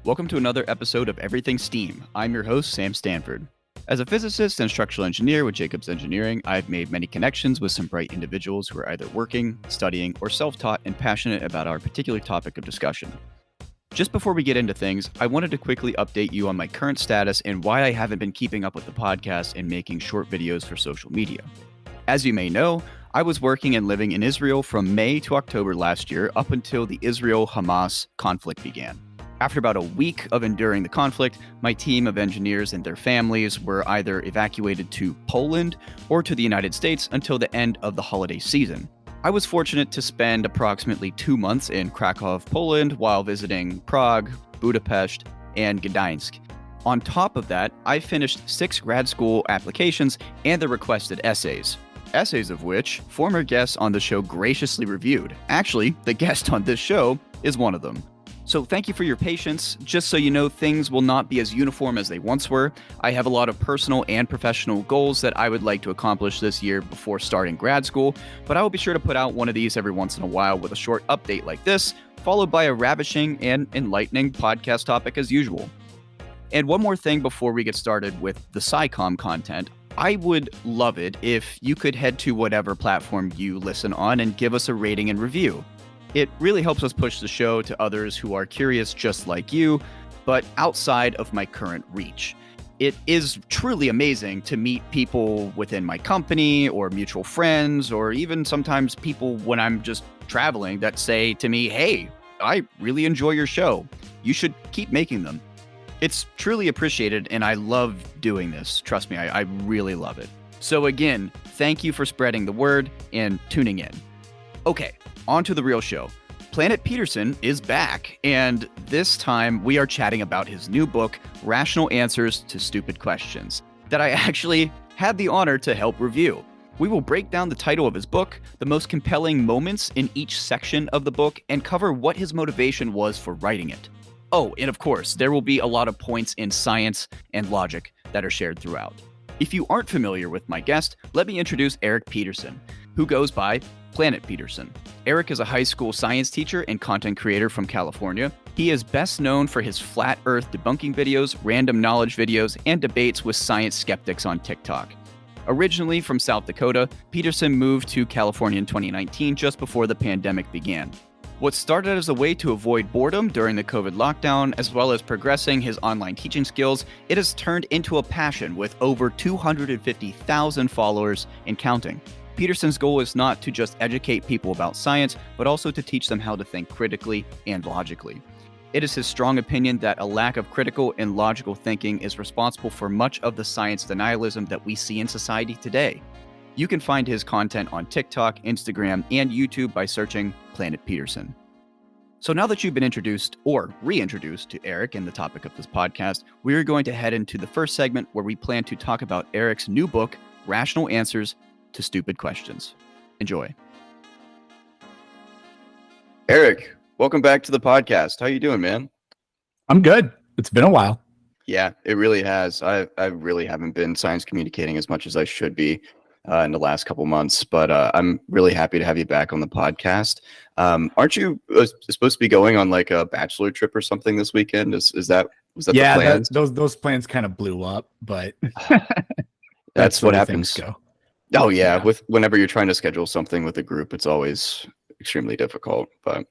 Welcome to another episode of Everything STEAM. I'm your host, Sam Stanford. As a physicist and structural engineer with Jacobs Engineering, I've made many connections with some bright individuals who are either working, studying, or self-taught and passionate about our particular topic of discussion. Just before we get into things, I wanted to quickly update you on my current status and why I haven't been keeping up with the podcast and making short videos for social media. As you may know, I was working and living in Israel from May to October last year up until the Israel-Hamas conflict began. After about a week of enduring the conflict, my team of engineers and their families were either evacuated to Poland or to the United States until the end of the holiday season. I was fortunate to spend approximately 2 months in Krakow, Poland, while visiting Prague, Budapest, and Gdańsk. On top of that, I finished 6 grad school applications and the requested essays of which former guests on the show graciously reviewed. Actually, the guest on this show is one of them. So thank you for your patience. Just so you know, things will not be as uniform as they once were. I have a lot of personal and professional goals that I would like to accomplish this year before starting grad school, but I will be sure to put out one of these every once in a while with a short update like this, followed by a ravishing and enlightening podcast topic as usual. And one more thing before we get started with the SciComm content. I would love it if you could head to whatever platform you listen on and give us a rating and review. It really helps us push the show to others who are curious just like you, but outside of my current reach. It is truly amazing to meet people within my company or mutual friends, or even sometimes people when I'm just traveling that say to me, "Hey, I really enjoy your show. You should keep making them." It's truly appreciated, and I love doing this. Trust me, I really love it. So again, thank you for spreading the word and tuning in. Okay, on to the real show. Planet Peterson is back, and this time we are chatting about his new book, Rational Answers to Stupid Questions, that I actually had the honor to help review. We will break down the title of his book, the most compelling moments in each section of the book, and cover what his motivation was for writing it. Oh, and of course, there will be a lot of points in science and logic that are shared throughout. If you aren't familiar with my guest, let me introduce Eric Peterson, who goes by Planet Peterson. Eric is a high school science teacher and content creator from California. He is best known for his flat earth debunking videos, random knowledge videos, and debates with science skeptics on TikTok. Originally from South Dakota, Peterson moved to California in 2019 just before the pandemic began. What started as a way to avoid boredom during the COVID lockdown, as well as progressing his online teaching skills, it has turned into a passion with over 250,000 followers and counting. Peterson's goal is not to just educate people about science, but also to teach them how to think critically and logically. It is his strong opinion that a lack of critical and logical thinking is responsible for much of the science denialism that we see in society today. You can find his content on TikTok, Instagram, and YouTube by searching Planet Peterson. So now that you've been introduced or reintroduced to Eric and the topic of this podcast, we are going to head into the first segment where we plan to talk about Eric's new book, Rational Answers to Stupid Questions. Enjoy. Eric, welcome back to the podcast. How you doing, man? I'm good. It's been a while. Yeah, it really has. I really haven't been science communicating as much as I should be in the last couple months, but I'm really happy to have you back on the podcast. Aren't you supposed to be going on like a bachelor trip or something this weekend? Was that the plan? Those plans kind of blew up, but that's what happens. Go. Oh yeah, with whenever you're trying to schedule something with a group, it's always extremely difficult. But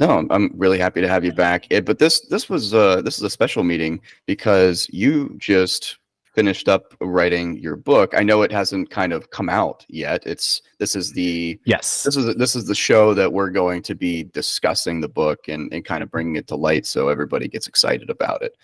no, I'm really happy to have you back. But this is a special meeting because you just finished up writing your book. I know it hasn't kind of come out yet. This is the show that we're going to be discussing the book and kind of bringing it to light so everybody gets excited about it.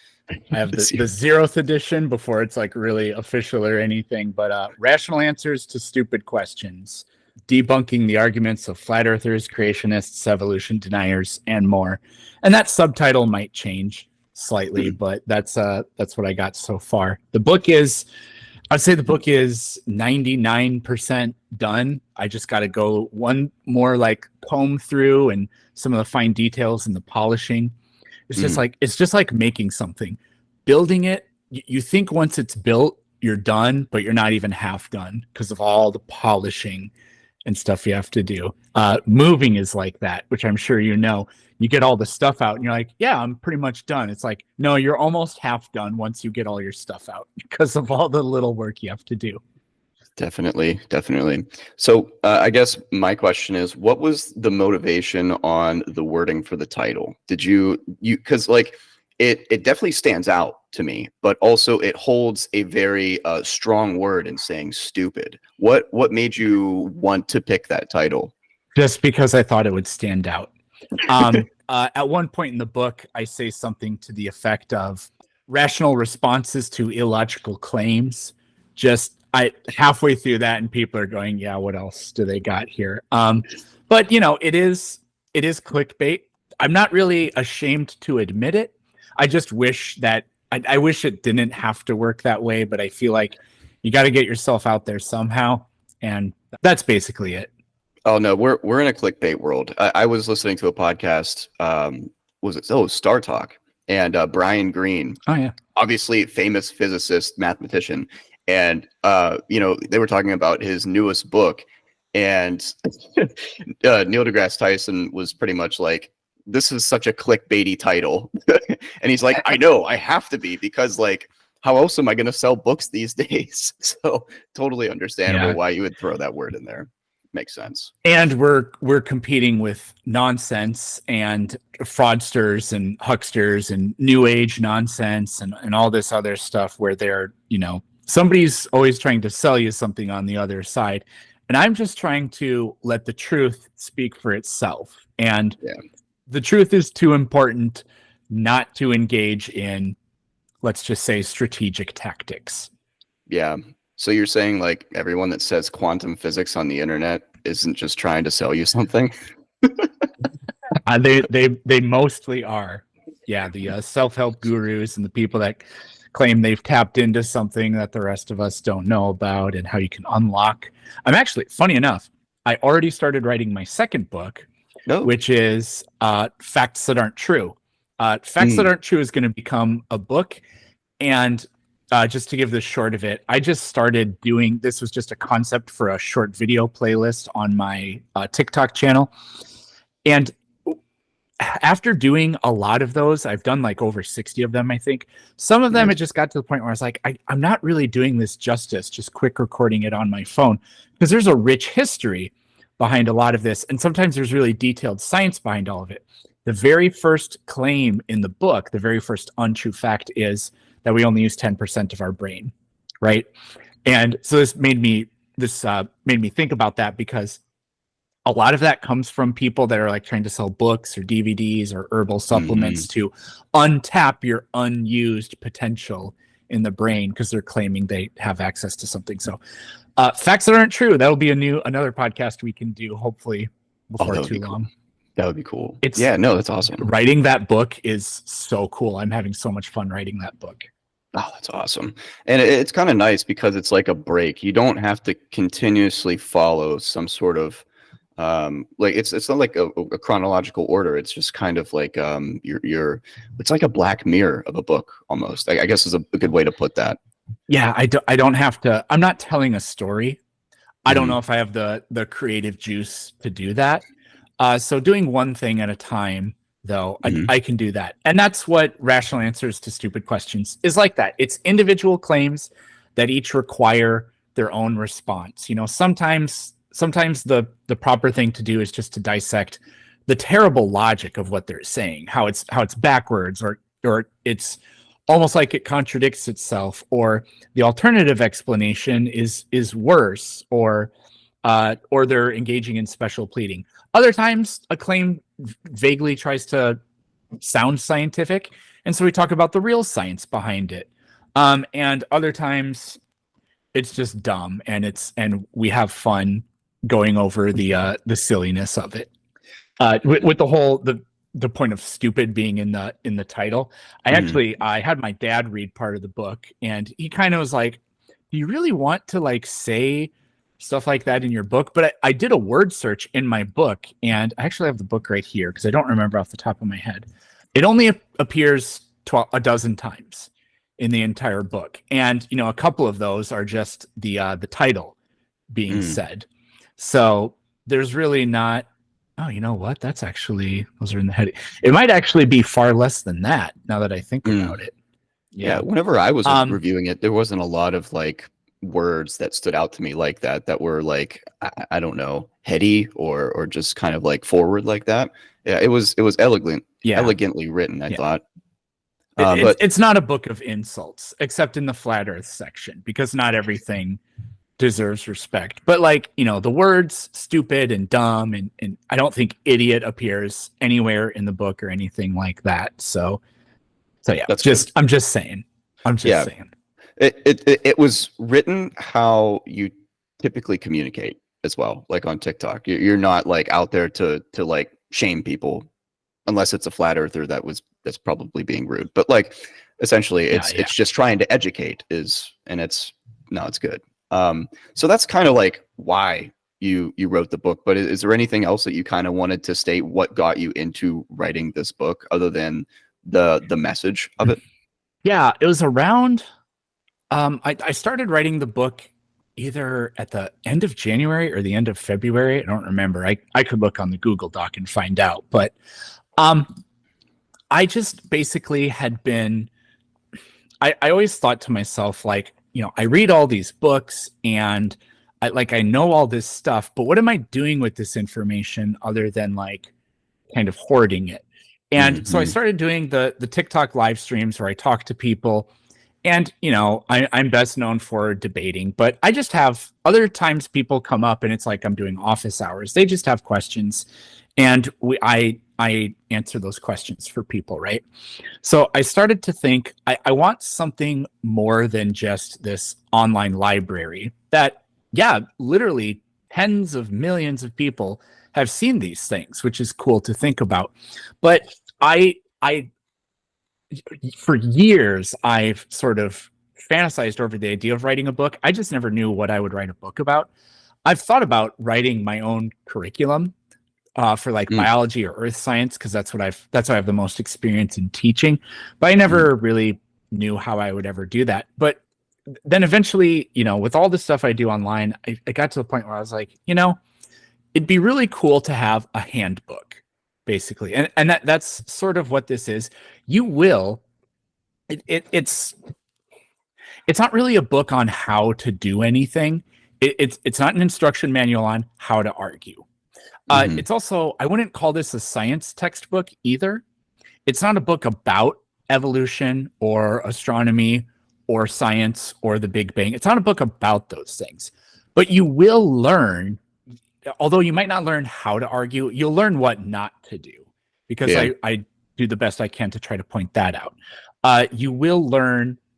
I have the 0th edition before it's like really official or anything, but Rational Answers to Stupid Questions, debunking the arguments of flat earthers, creationists, evolution deniers, and more. And that subtitle might change slightly, but that's what I got so far. I'd say the book is 99% done. I just got to go one more like comb through and some of the fine details and the polishing. It's just like making something. Building it, you think once it's built, you're done, but you're not even half done because of all the polishing and stuff you have to do. Moving is like that, which I'm sure you know. You get all the stuff out and you're like, yeah, I'm pretty much done. It's like, no, you're almost half done once you get all your stuff out because of all the little work you have to do. Definitely. So I guess my question is, what was the motivation on the wording for the title? Did you because like it definitely stands out to me, but also it holds a very strong word in saying stupid. What made you want to pick that title? Just because I thought it would stand out. At one point in the book, I say something to the effect of rational responses to illogical claims. I halfway through that, and people are going, "Yeah, what else do they got here?" But it is clickbait. I'm not really ashamed to admit it. I just wish that I wish it didn't have to work that way. But I feel like you got to get yourself out there somehow, and that's basically it. Oh no, we're in a clickbait world. I was listening to a podcast. Star Talk, and Brian Greene. Oh yeah, obviously famous physicist, mathematician, and they were talking about his newest book, and Neil deGrasse Tyson was pretty much like, "This is such a clickbaity title," and he's like, "I know, I have to be because like." How else am I going to sell books these days? So totally understandable why you would throw that word in there. Makes sense. And we're competing with nonsense and fraudsters and hucksters and new age nonsense and all this other stuff where they're, somebody's always trying to sell you something on the other side. And I'm just trying to let the truth speak for itself. And the truth is too important not to engage in, let's just say, strategic tactics. Yeah. So you're saying like everyone that says quantum physics on the internet isn't just trying to sell you something? They mostly are. Yeah, the self-help gurus and the people that claim they've tapped into something that the rest of us don't know about and how you can unlock. I'm actually, funny enough, I already started writing my second book, which is Facts That Aren't True. Facts That Aren't True is going to become a book. And just to give the short of it, I just started doing, this was just a concept for a short video playlist on my TikTok channel. And after doing a lot of those, I've done like over 60 of them, I think. Some of them, it just got to the point where I was like, I'm not really doing this justice, just quick recording it on my phone, because there's a rich history behind a lot of this. And sometimes there's really detailed science behind all of it. The very first claim in the book, the very first untrue fact is that we only use 10% of our brain, right? And so this made me think about that, because a lot of that comes from people that are like trying to sell books or DVDs or herbal supplements to untap your unused potential in the brain because they're claiming they have access to something. So Facts That Aren't True, that'll be another podcast we can do hopefully before too long. That would be cool. That's awesome. Writing that book is so cool. I'm having so much fun writing that book. Oh, that's awesome. And it's kind of nice because it's like a break. You don't have to continuously follow some sort of it's not like a chronological order. It's just kind of like it's like a Black Mirror of a book almost. I guess is a good way to put that. Yeah, I don't have to. I'm not telling a story. I don't know if I have the creative juice to do that. So doing one thing at a time, though, I can do that. And that's what Rational Answers to Stupid Questions is like that. It's individual claims that each require their own response. Sometimes the proper thing to do is just to dissect the terrible logic of what they're saying, how it's backwards, or it's almost like it contradicts itself, or the alternative explanation is worse, or they're engaging in special pleading. Other times, a claim vaguely tries to sound scientific, and so we talk about the real science behind it. And other times, it's just dumb, and we have fun going over the silliness of it. With the whole the point of stupid being in the title. I had my dad read part of the book, and he kind of was like, "Do you really want to like say stuff like that in your book?" But I did a word search in my book, and I actually have the book right here because I don't remember off the top of my head. It only appears a dozen times in the entire book, and a couple of those are just the title being said. So there's really not. Oh, you know what? That's actually, those are in the head. It might actually be far less than that now that I think Mm. about it. Yeah, Yeah. whenever I was Um, reviewing it, there wasn't a lot of like words that stood out to me like that that were like I don't know, heady or just kind of like forward like that. Yeah, it was yeah. elegantly written, I Yeah. thought. It's But it's not a book of insults, except in the flat Earth section, because not everything deserves respect. But like, the words stupid and dumb and I don't think idiot appears anywhere in the book or anything like that. So yeah, that's good. I'm just saying. I'm just Yeah, saying. it was written how you typically communicate as well, like on TikTok. You're not like out there to like shame people unless it's a flat earther that's probably being rude. But like essentially Yeah, it's yeah. just trying to educate it's good. So that's kind of like why you wrote the book. But is there anything else that you kind of wanted to state what got you into writing this book other than the message of it? Yeah, it was around I started writing the book either at the end of January or the end of February. I don't remember. I could look on the Google Doc and find out. But um I just basically had been I always thought to myself, like, I read all these books and I know all this stuff, but what am I doing with this information other than like kind of hoarding it? And so I Hmm. started doing the TikTok live streams where I talk to people. And, I'm best known for debating, but I just have other times people come up and it's like I'm doing office hours. They just have questions and I answer those questions for people, right? So I started to think I want something more than just this online library that, yeah, literally tens of millions of people have seen these things, which is cool to think about. But I for years I've sort of fantasized over the idea of writing a book. I just never knew what I would write a book about. I've thought about writing my own curriculum for like Mm, biology or earth science because that's what I have the most experience in teaching. But I mm, never really knew how I would ever do that. But then eventually, with all the stuff I do online, I got to the point where I was like, it'd be really cool to have a handbook, basically, and that's sort of what this is. You will. It's not really a book on how to do anything. It's not an instruction manual on how to argue. mhm. It's also, I wouldn't call this a science textbook either. It's not a book about evolution or astronomy or science or the Big Bang. It's not a book about those things. But you will learn, although you might not learn how to argue, you'll learn what not to do because Yeah. I do the best I can to try to point that out.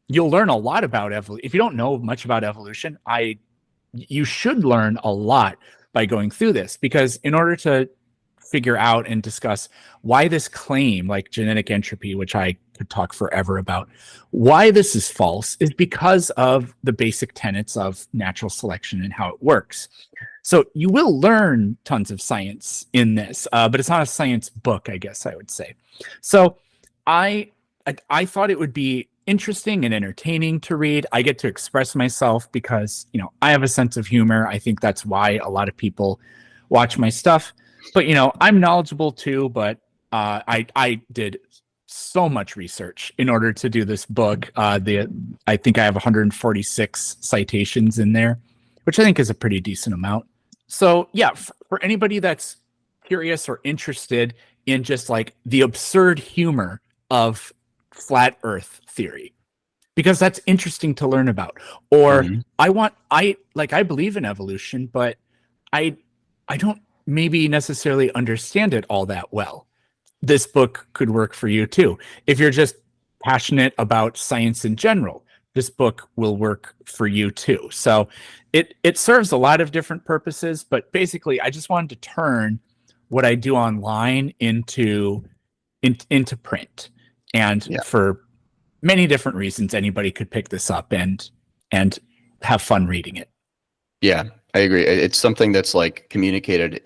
You'll learn a lot about evolution. If you don't know much about evolution, you should learn a lot by going through this because in order to figure out and discuss why this claim like genetic entropy, which I could talk forever about, why this is false is because of the basic tenets of natural selection and how it works. So you will learn tons of science in this, but it's not a science book, I guess I would say. So I I thought it would be interesting and entertaining to read. I get to express myself because, I have a sense of humor. I think that's why a lot of people watch my stuff. But, I'm knowledgeable too, but I did so much research in order to do this book. I think I have 146 citations in there, which I think is a pretty decent amount. So, yeah, for anybody that's curious or interested in just like the absurd humor of flat earth theory because that's interesting to learn about, or Mhm. I believe in evolution, but i I don't maybe necessarily understand it all that well. This book could work for you too. If you're just passionate about science in general, this book will work for you too. So it serves a lot of different purposes, but basically I just wanted to turn what I do online into print. And Yeah. for many different reasons, anybody could pick this up and have fun reading it. Yeah, I agree. It's something that's like communicated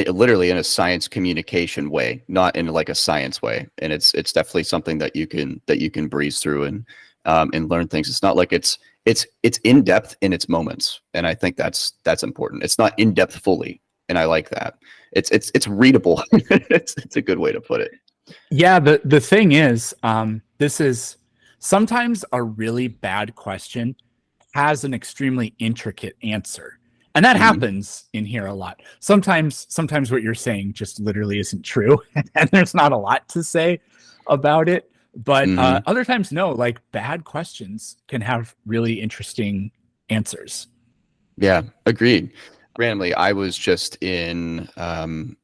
literally in a science communication way, not in like a science way. And it's definitely something that you can breeze through and learn things. It's not like it's in depth in its moments, and I think that's important. It's not in depth fully, and I like that. It's readable. It's a good way to put it. Yeah, the thing is, this is sometimes a really bad question has an extremely intricate answer. And that happens in here a lot. Sometimes what you're saying just literally isn't true, and there's not a lot to say about it. But other times, no, like bad questions can have really interesting answers. Yeah, agreed. Randomly, I was just in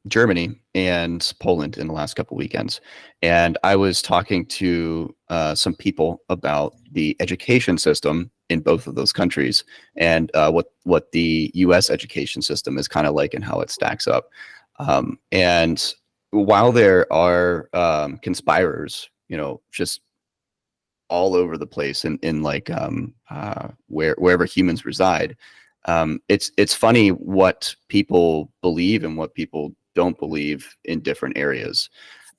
Germany and Poland in the last couple weekends, and I was talking to some people about the education system in both of those countries, and what the U.S. education system is kind of like and how it stacks up. And while there are conspirators, just all over the place in like wherever humans reside. It's funny what people believe and what people don't believe in different areas.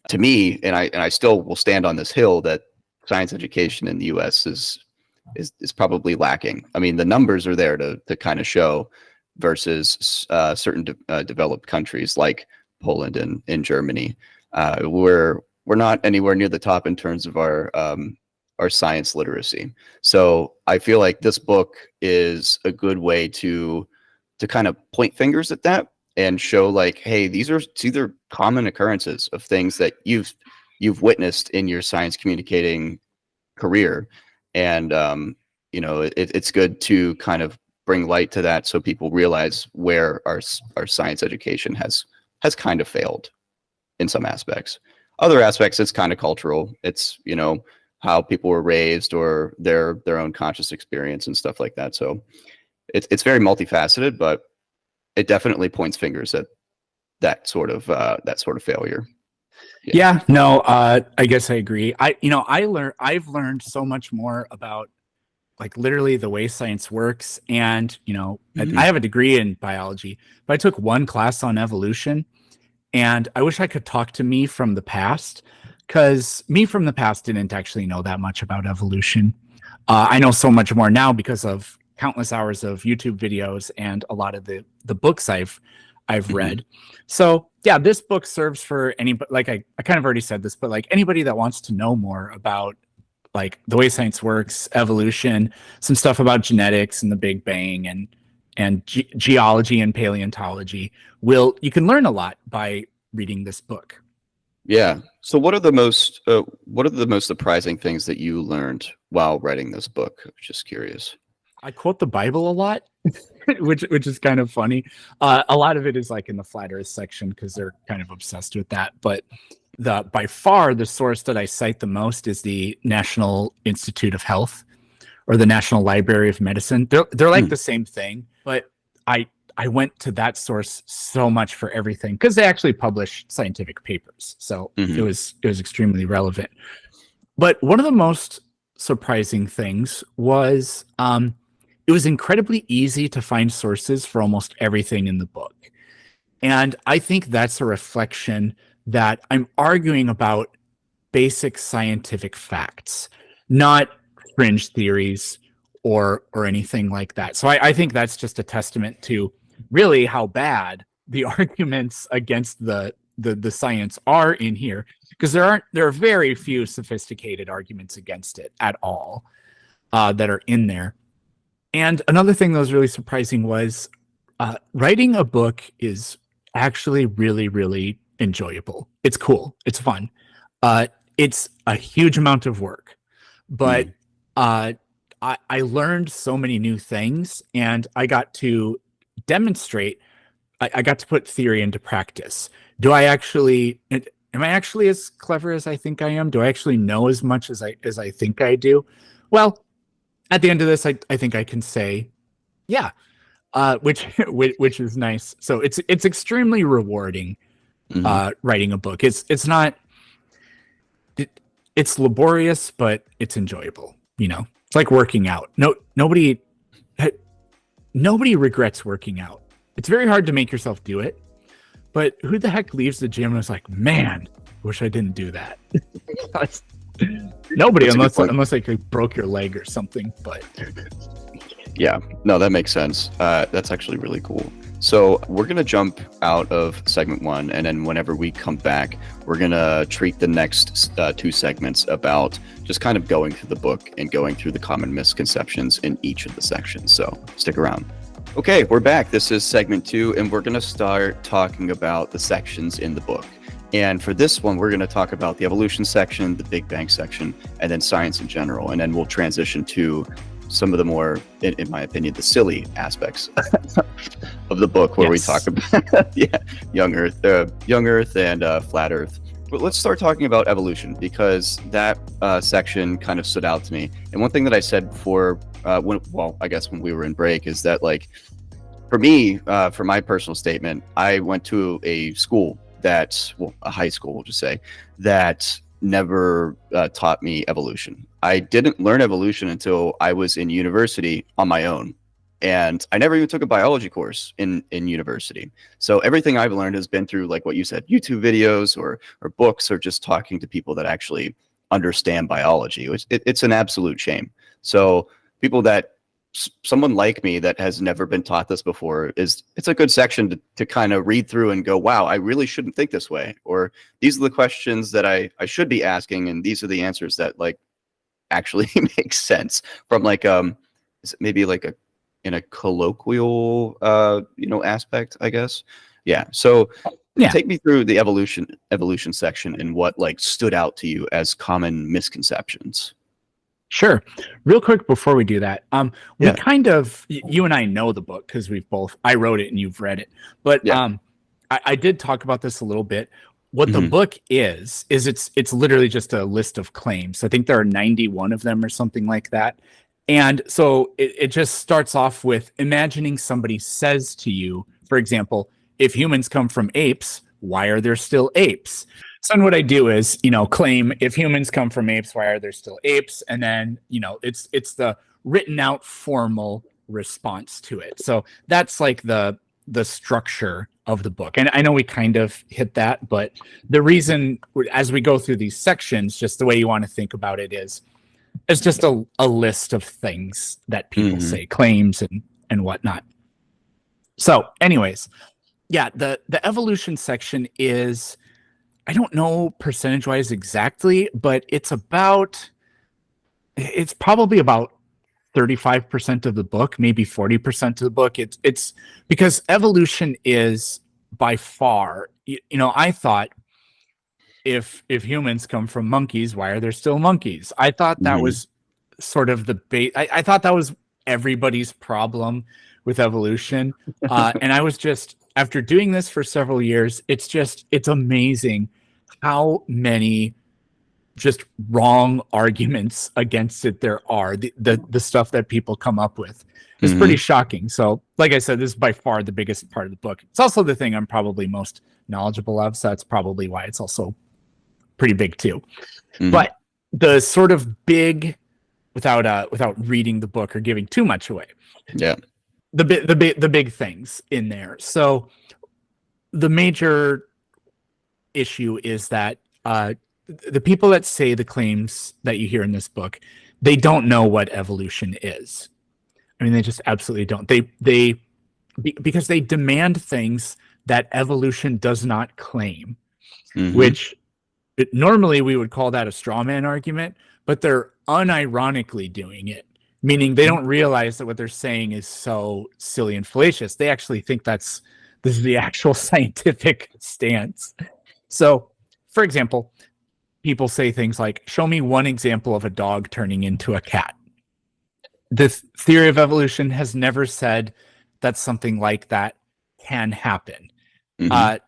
To me, and I still will stand on this hill, that science education in the U.S. is probably lacking. I mean, the numbers are there to kind of show, versus certain developed countries like Poland and Germany. We're not anywhere near the top in terms of our science literacy. So I feel like this book is a good way to kind of point fingers at that and show like, hey, these are either common occurrences of things that you've witnessed in your science communicating career. And it's good to kind of bring light to that so people realize where our science education has kind of failed in some aspects. Other aspects, it's kind of cultural. It's, how people were raised or their own conscious experience and stuff like that. So it's very multifaceted, but it definitely points fingers at that sort of failure. Yeah, no, I guess I agree. I've learned so much more about like literally the way science works. And, I have a degree in biology, but I took one class on evolution, and I wish I could talk to me from the past, because me from the past didn't actually know that much about evolution. I know so much more now because of countless hours of YouTube videos and a lot of the books I've read. So yeah, this book serves for anybody. Like I kind of already said this, but like anybody that wants to know more about like the way science works, evolution, some stuff about genetics and the Big Bang and geology and paleontology, you can learn a lot by reading this book. Yeah. So what are the most surprising things that you learned while writing this book? I'm just curious. I quote the Bible a lot, which is kind of funny. A lot of it is like in the flat Earth section because they're kind of obsessed with that. But by far the source that I cite the most is the National Institute of Health or the National Library of Medicine. They're like the same thing, but I went to that source so much for everything because they actually publish scientific papers. So it was extremely relevant. But one of the most surprising things was it was incredibly easy to find sources for almost everything in the book. And I think that's a reflection that I'm arguing about basic scientific facts, not fringe theories or anything like that. So I think that's just a testament to really how bad the arguments against the science are in here, because there are very few sophisticated arguments against it at all that are in there. And another thing that was really surprising was writing a book is actually really, really enjoyable. It's cool. It's fun. It's a huge amount of work, but I learned so many new things, and I got to demonstrate. I got to put theory into practice. Am I actually as clever as I think I am? Do I actually know as much as I think I do? Well, at the end of this, I think I can say, yeah, which is nice. So it's extremely rewarding writing a book. It's not. It's laborious, but it's enjoyable. It's like working out. Nobody regrets working out. It's very hard to make yourself do it, but who the heck leaves the gym and is like, man, wish I didn't do that. Nobody, That's a good point. unless they broke your leg or something. But Yeah, no, that makes sense. That's actually really cool. So we're going to jump out of segment 1, and then whenever we come back, we're going to treat the next 2 segments about just kind of going through the book and going through the common misconceptions in each of the sections. So stick around. Okay, we're back. This is segment 2, and we're going to start talking about the sections in the book. And for this one, we're going to talk about the evolution section, the Big Bang section, and then science in general. And then we'll transition to some of the more, in my opinion, the silly aspects of the book, where we talk about young Earth and flat Earth. But let's start talking about evolution, because that section kind of stood out to me. And one thing that I said before, I guess when we were in break, is that, like, for me, for my personal statement, I went to a school a high school, we'll just say, that never taught me evolution. I didn't learn evolution until I was in university on my own. And I never even took a biology course in university. So everything I've learned has been through, like what you said, YouTube videos or books, or just talking to people that actually understand biology, which it's an absolute shame. So someone like me that has never been taught this before, it's a good section to kind of read through and go, wow, I really shouldn't think this way. Or these are the questions that I should be asking, and these are the answers that, like, actually make sense from, like, is it maybe like in a colloquial aspect, I guess. Yeah. So take me through the evolution section and what, like, stood out to you as common misconceptions. Sure. Real quick before we do that, we kind of, you and I know the book because I wrote it and you've read it. But I did talk about this a little bit. What the book is it's literally just a list of claims. I think there are 91 of them or something like that. And so it just starts off with imagining somebody says to you, for example, if humans come from apes, why are there still apes? So what I do is, claim, if humans come from apes, why are there still apes? And then, it's the written out formal response to it. So that's like the structure of the book. And I know we kind of hit that, but the reason, as we go through these sections, just the way you want to think about it is, it's just a list of things that people say, claims and whatnot. So anyways, the evolution section is, I don't know percentage-wise exactly, but it's probably about 35% of the book, maybe 40% of the book. It's because evolution is by far, I thought, if humans come from monkeys, why are there still monkeys? I thought that was sort of the bait. I thought that was everybody's problem with evolution. And I was just, after doing this for several years, it's amazing how many just wrong arguments against it there are. The stuff that people come up with is pretty shocking. So, like I said, this is by far the biggest part of the book. It's also the thing I'm probably most knowledgeable of, so that's probably why it's also pretty big too. But the sort of big, without reading the book or giving too much away, the big things in there. So the major issue is that the people that say the claims that you hear in this book, they don't know what evolution is. I mean, they just absolutely don't. Because they demand things that evolution does not claim, which normally we would call that a straw man argument, but they're unironically doing it, meaning they don't realize that what they're saying is so silly and fallacious. They actually think this is the actual scientific stance. So, for example, people say things like, show me one example of a dog turning into a cat. This theory of evolution has never said that something like that can happen. Not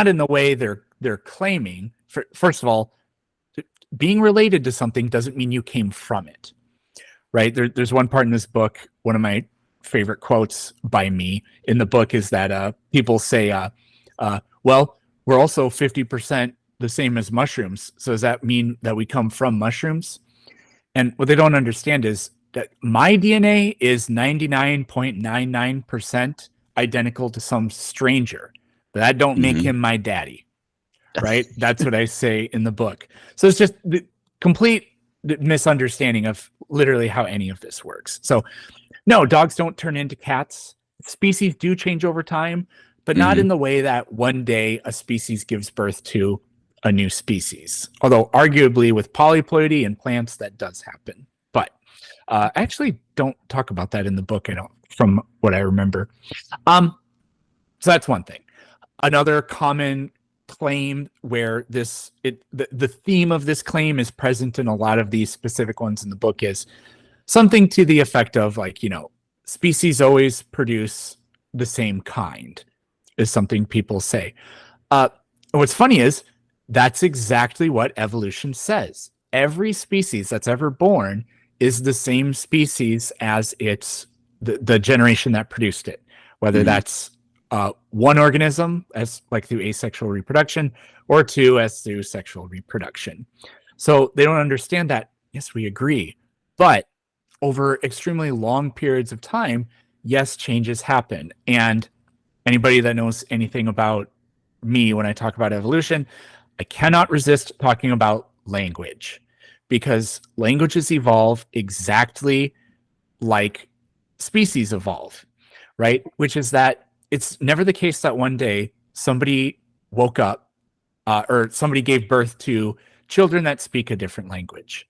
in the way they're claiming. First of all, being related to something doesn't mean you came from it, right? There's one part in this book, one of my favorite quotes by me in the book is that people say, well, we're also 50% the same as mushrooms. So does that mean that we come from mushrooms? And what they don't understand is that my DNA is 99.99% identical to some stranger, but that don't make him my daddy, right? That's what I say in the book. So it's just the complete misunderstanding of literally how any of this works. So no, dogs don't turn into cats. Species do change over time, but not in the way that one day a species gives birth to a new species. Although arguably with polyploidy and plants, that does happen. But I actually don't talk about that in the book, I don't, from what I remember. So that's one thing. Another common claim where the theme of this claim is present in a lot of these specific ones in the book is something to the effect of, like, species always produce the same kind, is something people say. What's funny is that's exactly what evolution says. Every species that's ever born is the same species as the generation that produced it, whether that's one organism, as like through asexual reproduction, or two, as through sexual reproduction. So they don't understand that. Yes, we agree, but over extremely long periods of time, yes, changes happen. And anybody that knows anything about me when I talk about evolution, I cannot resist talking about language, because languages evolve exactly like species evolve, right? Which is that it's never the case that one day somebody woke up or somebody gave birth to children that speak a different language.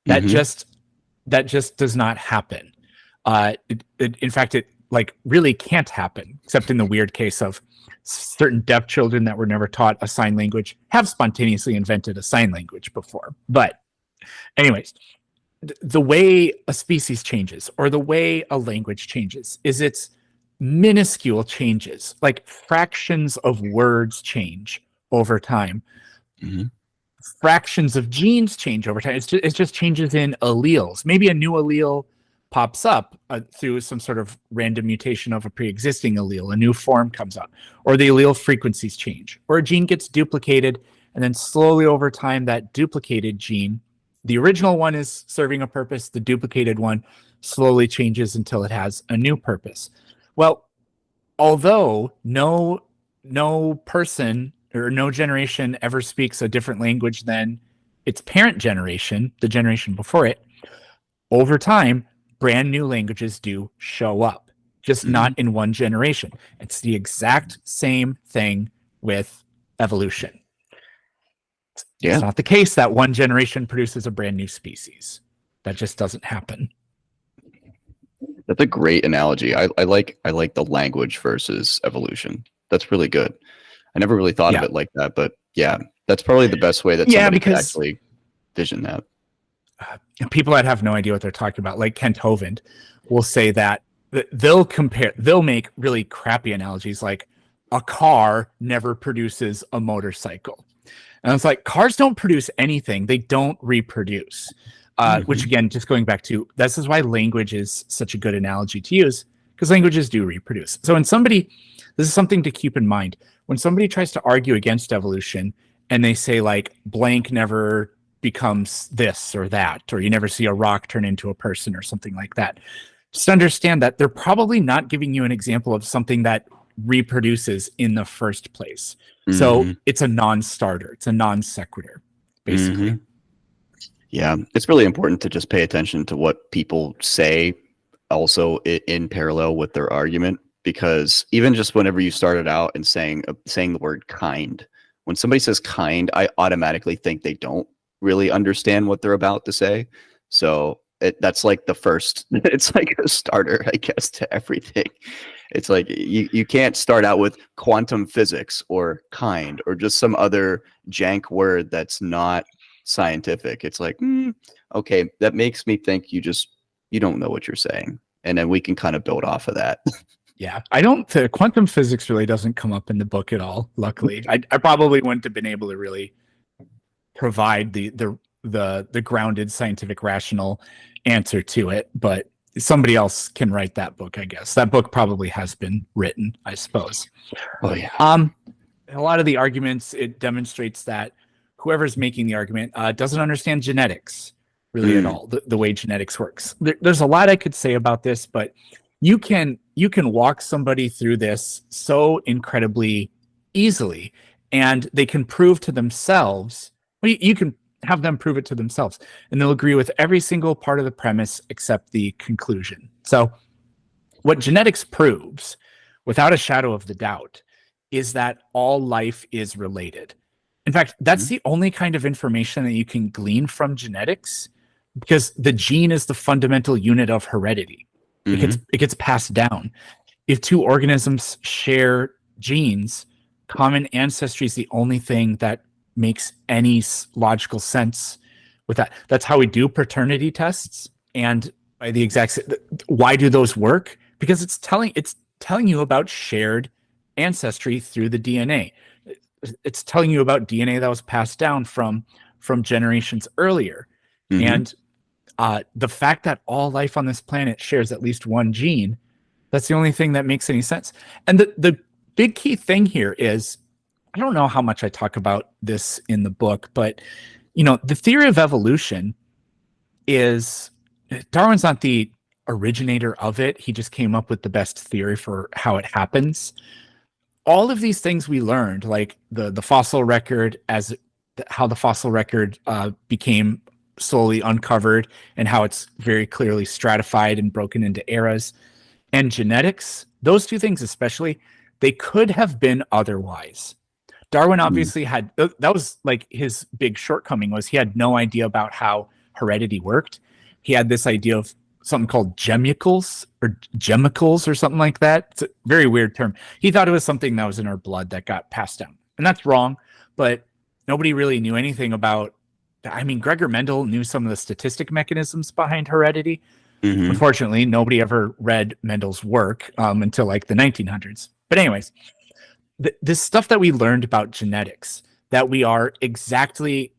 That just does not happen. In fact, it like really can't happen, except in the weird case of certain deaf children that were never taught a sign language have spontaneously invented a sign language before. But anyways, the way a species changes or the way a language changes is its minuscule changes, like fractions of words change over time. Fractions of genes change over time. It's just changes in alleles. Maybe a new allele pops up through some sort of random mutation of a pre-existing allele. A new form comes up, or the allele frequencies change, or a gene gets duplicated, and then slowly over time, that duplicated gene, the original one is serving a purpose, the duplicated one slowly changes until it has a new purpose. Well, although no person or no generation ever speaks a different language than its parent generation, the generation before it, over time, brand new languages do show up, just not in one generation. It's the exact same thing with evolution. Yeah. It's not the case that one generation produces a brand new species. That just doesn't happen. That's a great analogy. I like the language versus evolution. That's really good. I never really thought of it like that, but yeah, that's probably the best way that somebody could actually vision that. People that have no idea what they're talking about, like Kent Hovind, will say that they'll make really crappy analogies, like a car never produces a motorcycle. And it's like, cars don't produce anything. They don't reproduce. Which again, just going back to, this is why language is such a good analogy to use, because languages do reproduce. So this is something to keep in mind. When somebody tries to argue against evolution and they say like blank never becomes this or that, or you never see a rock turn into a person or something like that, just understand that they're probably not giving you an example of something that reproduces in the first place. So it's a non-starter. It's a non sequitur, basically. Yeah, it's really important to just pay attention to what people say also in parallel with their argument, because even just whenever you started out and saying the word kind, when somebody says kind, I automatically think they don't really understand what they're about to say. So that's like the first, it's like a starter, I guess, to everything. It's like you can't start out with quantum physics or kind or just some other jank word that's not scientific. It's like, okay, that makes me think you don't know what you're saying. And then we can kind of build off of that. Yeah, quantum physics really doesn't come up in the book at all. Luckily, I probably wouldn't have been able to really provide the grounded scientific rational answer to it, but somebody else can write that book, I guess. That book probably has been written, I suppose. Oh yeah. A lot of the arguments, it demonstrates that whoever's making the argument doesn't understand genetics really at all, the way genetics works. There's a lot I could say about this, but you can walk somebody through this so incredibly easily, and they can prove to themselves. You can have them prove it to themselves. And they'll agree with every single part of the premise except the conclusion. So what genetics proves, without a shadow of the doubt, is that all life is related. In fact, that's the only kind of information that you can glean from genetics, because the gene is the fundamental unit of heredity. It gets passed down. If two organisms share genes, common ancestry is the only thing that makes any logical sense with that. That's how we do paternity tests. And by the exact, why do those work? Because it's telling you about shared ancestry through the DNA. It's telling you about DNA that was passed down from generations earlier. And the fact that all life on this planet shares at least one gene, that's the only thing that makes any sense. And the big key thing here is, I don't know how much I talk about this in the book, but the theory of evolution is, Darwin's not the originator of it. He just came up with the best theory for how it happens. All of these things we learned, like the fossil record, how the fossil record became slowly uncovered and how it's very clearly stratified and broken into eras, and genetics, those two things especially, they could have been otherwise. Darwin obviously had, that was like his big shortcoming, was he had no idea about how heredity worked. He had this idea of something called gemicles or something like that. It's a very weird term. He thought it was something that was in our blood that got passed down. And that's wrong, but nobody really knew anything about, Gregor Mendel knew some of the statistic mechanisms behind heredity. Unfortunately, nobody ever read Mendel's work until like the 1900s. But anyways, this stuff that we learned about genetics, that we are exactly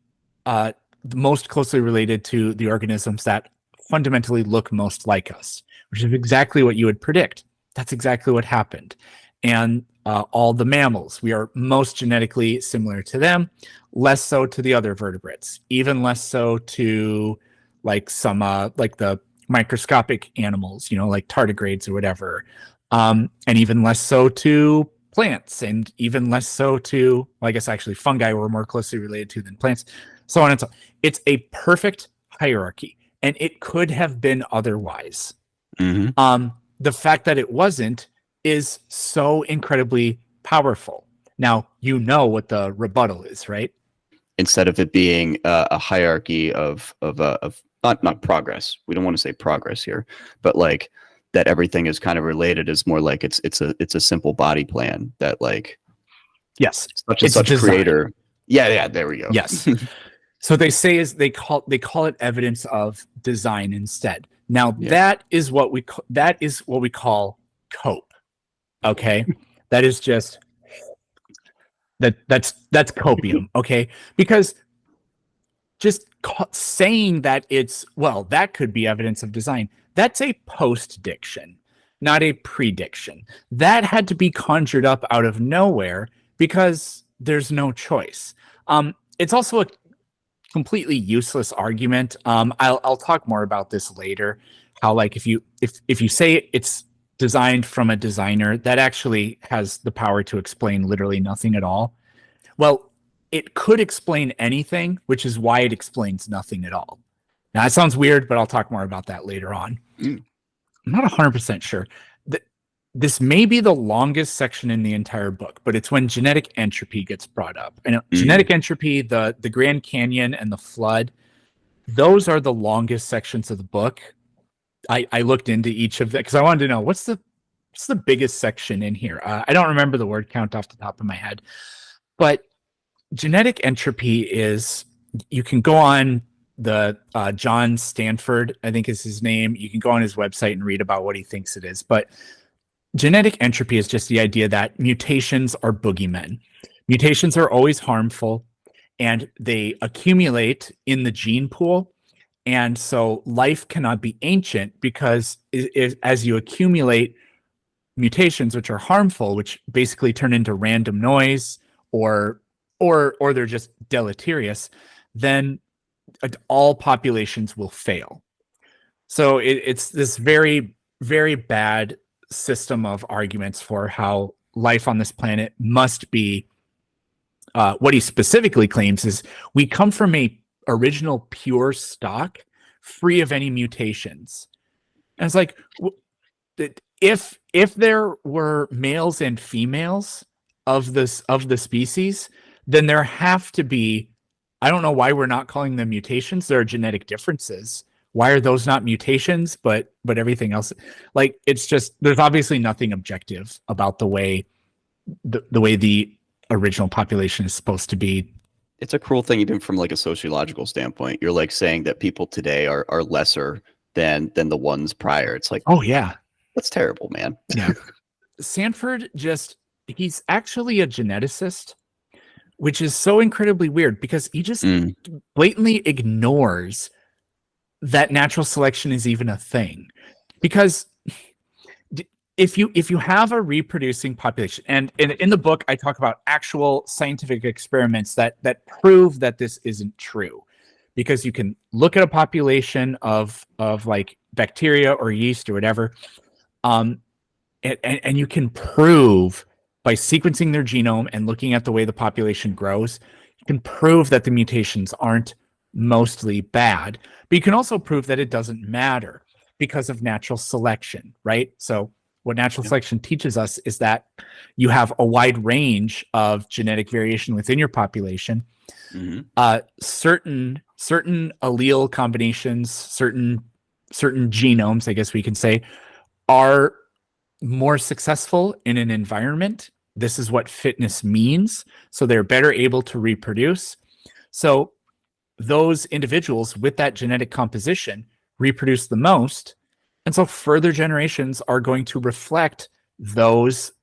most closely related to the organisms that fundamentally look most like us, which is exactly what you would predict. That's exactly what happened. And all the mammals, we are most genetically similar to them, less so to the other vertebrates, even less so to like some like the microscopic animals, like tardigrades or whatever, and even less so to plants, and even less so to, well, I guess actually fungi were more closely related to than plants, so on and so on. It's a perfect hierarchy, and it could have been otherwise. The fact that it wasn't is so incredibly powerful. Now, what the rebuttal is, right? Instead of it being a hierarchy of not progress, we don't want to say progress here, but like that everything is kind of related, is more like it's a simple body plan that, like, yes, such and such design. creator. Yeah, there we go. Yes. So they say is they call it evidence of design instead. Now that is what we call cope. Okay, that is just that's copium. Okay, because just saying that that could be evidence of design, that's a post-diction, not a prediction. That had to be conjured up out of nowhere because there's no choice. It's also a completely useless argument. I'll talk more about this later. How, like, if you say it's designed from a designer, that actually has the power to explain literally nothing at all. Well, it could explain anything, which is why it explains nothing at all. Now, that sounds weird, but I'll talk more about that later on. I'm not 100% sure. This may be the longest section in the entire book, but it's when genetic entropy gets brought up. And genetic entropy, the Grand Canyon, and the flood, those are the longest sections of the book. I looked into each of them because I wanted to know what's the biggest section in here. I don't remember the word count off the top of my head, but genetic entropy is, you can go on the John Stanford, I think is his name. You can go on his website and read about what he thinks it is. But genetic entropy is just the idea that mutations are boogeymen. Mutations are always harmful, and they accumulate in the gene pool. And so life cannot be ancient because as you accumulate mutations which are harmful, which basically turn into random noise, or they're just deleterious, then all populations will fail. So it's this very, very bad system of arguments for how life on this planet must be. What he specifically claims is we come from a original pure stock, free of any mutations. And it's like, if there were males and females of the species, then there have to be, I don't know why we're not calling them mutations. There are genetic differences. Why are those not mutations, but everything else? Like, it's just, there's obviously nothing objective about the way the original population is supposed to be. It's a cruel thing, even from like a sociological standpoint. You're like saying that people today are lesser than the ones prior. It's like, oh yeah, that's terrible, man. Yeah. Sanford he's actually a geneticist, which is so incredibly weird because he just blatantly ignores that natural selection is even a thing. Because if you have a reproducing population, and in the book I talk about actual scientific experiments that prove that this isn't true, because you can look at a population of like bacteria or yeast or whatever, and you can prove by sequencing their genome and looking at the way the population grows, you can prove that the mutations aren't mostly bad, but you can also prove that it doesn't matter because of natural selection, right? So what natural selection teaches us is that you have a wide range of genetic variation within your population. Certain allele combinations, certain genomes, I guess we can say, are more successful in an environment. This is what fitness means. So they're better able to reproduce. So those individuals with that genetic composition reproduce the most. And so further generations are going to reflect those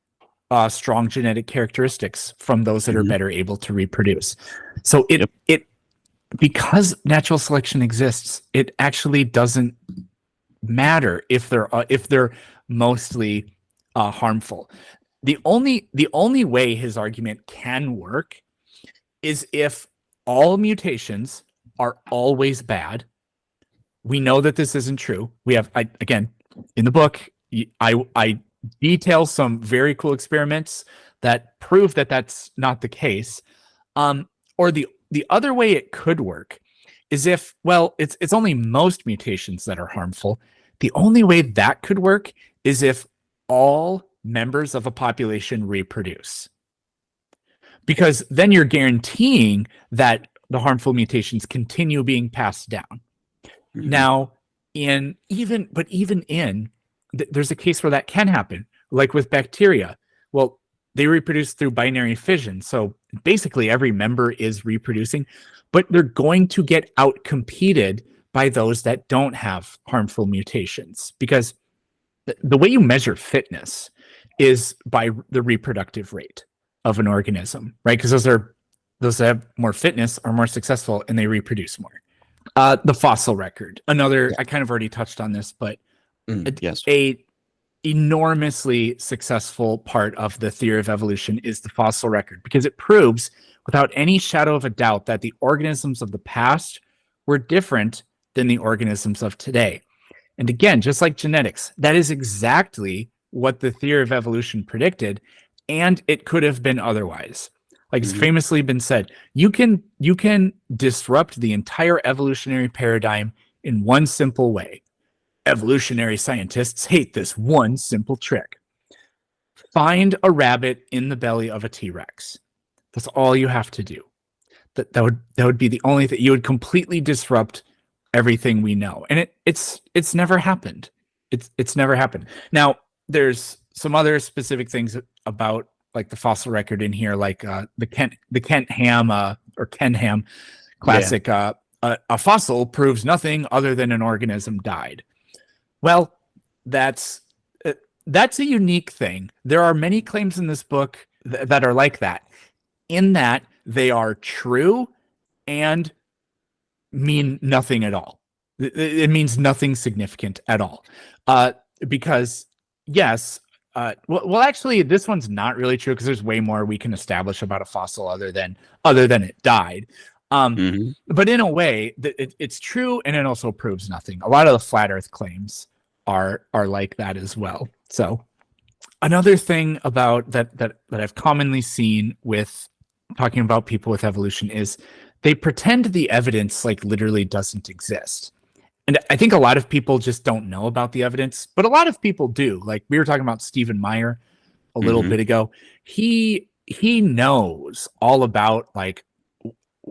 strong genetic characteristics from those that are better able to reproduce. So it because natural selection exists, it actually doesn't matter if they're mostly harmful. The only way his argument can work is if all mutations are always bad. We know that this isn't true. We have, again, in the book, I detail some very cool experiments that prove that that's not the case. Or the other way it could work is if, well, it's only most mutations that are harmful. The only way that could work is if all members of a population reproduce. Because then you're guaranteeing that the harmful mutations continue being passed down. Now, there's a case where that can happen, like with bacteria. Well, they reproduce through binary fission. So basically every member is reproducing, but they're going to get outcompeted by those that don't have harmful mutations, because the way you measure fitness is by the reproductive rate of an organism, right? Because those that have more fitness are more successful and they reproduce more. The fossil record, I kind of already touched on this, but a enormously successful part of the theory of evolution is the fossil record, because it proves without any shadow of a doubt that the organisms of the past were different than the organisms of today. And again, just like genetics, that is exactly what the theory of evolution predicted, and it could have been otherwise. Like it's famously been said, you can disrupt the entire evolutionary paradigm in one simple way. Evolutionary scientists hate this one simple trick. Find a rabbit in the belly of a T-Rex. That's all you have to do. That would be the only thing. You would completely disrupt everything we know. And it's never happened. It's never happened. Now, there's some other specific things about like the fossil record in here, like the Kent Ham or Ken Ham classic. A fossil proves nothing other than an organism died. Well, that's a unique thing. There are many claims in this book that are like that, in that they are true and mean nothing at all. It means nothing significant at all. Because yes, well, actually, this one's not really true, because there's way more we can establish about a fossil other than it died. But in a way, it's true, and it also proves nothing. A lot of the flat Earth claims are like that as well. So another thing about that I've commonly seen with talking about people with evolution is they pretend the evidence like literally doesn't exist. And I think a lot of people just don't know about the evidence, but a lot of people do. Like we were talking about Stephen Meyer a little bit ago. He knows all about like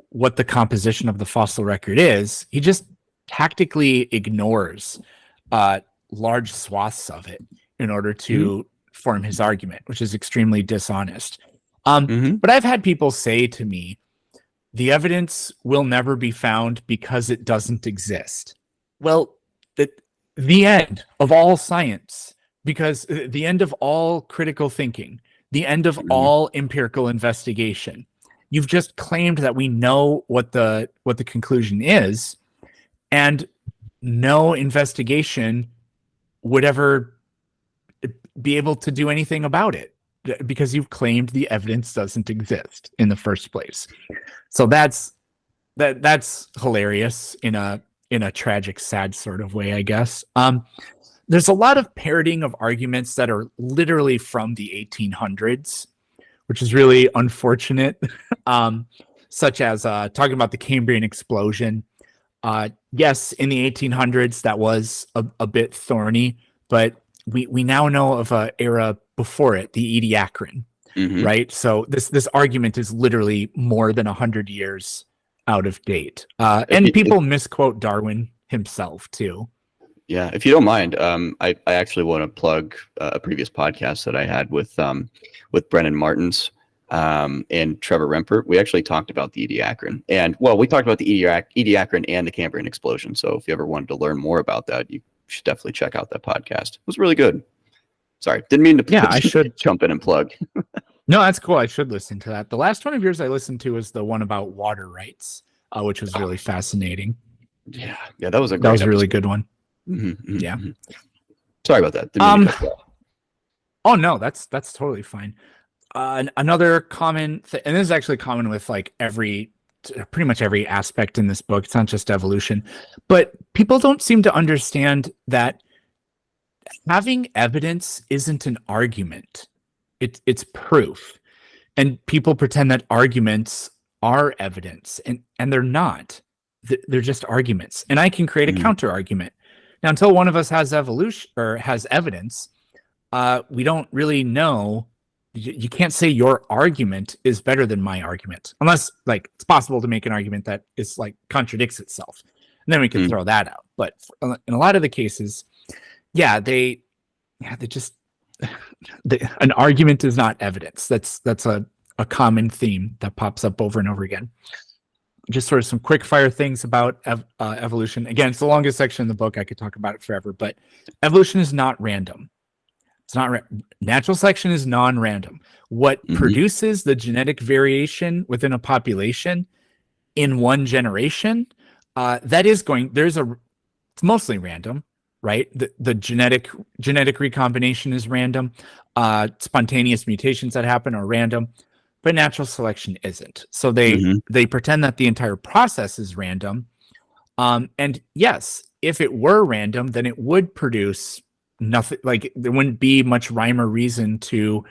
what the composition of the fossil record is. He just tactically ignores large swaths of it in order to form his argument, which is extremely dishonest. But I've had people say to me, the evidence will never be found because it doesn't exist. Well, the end of all science, because the end of all critical thinking, the end of all empirical investigation. You've just claimed that we know what the conclusion is, and no investigation would ever be able to do anything about it because you've claimed the evidence doesn't exist in the first place. So that's hilarious in a tragic, sad sort of way, I guess. There's a lot of parroting of arguments that are literally from the 1800s, which is really unfortunate, such as talking about the Cambrian explosion. Yes, in the 1800s, that was a bit thorny, but we now know of an era before it, the Ediacaran, right? So this argument is literally more than 100 years out of date. And people misquote Darwin himself, too. Yeah, if you don't mind, I actually want to plug a previous podcast that I had with Brennan Martins and Trevor Rempert. We actually talked about the Ediacaran, and we talked about the Ediacaran and the Cambrian explosion. So if you ever wanted to learn more about that, you should definitely check out that podcast. It was really good. Sorry, didn't mean to. I should jump in and plug. No, that's cool. I should listen to that. The last one of yours I listened to was the one about water rights, which was really fascinating. Yeah, that was a really good one. Yeah. Sorry about that. Oh no, that's totally fine. Another common and this is actually common with like pretty much every aspect in this book. It's not just evolution, but people don't seem to understand that having evidence isn't an argument. It's proof. And people pretend that arguments are evidence, and they're not. They're just arguments. And I can create a counter argument. Now, until one of us has evolution or has evidence, we don't really know. You can't say your argument is better than my argument, unless like it's possible to make an argument that is like contradicts itself, and then we can throw that out. But in a lot of the cases, they just an argument is not evidence. That's a common theme that pops up over and over again. Just sort of some quick fire things about evolution. Again, it's the longest section in the book. I could talk about it forever, but evolution is not random. It's not natural selection is non-random. What produces the genetic variation within a population in one generation, it's mostly random, right? The genetic recombination is random. Spontaneous mutations that happen are random, but natural selection isn't. So they pretend that the entire process is random. And yes, if it were random, then it would produce nothing. Like there wouldn't be much rhyme or reason to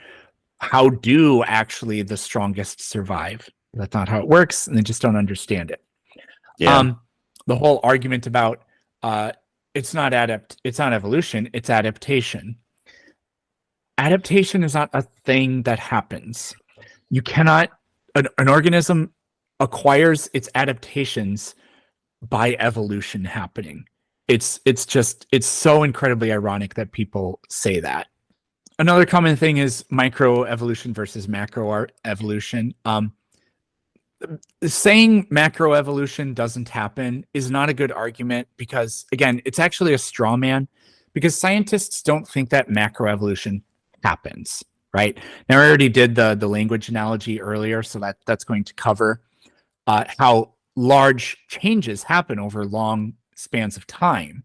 how do actually the strongest survive. That's not how it works, and they just don't understand it. Yeah. The whole argument about it's not evolution, it's adaptation. Adaptation is not a thing that happens. You cannot an organism acquires its adaptations by evolution happening. It's so incredibly ironic that people say that. Another common thing is microevolution versus macroevolution. Saying macroevolution doesn't happen is not a good argument because, again, it's actually a straw man because scientists don't think that macroevolution happens, right? Now, I already did the language analogy earlier, so that's going to cover how large changes happen over long spans of time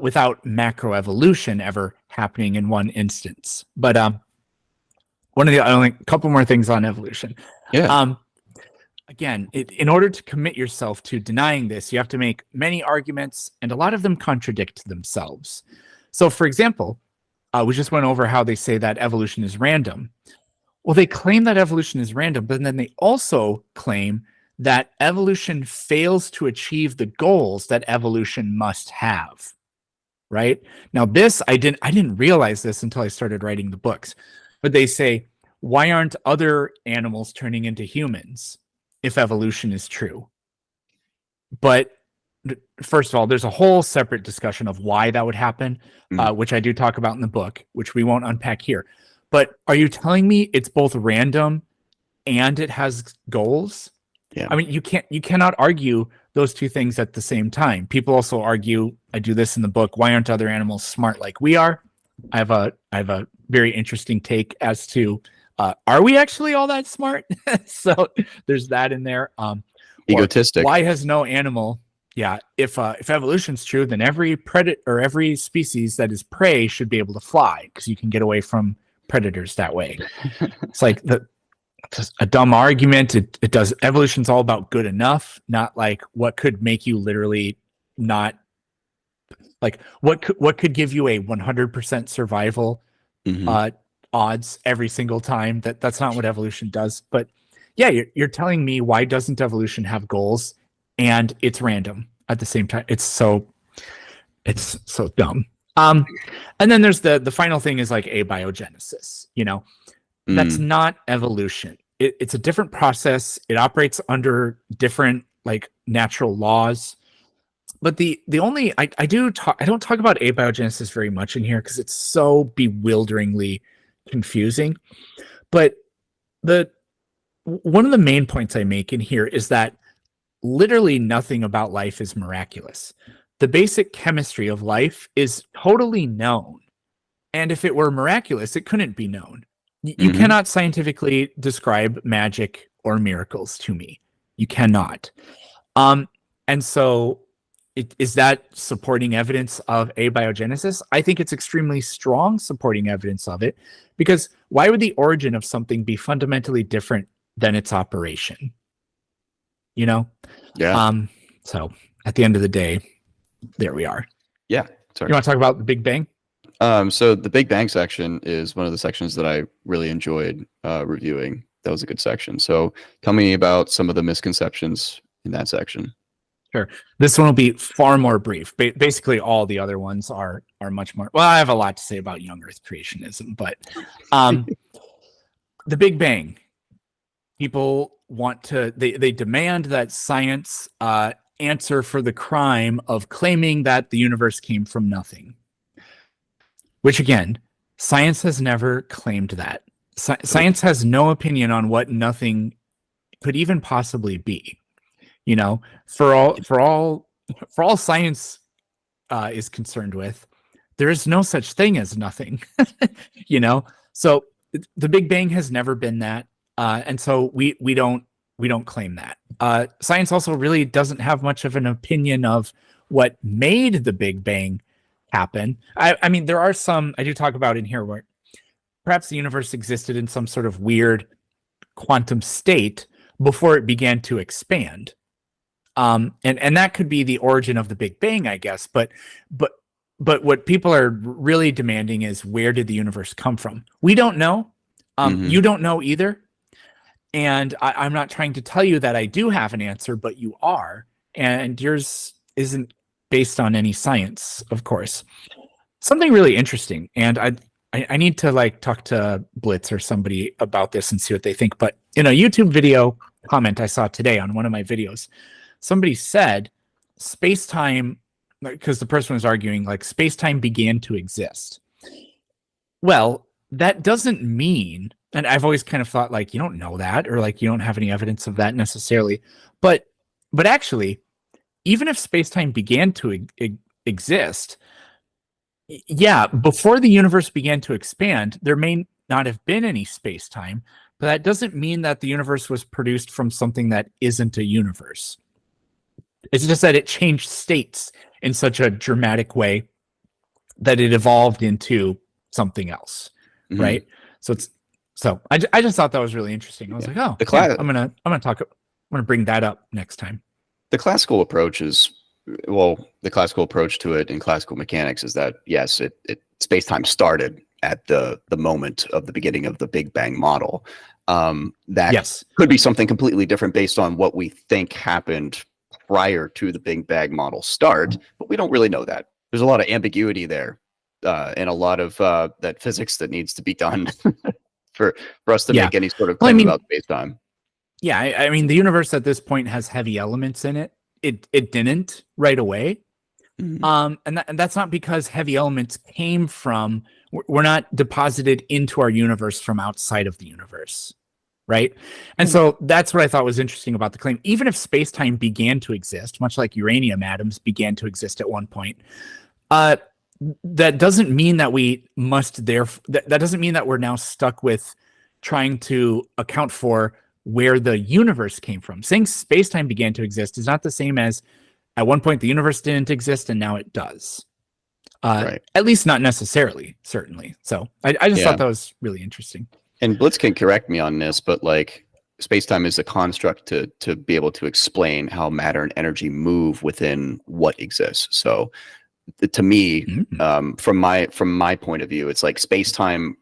without macroevolution ever happening in one instance. But only couple more things on evolution. Yeah. Again, in order to commit yourself to denying this, you have to make many arguments, and a lot of them contradict themselves. So, for example, we just went over how they say that evolution is random. Well, they claim that evolution is random, but then they also claim that evolution is non-random. So they say that evolution is non-random, but then they also claim that evolution is random. So they say that evolution is non-random, but then they also claim that evolution is random. So they say that evolution is non-random, but then they also claim that evolution is non-random. So that evolution fails to achieve the goals that evolution must have. Right? Now, this I didn't realize this until I started writing the books. But they say, why aren't other animals turning into humans if evolution is true? But first of all, there's a whole separate discussion of why that would happen, which I do talk about in the book, which we won't unpack here. But are you telling me it's both random and it has goals? Yeah. I mean, you cannot argue those two things at the same time. People also argue, I do this in the book, why aren't other animals smart like we are? I have a very interesting take as to are we actually all that smart? So there's that in there. Egotistic. Why has no animal? Yeah, if evolution's true, then every predator or every species that is prey should be able to fly because you can get away from predators that way. It's like a dumb argument. It does. Evolution's all about good enough, not like what could make you literally not like what could give you a 100% survival odds every single time. That's not what evolution does. But yeah, you're telling me why doesn't evolution have goals and it's random at the same time? It's so dumb. And then there's the final thing is like abiogenesis. That's not evolution. It's a different process. It operates under different like natural laws. But the only I don't talk about abiogenesis very much in here because it's so bewilderingly confusing. But one of the main points I make in here is that literally nothing about life is miraculous. The basic chemistry of life is totally known. And if it were miraculous, it couldn't be known. You cannot scientifically describe magic or miracles to me. You cannot. And so is that supporting evidence of abiogenesis? I think it's extremely strong supporting evidence of it, because why would the origin of something be fundamentally different than its operation? Yeah. So at the end of the day, there we are. Yeah. Sorry. You want to talk about the Big Bang? So the Big Bang section is one of the sections that I really enjoyed reviewing. That was a good section. So tell me about some of the misconceptions in that section. Sure. This one will be far more brief. Basically, all the other ones are much more. Well, I have a lot to say about young Earth creationism, but the Big Bang. People want to. They demand that science answer for the crime of claiming that the universe came from nothing. Which again, science has never claimed that. Science has no opinion on what nothing could even possibly be. For all science is concerned with, there is no such thing as nothing. So the Big Bang has never been that, and so we don't claim that. Science also really doesn't have much of an opinion of what made the Big Bang happen. I mean, there are some I do talk about in here where perhaps the universe existed in some sort of weird quantum state before it began to expand. And that could be the origin of the Big Bang, I guess. But what people are really demanding is, where did the universe come from? We don't know. You don't know either. And I'm not trying to tell you that I do have an answer, but you are. And yours isn't based on any science, of course. Something really interesting. And I need to talk to Blitz or somebody about this and see what they think. But in a YouTube video comment I saw today on one of my videos, somebody said space-time, because the person was arguing space-time began to exist. Well, that doesn't mean, and I've always kind of thought you don't know that, or you don't have any evidence of that necessarily. But actually, even if space-time began to exist, yeah, before the universe began to expand, there may not have been any space-time, but that doesn't mean that the universe was produced from something that isn't a universe. It's just that it changed states in such a dramatic way that it evolved into something else, right? So I just thought that was really interesting. I was like, oh, I'm gonna bring that up next time. The classical approach is, the classical approach to it in classical mechanics is that yes, space-time started at the moment of the beginning of the Big Bang model. that Yes. could be something completely different based on what we think happened prior to the Big Bang model start, but we don't really know that. There's a lot of ambiguity there, and a lot of that physics that needs to be done for us to make any sort of claim about space-time. Yeah, I mean, the universe at this point has heavy elements in it. It didn't right away. And that's not because heavy elements came from, we're not deposited into our universe from outside of the universe, right? And so that's what I thought was interesting about the claim. Even if space-time began to exist, much like uranium atoms began to exist at one point, that doesn't mean that we must that doesn't mean that we're now stuck with trying to account for where the universe came from. Saying space-time began to exist is not the same as at one point the universe didn't exist and now it does. Right. At least not necessarily, certainly. So I just thought that was really interesting. And Blitz can correct me on this, but like space-time is a construct to be able to explain how matter and energy move within what exists. So to me, from my point of view, it's like space-time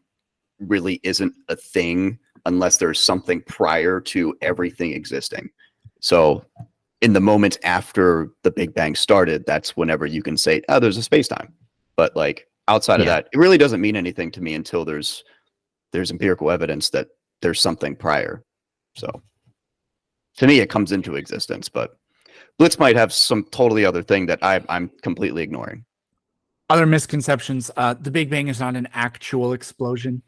really isn't a thing unless there's something prior to everything existing. So in the moment after the Big Bang started, that's whenever you can say, oh, there's a space-time. But like outside of that, it really doesn't mean anything to me until there's empirical evidence that there's something prior. So to me, it comes into existence, but Blitz might have some totally other thing that I'm completely ignoring. Other misconceptions. The Big Bang is not an actual explosion.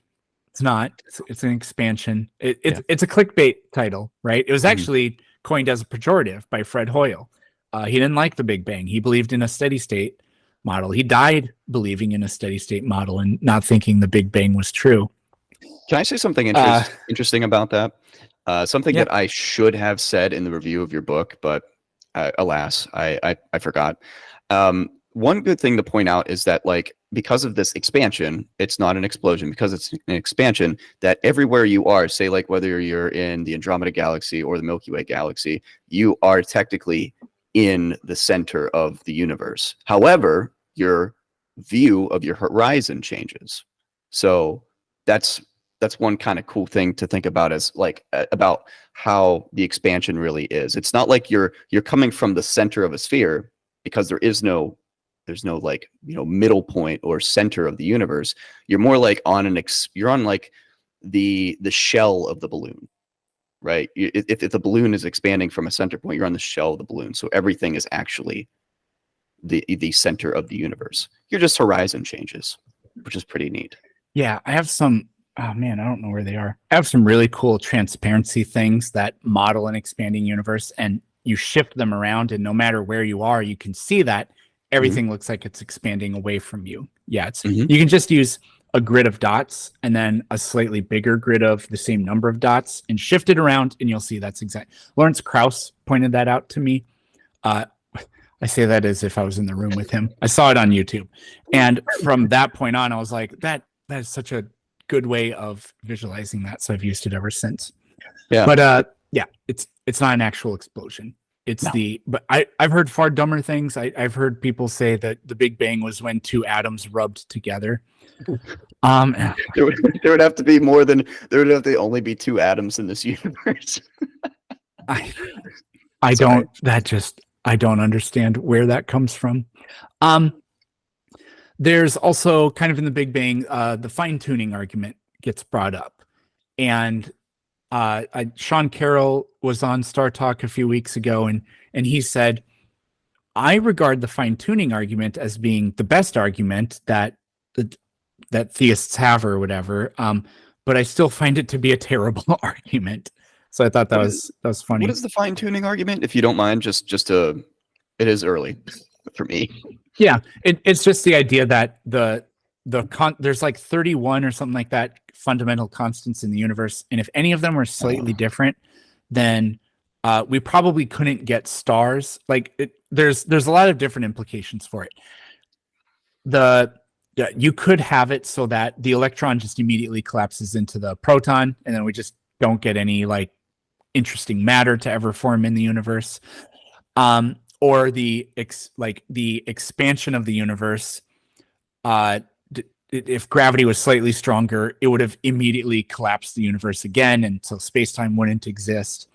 It's not. It's an expansion. It's a clickbait title, right? It was actually coined as a pejorative by Fred Hoyle. He didn't like the Big Bang. He believed in a steady state model. He died believing in a steady state model and not thinking the Big Bang was true. Can I say something interesting about that? Something that I should have said in the review of your book, but alas, I forgot. One good thing to point out is that, like, because of this expansion, it's not an explosion. Because it's an expansion, that everywhere you are, say, like, whether you're in the Andromeda Galaxy or the Milky Way Galaxy, you are technically in the center of the universe. However, your view of your horizon changes. So that's one kind of cool thing to think about, as like about how the expansion really is. It's not like you're coming from the center of a sphere, because there's no like, middle point or center of the universe. You're more like you're on like the shell of the balloon, right? If the balloon is expanding from a center point, you're on the shell of the balloon. So everything is actually the center of the universe. Your just horizon changes, which is pretty neat. Yeah, I have some. Oh man, I don't know where they are. I have some really cool transparency things that model an expanding universe, and you shift them around, and no matter where you are, you can see that everything looks like it's expanding away from you. Yeah, you can just use a grid of dots and then a slightly bigger grid of the same number of dots and shift it around, and you'll see that's exact. Lawrence Krauss pointed that out to me. I say that as if I was in the room with him. I saw it on YouTube, and from that point on, I was like, that is such a good way of visualizing that. So I've used it ever since. Yeah, but it's not an actual explosion. It's but I've heard far dumber things. I've heard people say that the Big Bang was when two atoms rubbed together. There would have to be more than, there would have to only be two atoms in this universe. I don't understand where that comes from. There's also kind of in the Big Bang, the fine-tuning argument gets brought up. And Sean Carroll was on Star Talk a few weeks ago, and he said, I regard the fine-tuning argument as being the best argument that theists have or whatever, but I still find it to be a terrible argument. So I thought that was funny. What is the fine-tuning argument, if you don't mind? Just it is early for me. Yeah, it's just the idea that there's like 31 or something like that fundamental constants in the universe, and if any of them were slightly different, then we probably couldn't get stars. Like there's a lot of different implications for it. You could have it so that the electron just immediately collapses into the proton, and then we just don't get any like interesting matter to ever form in the universe. Or the expansion of the universe if gravity was slightly stronger, it would have immediately collapsed the universe again, and so space-time wouldn't exist.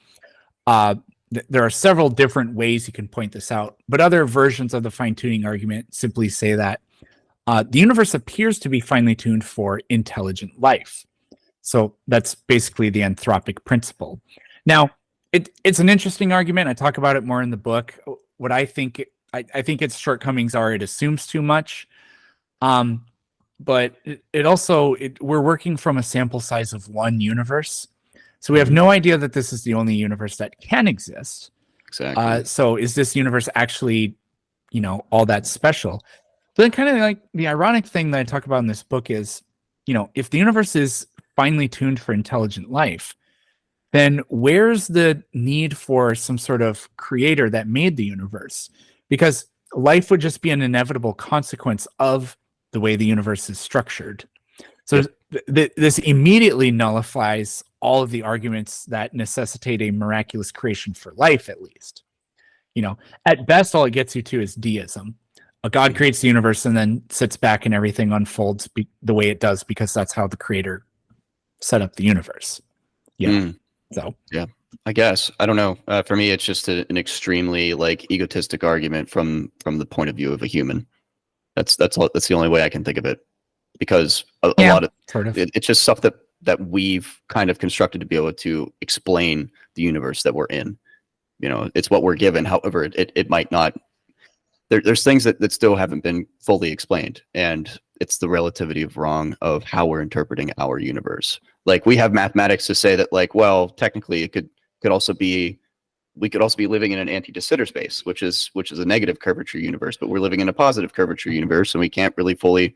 There are several different ways you can point this out, but other versions of the fine-tuning argument simply say that the universe appears to be finely tuned for intelligent life. So that's basically the anthropic principle. Now, it's an interesting argument. I talk about it more in the book. What I think its shortcomings are, it assumes too much. But we're working from a sample size of one universe. So we have no idea that this is the only universe that can exist. Exactly. So is this universe actually, all that special? So then kind of like the ironic thing that I talk about in this book is, if the universe is finely tuned for intelligent life, then where's the need for some sort of creator that made the universe? Because life would just be an inevitable consequence of the way the universe is structured. So this immediately nullifies all of the arguments that necessitate a miraculous creation for life, at least. At best, all it gets you to is deism. A God creates the universe and then sits back and everything unfolds the way it does because that's how the creator set up the universe. So yeah, I guess I don't know. For me, it's just an extremely egotistic argument from the point of view of a human. That's the only way I can think of it, because a lot of it's just stuff that we've kind of constructed to be able to explain the universe that we're in. It's what we're given. However, it might not. There's things that still haven't been fully explained, and it's the relativity of wrong of how we're interpreting our universe. Like, we have mathematics to say that, well, technically it could also be, we could also be living in an anti-de Sitter space, which is a negative curvature universe, but we're living in a positive curvature universe, and we can't really fully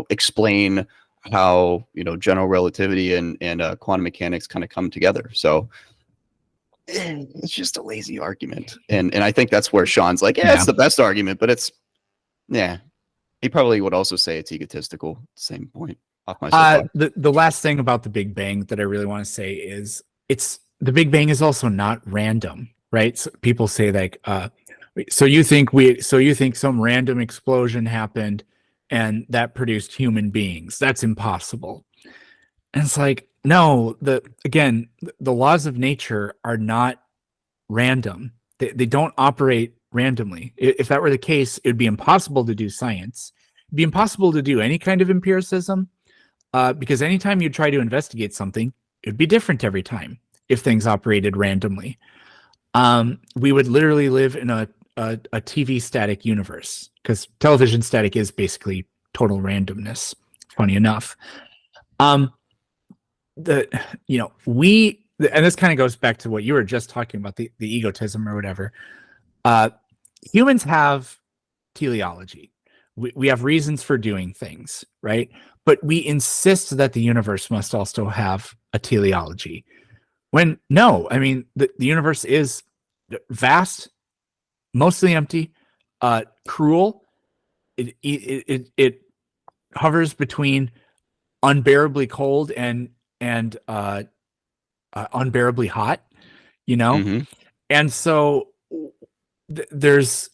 explain how general relativity and quantum mechanics kind of come together. So it's just a lazy argument, and I think that's where Sean's like, it's the best argument, but it's he probably would also say it's egotistical. Same point. Off my soapbox. The last thing about the Big Bang that I really want to say is the Big Bang is also not random, right? So people say so you think some random explosion happened and that produced human beings? That's impossible. And it's like, no, the laws of nature are not random. They don't operate randomly. If that were the case, it would be impossible to do science. It'd be impossible to do any kind of empiricism, because anytime you try to investigate something, it'd be different every time if things operated randomly. We would literally live in a TV static universe, because television static is basically total randomness, funny enough. And this kind of goes back to what you were just talking about, the egotism or whatever. Humans have teleology. We have reasons for doing things, right? But we insist that the universe must also have a teleology. When no, I mean, the universe is vast, mostly empty, cruel. It hovers between unbearably cold and unbearably hot, and so there's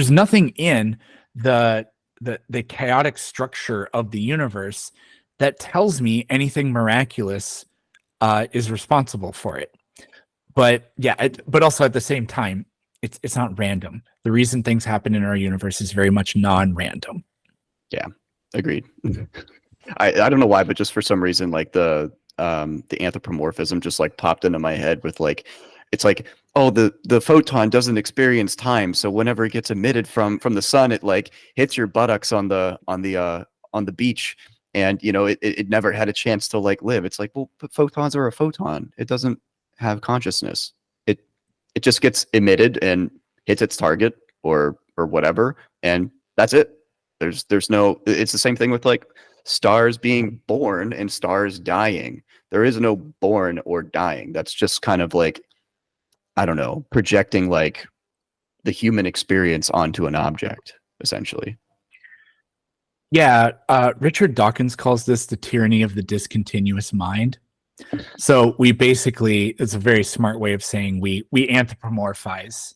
nothing in the chaotic structure of the universe that tells me anything miraculous is responsible for it. But but also at the same time, it's not random. The reason things happen in our universe is very much non-random. Yeah, agreed. I don't know why, but just for some reason, the anthropomorphism just popped into my head with it's like, oh, the photon doesn't experience time, so whenever it gets emitted from the sun, it hits your buttocks on the beach, and it never had a chance to live. It's like, well, but photons are a photon. It doesn't have consciousness. It just gets emitted and hits its target or whatever, and that's it. There's no. It's the same thing with stars being born and stars dying. There is no born or dying. That's just kind of I don't know, projecting the human experience onto an object, essentially. Yeah, Richard Dawkins calls this the tyranny of the discontinuous mind. So we basically, it's a very smart way of saying we anthropomorphize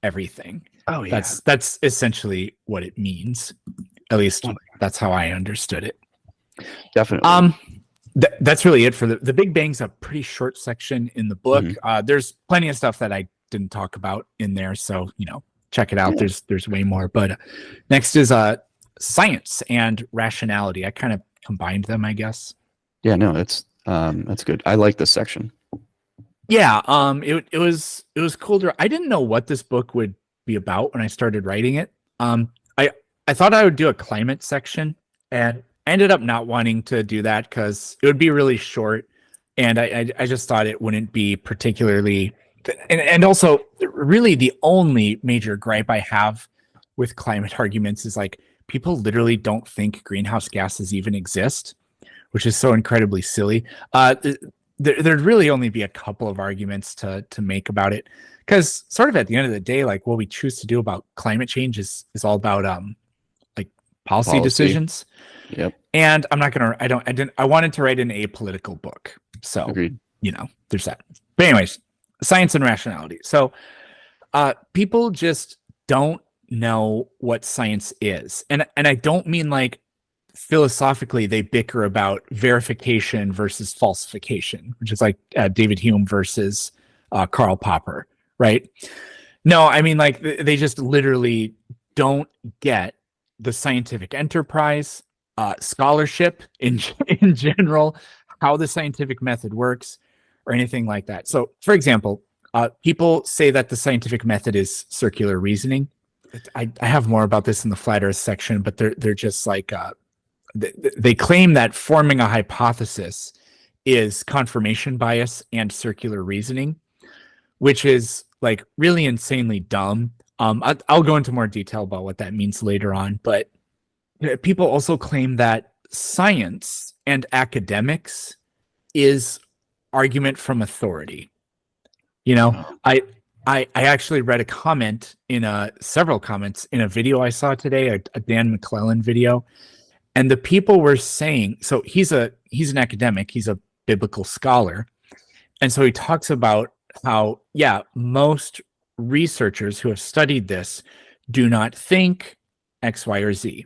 everything. Oh yeah, That's essentially what it means. At least that's how I understood it. definitely. That's really it for the Big Bang's a pretty short section in the book. There's plenty of stuff that I didn't talk about in there, so check it out. Yeah. There's way more. But next is science and rationality. I kind of combined them, I guess. Yeah, no, that's good. I like this section. Yeah, it was cool. I didn't know what this book would be about when I started writing it. I thought I would do a climate section, and I ended up not wanting to do that because it would be really short, and I just thought it wouldn't be particularly. And also, really, the only major gripe I have with climate arguments is like people literally don't think greenhouse gases even exist, which is so incredibly silly. There'd really only be a couple of arguments to make about it, because sort of at the end of the day, like what we choose to do about climate change is all about like policy decisions. Yep. And I'm not gonna. I wanted to write an apolitical book, so Agreed. there's that. But anyways, science and rationality. So people just don't know what science is, and I don't mean like philosophically they bicker about verification versus falsification, which is like David Hume versus Karl Popper, right? No, I mean like they just literally don't get the scientific enterprise, scholarship in general, how the scientific method works, or anything like that. So, for example, people say that the scientific method is circular reasoning. I have more about this in the flat Earth section, but they're just like they claim that forming a hypothesis is confirmation bias and circular reasoning, which is like really insanely dumb. I'll go into more detail about what that means later on, but people also claim that science and academics is argument from authority. I actually read a comment in several comments in a video I saw today, a Dan McClellan video, and the people were saying, so he's an academic, he's a biblical scholar, and so he talks about how most researchers who have studied this do not think X, Y, or Z.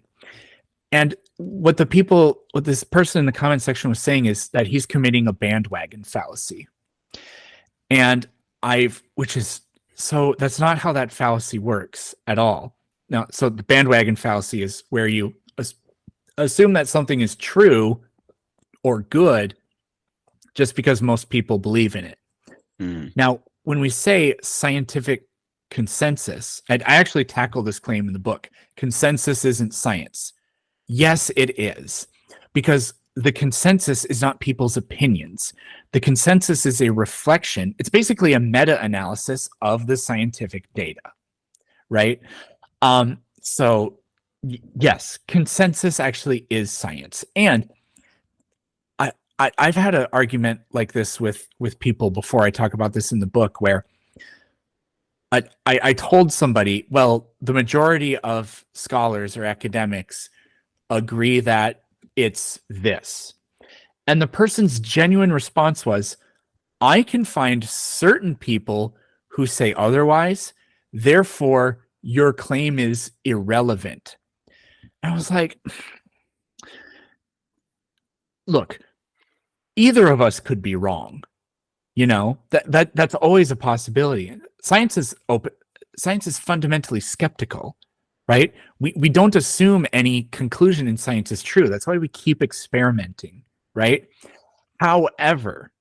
And what this person in the comment section was saying is that he's committing a bandwagon fallacy. And that's not how that fallacy works at all. Now, so the bandwagon fallacy is where you assume that something is true or good just because most people believe in it. Now, when we say scientific consensus, and I actually tackle this claim in the book, consensus isn't science. Yes, it is, because the consensus is not people's opinions. The consensus is a reflection. It's basically a meta-analysis of the scientific data, right? So yes, consensus actually is science. And I've had an argument like this with people before. I talk about this in the book, where I told somebody, well, the majority of scholars or academics agree that it's this. And the person's genuine response was, I can find certain people who say otherwise, therefore your claim is irrelevant. And I was like, look, either of us could be wrong. That's always a possibility. Science is open. Science is fundamentally skeptical, right? We don't assume any conclusion in science is true. That's why we keep experimenting, right? However,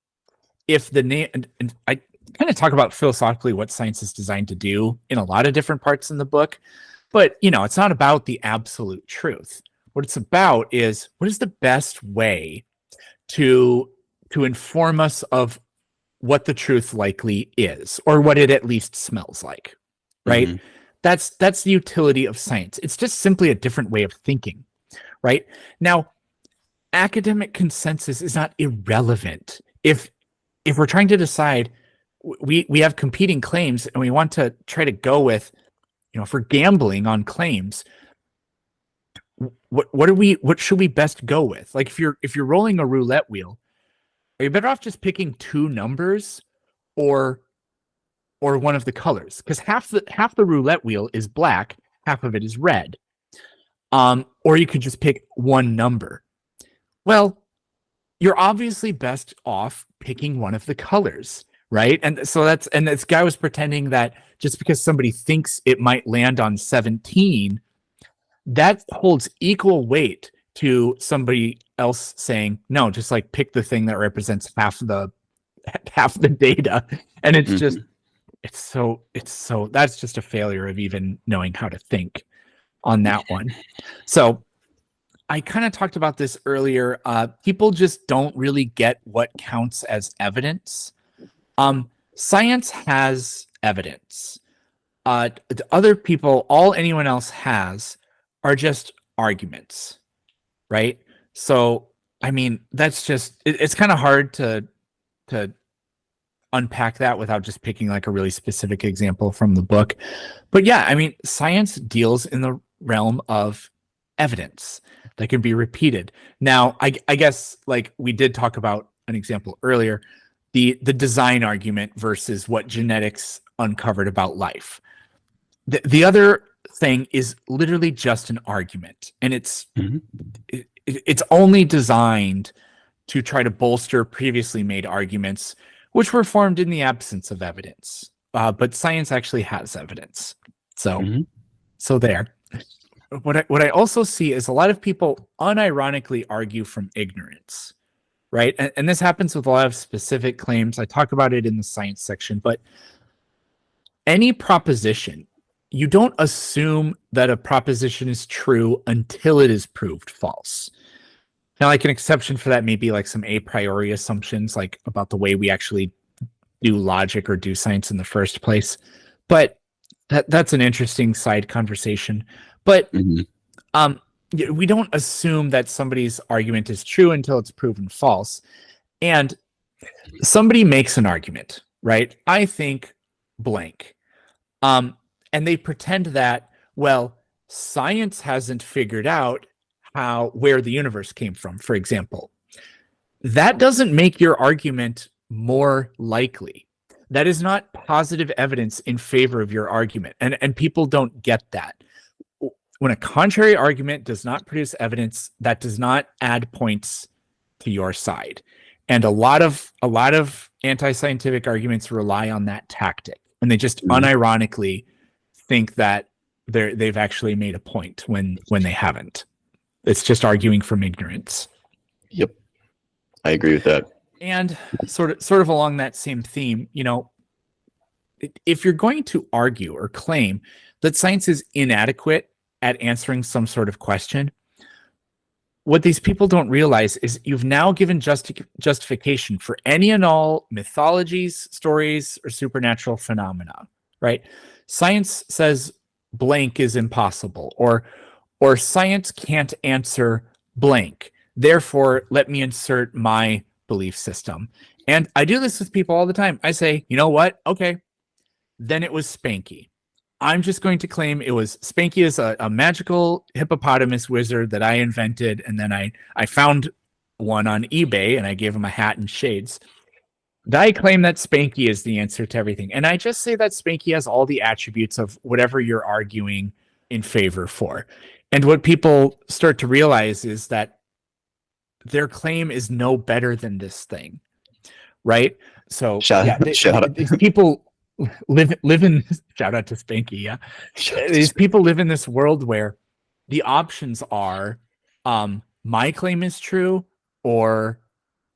if and I kind of talk about philosophically what science is designed to do in a lot of different parts in the book, but it's not about the absolute truth. What it's about is, what is the best way to inform us of what the truth likely is, or what it at least smells like, right? Mm-hmm. That's the utility of science. It's just simply a different way of thinking, right? Now, academic consensus is not irrelevant. If we're trying to decide, we have competing claims and we want to try to go with, if we're gambling on claims, what should we best go with? Like if you're rolling a roulette wheel, are you better off just picking two numbers, or or one of the colors, because half the roulette wheel is black, half of it is red. Or you could just pick one number. Well, you're obviously best off picking one of the colors, right? And so this guy was pretending that just because somebody thinks it might land on 17, that holds equal weight to somebody else saying, no, just like pick the thing that represents half the data. And it's just, it's so that's just a failure of even knowing how to think on that one. So I kind of talked about this earlier. People just don't really get what counts as evidence. Science has evidence. The other people, all anyone else has are just arguments, right? So, I mean, that's just, it's kind of hard to unpack that without just picking like a really specific example from the book. But yeah, I mean, science deals in the realm of evidence that can be repeated. Now, I guess like we did talk about an example earlier, the design argument versus what genetics uncovered about life. The other thing is literally just an argument, and it's only designed to try to bolster previously made arguments, which were formed in the absence of evidence. But science actually has evidence. So, so there. What I also see is a lot of people unironically argue from ignorance, right? And this happens with a lot of specific claims. I talk about it in the science section, but any proposition, you don't assume that a proposition is true until it is proved false. Now, like an exception for that may be like some a priori assumptions, like about the way we actually do logic or do science in the first place. But that's an interesting side conversation. But we don't assume that somebody's argument is true until it's proven false. And somebody makes an argument, right? I think blank. And they pretend that, well, science hasn't figured out where the universe came from, for example. That doesn't make your argument more likely. That is not positive evidence in favor of your argument. And people don't get that. When a contrary argument does not produce evidence, that does not add points to your side. And a lot of anti-scientific arguments rely on that tactic. And they just unironically think that they've actually made a point when they haven't. It's just arguing from ignorance. Yep. I agree with that. And sort of along that same theme, if you're going to argue or claim that science is inadequate at answering some sort of question, what these people don't realize is you've now given justification for any and all mythologies, stories, or supernatural phenomena, right? Science says blank is impossible, or science can't answer blank. Therefore, let me insert my belief system. And I do this with people all the time. I say, you know what? Okay, then it was Spanky. I'm just going to claim it was Spanky is a magical hippopotamus wizard that I invented, and then I found one on eBay and I gave him a hat and shades. I claim that Spanky is the answer to everything. And I just say that Spanky has all the attributes of whatever you're arguing in favor for. And what people start to realize is that their claim is no better than this thing, right? So shout out. These people live in, shout out to Spanky, yeah. These people live in this world where the options are my claim is true or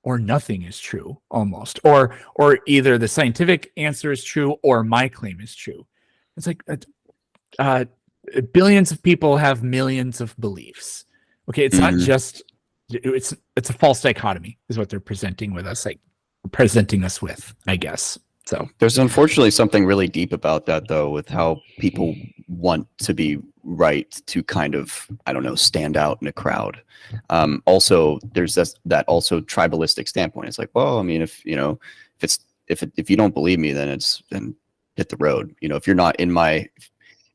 nothing is true, almost, or either the scientific answer is true or my claim is true. It's like billions of people have millions of beliefs. Okay, it's not just it's a false dichotomy is what they're presenting us with, I guess. So there's unfortunately something really deep about that, though, with how people want to be right to kind of, I don't know, stand out in a crowd. Also, there's that also tribalistic standpoint. It's like, well, I mean, if you don't believe me, then hit the road. If you're not in my,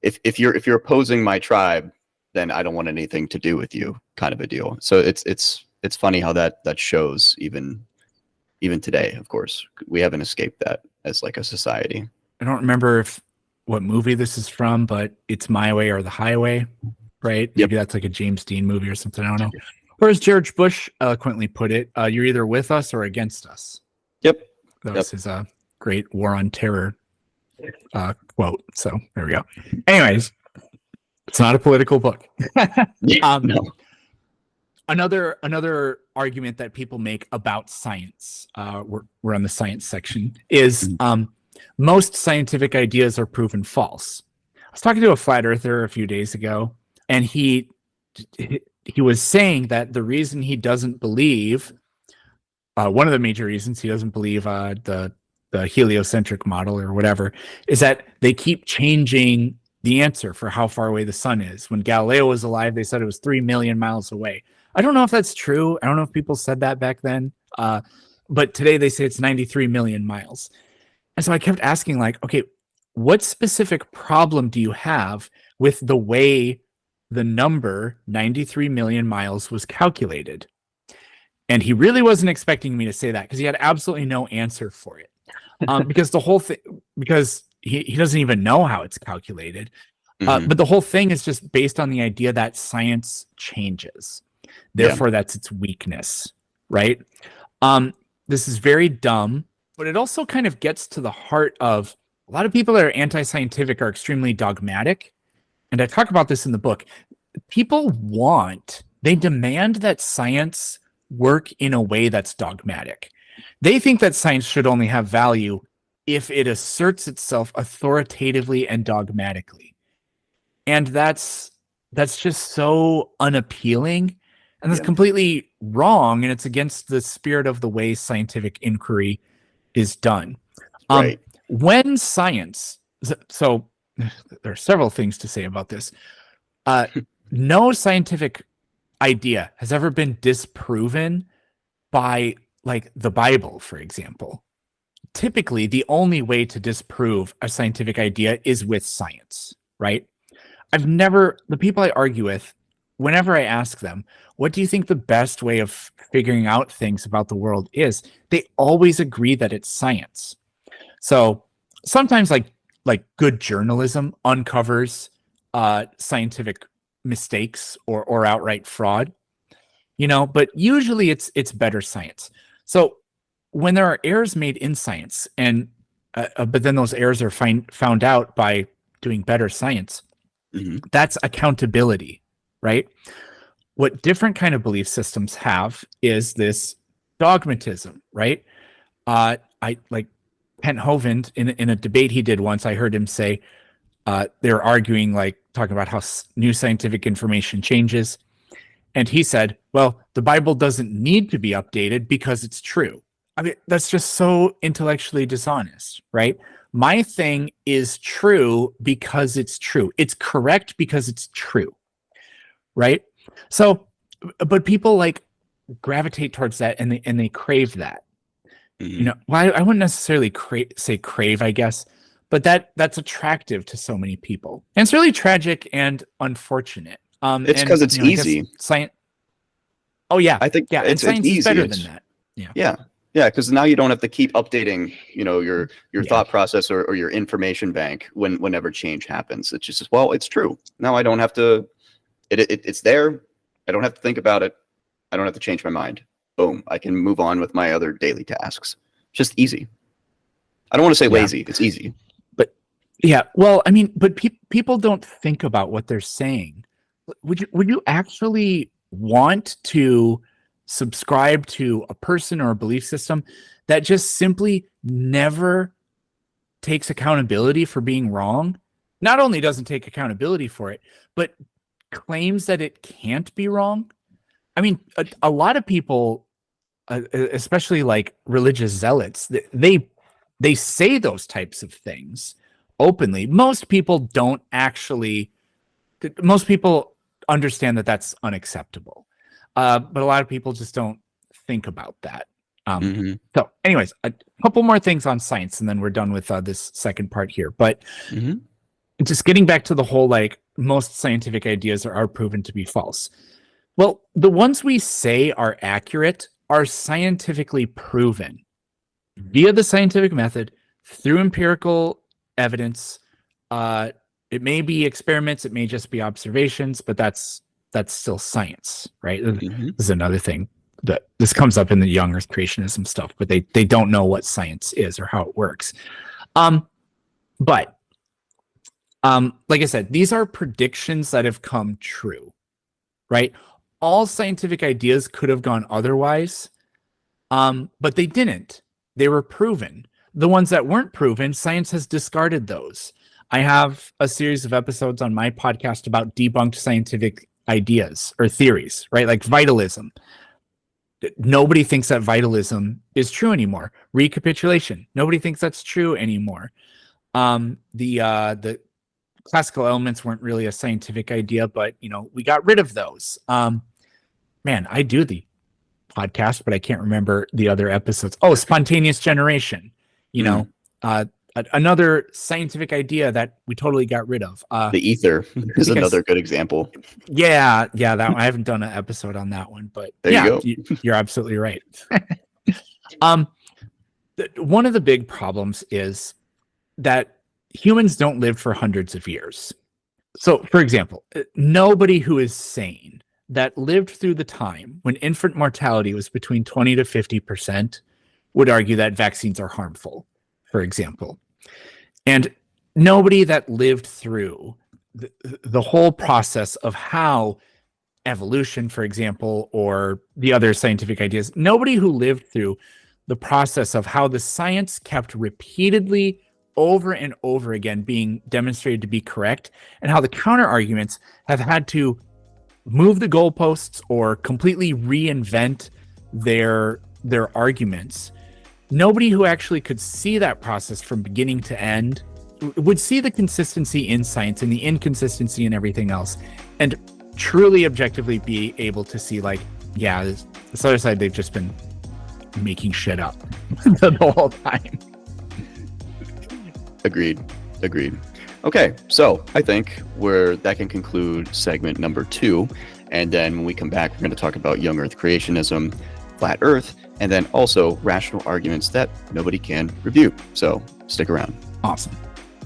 if you're opposing my tribe, then I don't want anything to do with you, kind of a deal. So it's funny how that shows even today. Of course, we haven't escaped that as like a society. I don't remember what movie this is from, but it's My Way or the Highway, right? Yep. Maybe that's like a James Dean movie or something. I don't know. Or as George Bush eloquently put it, you're either with us or against us. Yep. That was his great War on Terror quote. So there we go. Anyways, it's not a political book. No. Another argument that people make about science, we're on the science section, is most scientific ideas are proven false. I was talking to a flat earther a few days ago, and he was saying that the reason he doesn't believe, one of the major reasons he doesn't believe the heliocentric model or whatever, is that they keep changing the answer for how far away the sun is. When Galileo was alive, they said it was 3 million miles away. I don't know if that's true. I don't know if people said that back then. But today they say it's 93 million miles. And so I kept asking, like, okay, what specific problem do you have with the way the number 93 million miles was calculated? And he really wasn't expecting me to say that, because he had absolutely no answer for it. Because the whole thing, because he doesn't even know how it's calculated. But the whole thing is just based on the idea that science changes. Therefore, that's its weakness, right? This is very dumb, but it also kind of gets to the heart of a lot of people that are anti-scientific are extremely dogmatic. And I talk about this in the book. They demand that science work in a way that's dogmatic. They think that science should only have value if it asserts itself authoritatively and dogmatically. And that's just so unappealing. And that's completely wrong, and it's against the spirit of the way scientific inquiry is done. Right. When science, so there are several things to say about this. No scientific idea has ever been disproven by, like, the Bible, for example. Typically, the only way to disprove a scientific idea is with science, right? The people I argue with, whenever I ask them, what do you think the best way of figuring out things about the world is? They always agree that it's science. So sometimes like good journalism uncovers scientific mistakes or outright fraud, but usually it's better science. So when there are errors made in science, and but then those errors are found out by doing better science, that's accountability, right? What different kind of belief systems have is this dogmatism, right? I like Kent Hovind in a debate he did once. I heard him say they're arguing, like, talking about how new scientific information changes, and he said, "Well, the Bible doesn't need to be updated because it's true." I mean, that's just so intellectually dishonest, right? My thing is true because it's true. It's correct because it's true, right? So, but people like gravitate towards that, and they crave that. Well, I wouldn't necessarily say crave, I guess, but that's attractive to so many people, and it's really tragic and unfortunate. It's because it's easy. Science. Oh yeah, I think and science is better than that. Yeah, because now you don't have to keep updating, your thought process or your information bank whenever change happens. It's just, well, it's true. Now I don't have to. It's there. I don't have to think about it. I don't have to change my mind. Boom. I can move on with my other daily tasks. Just easy. I don't want to say lazy. It's easy. But yeah, well, I mean, but people don't think about what they're saying. Would you actually want to subscribe to a person or a belief system that just simply never takes accountability for being wrong? Not only doesn't take accountability for it, but claims that it can't be wrong. I mean, a lot of people, especially like religious zealots, they say those types of things openly. Most people don't actually. Most people understand that that's unacceptable, but a lot of people just don't think about that. So, anyways, a couple more things on science, and then we're done with this second part here. But just getting back to the whole, like, most scientific ideas are proven to be false. Well, the ones we say are accurate are scientifically proven via the scientific method through empirical evidence. It may be experiments, it may just be observations, but that's still science, right? Mm-hmm. This is another thing that this comes up in the young Earth creationism stuff, but they don't know what science is or how it works. But like I said, these are predictions that have come true, right? All scientific ideas could have gone otherwise, but they didn't. They were proven. The ones that weren't proven, science has discarded those. I have a series of episodes on my podcast about debunked scientific ideas or theories, right? Like vitalism. Nobody thinks that vitalism is true anymore. Recapitulation. Nobody thinks that's true anymore. The classical elements weren't really a scientific idea, but we got rid of those. Man, I do the podcast, but I can't remember the other episodes. Oh, spontaneous generation. Another scientific idea that we totally got rid of. The ether is another good example. Yeah, that one. I haven't done an episode on that one, but there you go. You're absolutely right. One of the big problems is that humans don't live for hundreds of years. So, for example, nobody who is sane that lived through the time when infant mortality was between 20 to 50% would argue that vaccines are harmful, for example. And nobody that lived through the whole process of how evolution, for example, or the other scientific ideas, nobody who lived through the process of how the science kept repeatedly over and over again being demonstrated to be correct, and how the counter arguments have had to move the goalposts or completely reinvent their arguments. Nobody who actually could see that process from beginning to end would see the consistency in science and the inconsistency in everything else, and truly objectively be able to see, like, yeah, this other side, they've just been making shit up the whole time. Agreed. Okay, so I think that can conclude segment number 2. And then when we come back, we're going to talk about young Earth creationism, flat Earth, and then also rational arguments that nobody can refute. So stick around. Awesome.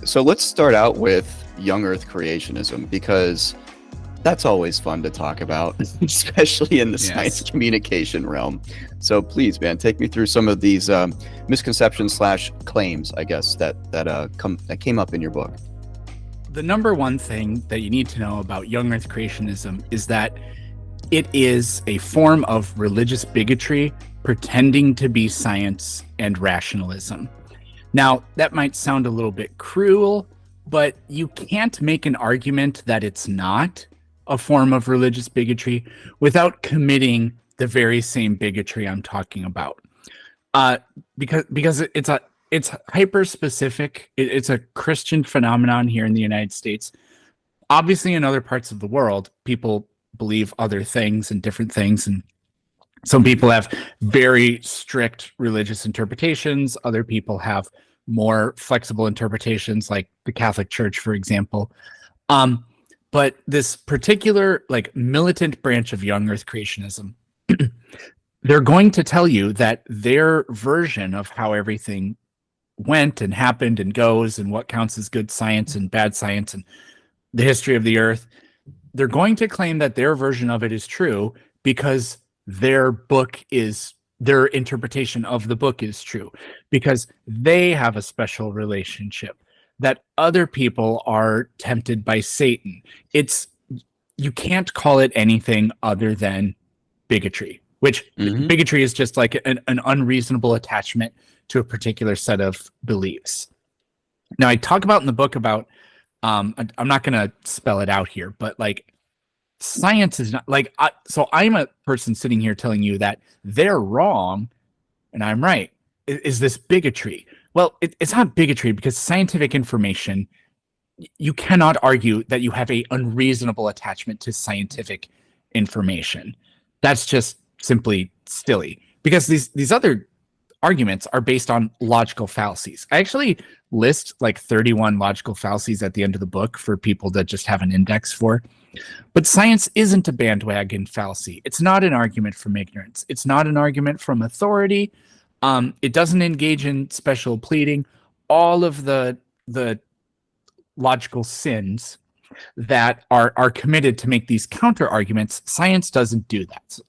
So let's start out with young Earth creationism, because that's always fun to talk about, especially in the science communication realm. So please, man, take me through some of these misconceptions / claims, I guess, that came up in your book. The number one thing that you need to know about young Earth creationism is that it is a form of religious bigotry pretending to be science and rationalism. Now, that might sound a little bit cruel, but you can't make an argument that it's not a form of religious bigotry without committing the very same bigotry I'm talking about. Because it's hyper specific. It's a Christian phenomenon here in the United States. Obviously, in other parts of the world, people believe other things and different things, and some people have very strict religious interpretations. Other people have more flexible interpretations, like the Catholic Church, for example. But this particular, like, militant branch of young Earth creationism, they're going to tell you that their version of how everything went and happened and goes and what counts as good science and bad science and the history of the Earth, they're going to claim that their version of it is true because their interpretation of the book is true, because they have a special relationship, that other people are tempted by Satan. You can't call it anything other than bigotry, which bigotry is just like an unreasonable attachment to a particular set of beliefs. Now, I talk about in the book about, I'm not going to spell it out here, but like, science is not like, so I'm a person sitting here telling you that they're wrong and I'm right. Is this bigotry? Well, it's not bigotry, because scientific information, you cannot argue that you have a unreasonable attachment to scientific information. That's just simply silly, because these other arguments are based on logical fallacies. I actually list like 31 logical fallacies at the end of the book for people that just have an index for. But science isn't a bandwagon fallacy. It's not an argument from ignorance. It's not an argument from authority. It doesn't engage in special pleading. All of the the logical sins that are committed to make these counter arguments, science doesn't do that.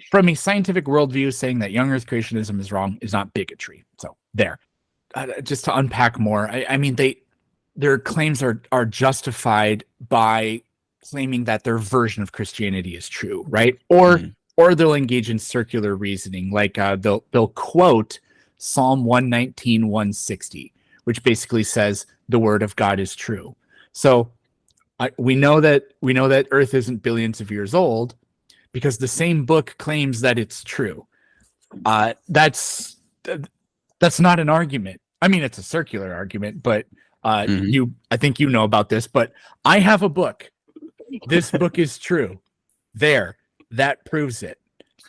From a scientific worldview, saying that young Earth creationism is wrong is not bigotry. So there. Just to unpack more, I mean, their claims are justified by claiming that their version of Christianity is true, right? Or they'll engage in circular reasoning, like they'll quote Psalm 119, 160, which basically says the word of God is true. So we know that Earth isn't billions of years old because the same book claims that it's true. That's not an argument. I mean, it's a circular argument, but I think you know about this, but I have a book. This book is true. There, that proves it.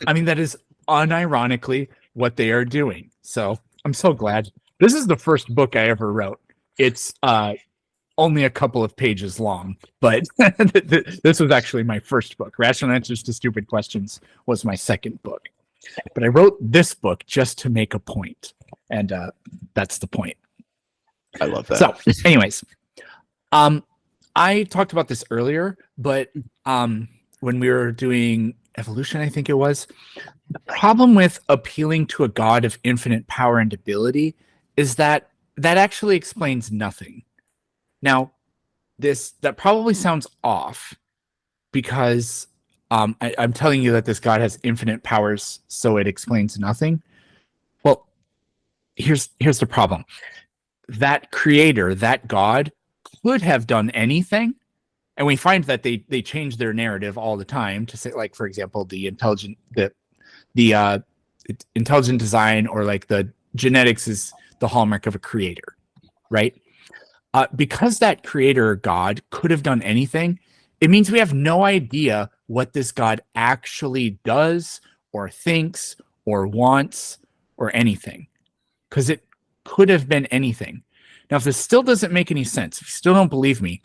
I mean, that is unironically what they are doing. So I'm so glad. This is the first book I ever wrote. It's only a couple of pages long, but this was actually my first book. Rational Answers to Stupid Questions was my second book. But I wrote this book just to make a point, and that's the point. I love that. So, anyways, I talked about this earlier, but when we were doing evolution, I think it was, the problem with appealing to a God of infinite power and ability is that actually explains nothing. Now, that probably sounds off because I'm telling you that this God has infinite powers, so it explains nothing. Well, here's the problem. That creator, that God, could have done anything, and we find that they change their narrative all the time to say, like, for example, the intelligent design, or like the genetics is the hallmark of a creator, right? Because that creator God could have done anything, it means we have no idea what this God actually does or thinks or wants or anything, because it could have been anything. Now, if this still doesn't make any sense, if you still don't believe me,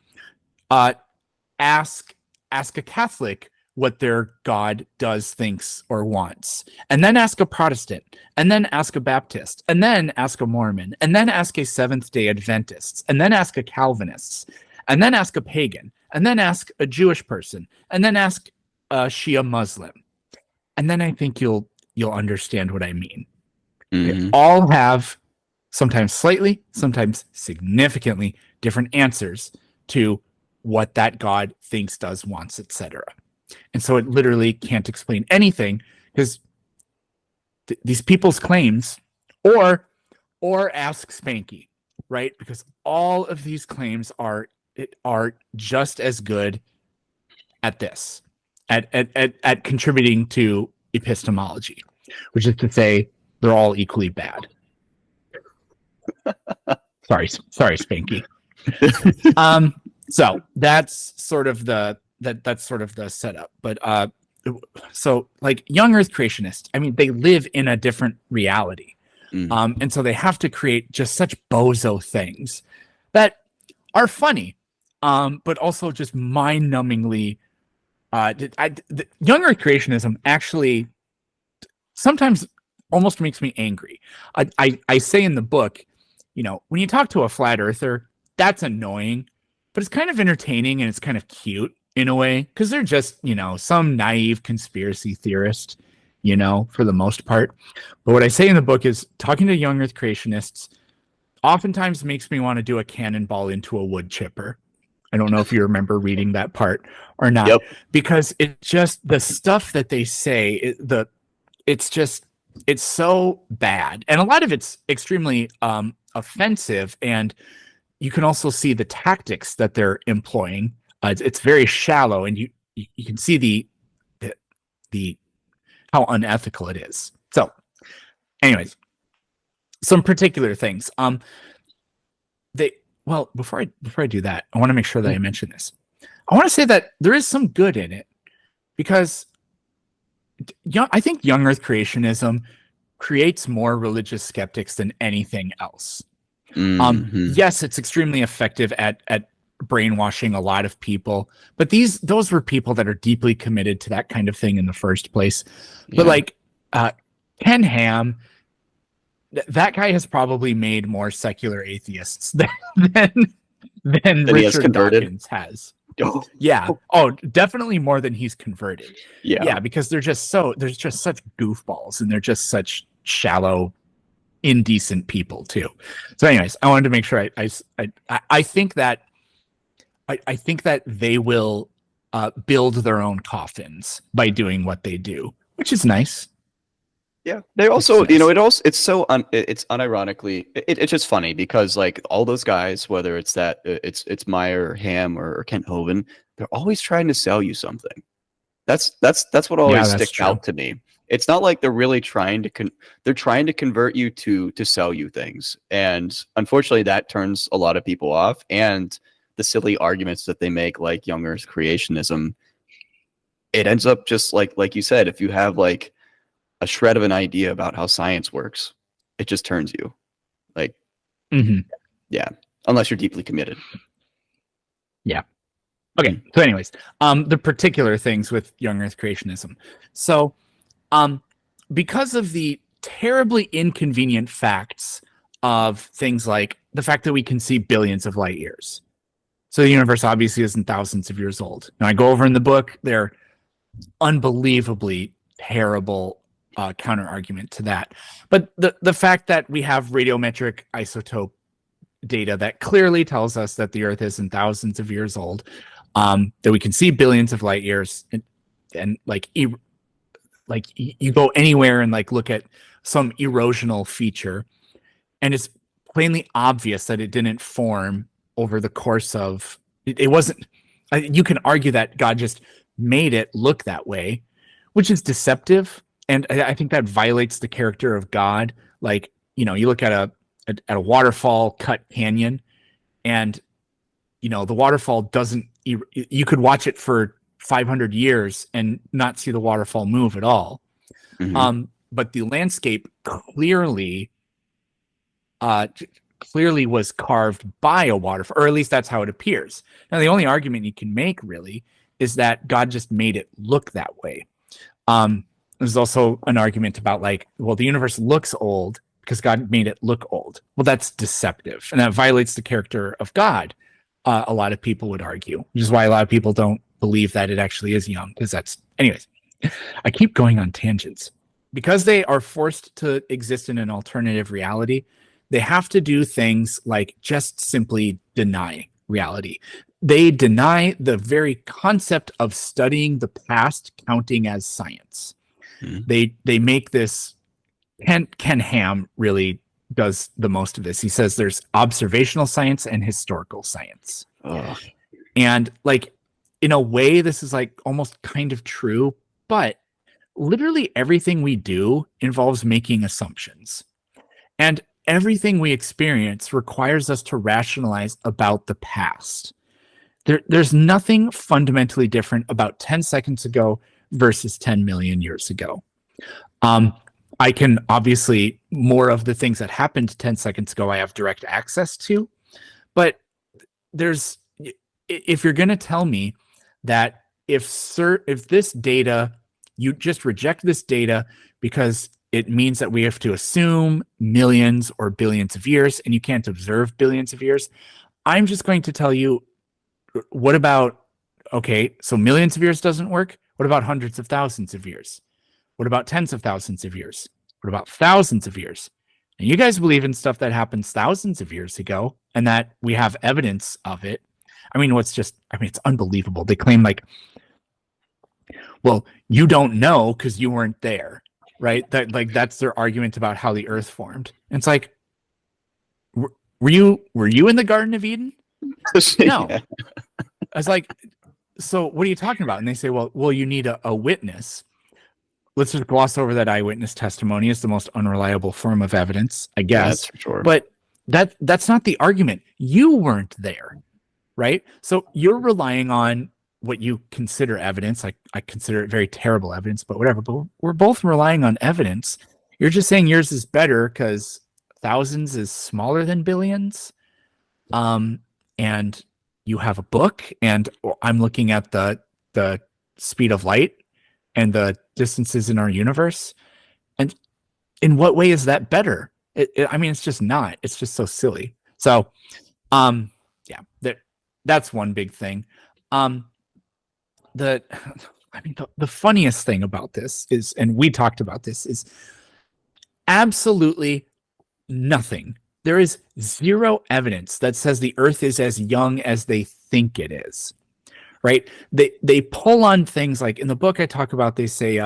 ask a Catholic what their God does, thinks, or wants, and then ask a Protestant, and then ask a Baptist, and then ask a Mormon, and then ask a Seventh-day Adventist, and then ask a Calvinist, and then ask a pagan, and then ask a Jewish person, and then ask a Shia Muslim, and then I think you'll understand what I mean. They all have sometimes slightly, sometimes significantly different answers to what that God thinks, does, wants, etc. And so it literally can't explain anything, because these people's claims, or ask Spanky, right? Because all of these claims are just as good at this, at contributing to epistemology, which is to say they're all equally bad. Sorry, Spanky. So that's sort of the setup. But so like young Earth creationists, I mean, they live in a different reality. And so they have to create just such bozo things that are funny, but also just mind-numbingly. Young Earth creationism actually sometimes almost makes me angry. I say in the book, when you talk to a flat earther, that's annoying, but it's kind of entertaining and it's kind of cute in a way, because they're just, some naive conspiracy theorist, for the most part. But what I say in the book is talking to young Earth creationists oftentimes makes me want to do a cannonball into a wood chipper. I don't know if you remember reading that part or not. Yep. Because it's just the stuff that they say, it's so bad. And a lot of it's extremely offensive, and you can also see the tactics that they're employing. It's very shallow, and you can see the how unethical it is. So, anyways, some particular things. Before I do that, I want to make sure that I mention this. I want to say that there is some good in it, because I think young Earth creationism creates more religious skeptics than anything else. Yes, it's extremely effective at brainwashing a lot of people, but those were people that are deeply committed to that kind of thing in the first place. But like Ken Ham, that guy has probably made more secular atheists than Then he has Richard converted. Dawkins has. Oh, Yeah. Oh, definitely more than he's converted. yeah. Yeah, because there's just such goofballs, and they're just such shallow, indecent people too. So, anyways, I wanted to make sure I think that I think that they will build their own coffins by doing what they do, which is nice. Yeah, they also, It's nice. it's so it's unironically, it's just funny because like all those guys, whether it's it's Meyer, or Ham, or Kent Hovind, they're always trying to sell you something. That's what Yeah, always that's sticks true. out to me. It's not like they're really trying to they're trying to convert you to sell you things, and unfortunately, that turns a lot of people off. And the silly arguments that they make, like young Earth creationism, it ends up just like you said, if you have like a shred of an idea about how science works, it just turns you. Like, yeah, unless you're deeply committed. Yeah. Okay. So, anyways, the particular things with young Earth creationism. So, because of the terribly inconvenient facts of things like the fact that we can see billions of light years. So the universe obviously isn't thousands of years old. Now I go over in the book, they're unbelievably terrible counter argument to that. But the fact that we have radiometric isotope data that clearly tells us that the Earth isn't thousands of years old, that we can see billions of light years, and like you go anywhere and like look at some erosional feature, and it's plainly obvious that it didn't form over the course of it wasn't. You can argue that God just made it look that way, which is deceptive, and I think that violates the character of God. Like, you look at a waterfall cut canyon, and the waterfall doesn't. You could watch it for 500 years and not see the waterfall move at all. Mm-hmm. But the landscape clearly was carved by a waterfall, or at least that's how it appears. Now, the only argument you can make really is that God just made it look that way. There's also an argument about the universe looks old because God made it look old. Well, that's deceptive, and that violates the character of God. A lot of people would argue, which is why a lot of people don't believe that it actually is young, because anyways, I keep going on tangents. Because they are forced to exist in an alternative reality, they have to do things like just simply deny reality. They deny the very concept of studying the past counting as science. Mm-hmm. They make this. Ken Ham really does the most of this. He says there's observational science and historical science. Ugh. And in a way, this is almost kind of true, but literally everything we do involves making assumptions. And everything we experience requires us to rationalize about the past. There's nothing fundamentally different about 10 seconds ago versus 10 million years ago. I can obviously, more of the things that happened 10 seconds ago, I have direct access to. But if you're going to tell me that if this data, you just reject this data because it means that we have to assume millions or billions of years, and you can't observe billions of years, I'm just going to tell you, what about, okay, so millions of years doesn't work? What about hundreds of thousands of years? What about tens of thousands of years? What about thousands of years? And you guys believe in stuff that happens thousands of years ago and that we have evidence of it. I mean, it's unbelievable. They claim well, you don't know because you weren't there, right? That's their argument about how the earth formed. And it's were you in the Garden of Eden? No. Yeah. I was so what are you talking about? And they say, well, you need a witness. Let's just gloss over that eyewitness testimony is the most unreliable form of evidence, I guess. Yeah, that's for sure. But that's not the argument. You weren't there, right? So you're relying on what you consider evidence. I consider it very terrible evidence, but whatever. But we're both relying on evidence. You're just saying yours is better because thousands is smaller than billions. And you have a book, and I'm looking at the speed of light and the distances in our universe. And in what way is that better? I mean, it's just not. It's just so silly. So, yeah, that's one big thing. The funniest thing about this is, and we talked about this, is absolutely nothing. There is zero evidence that says the Earth is as young as they think it is. Right? They pull on things like, in the book I talk about, they say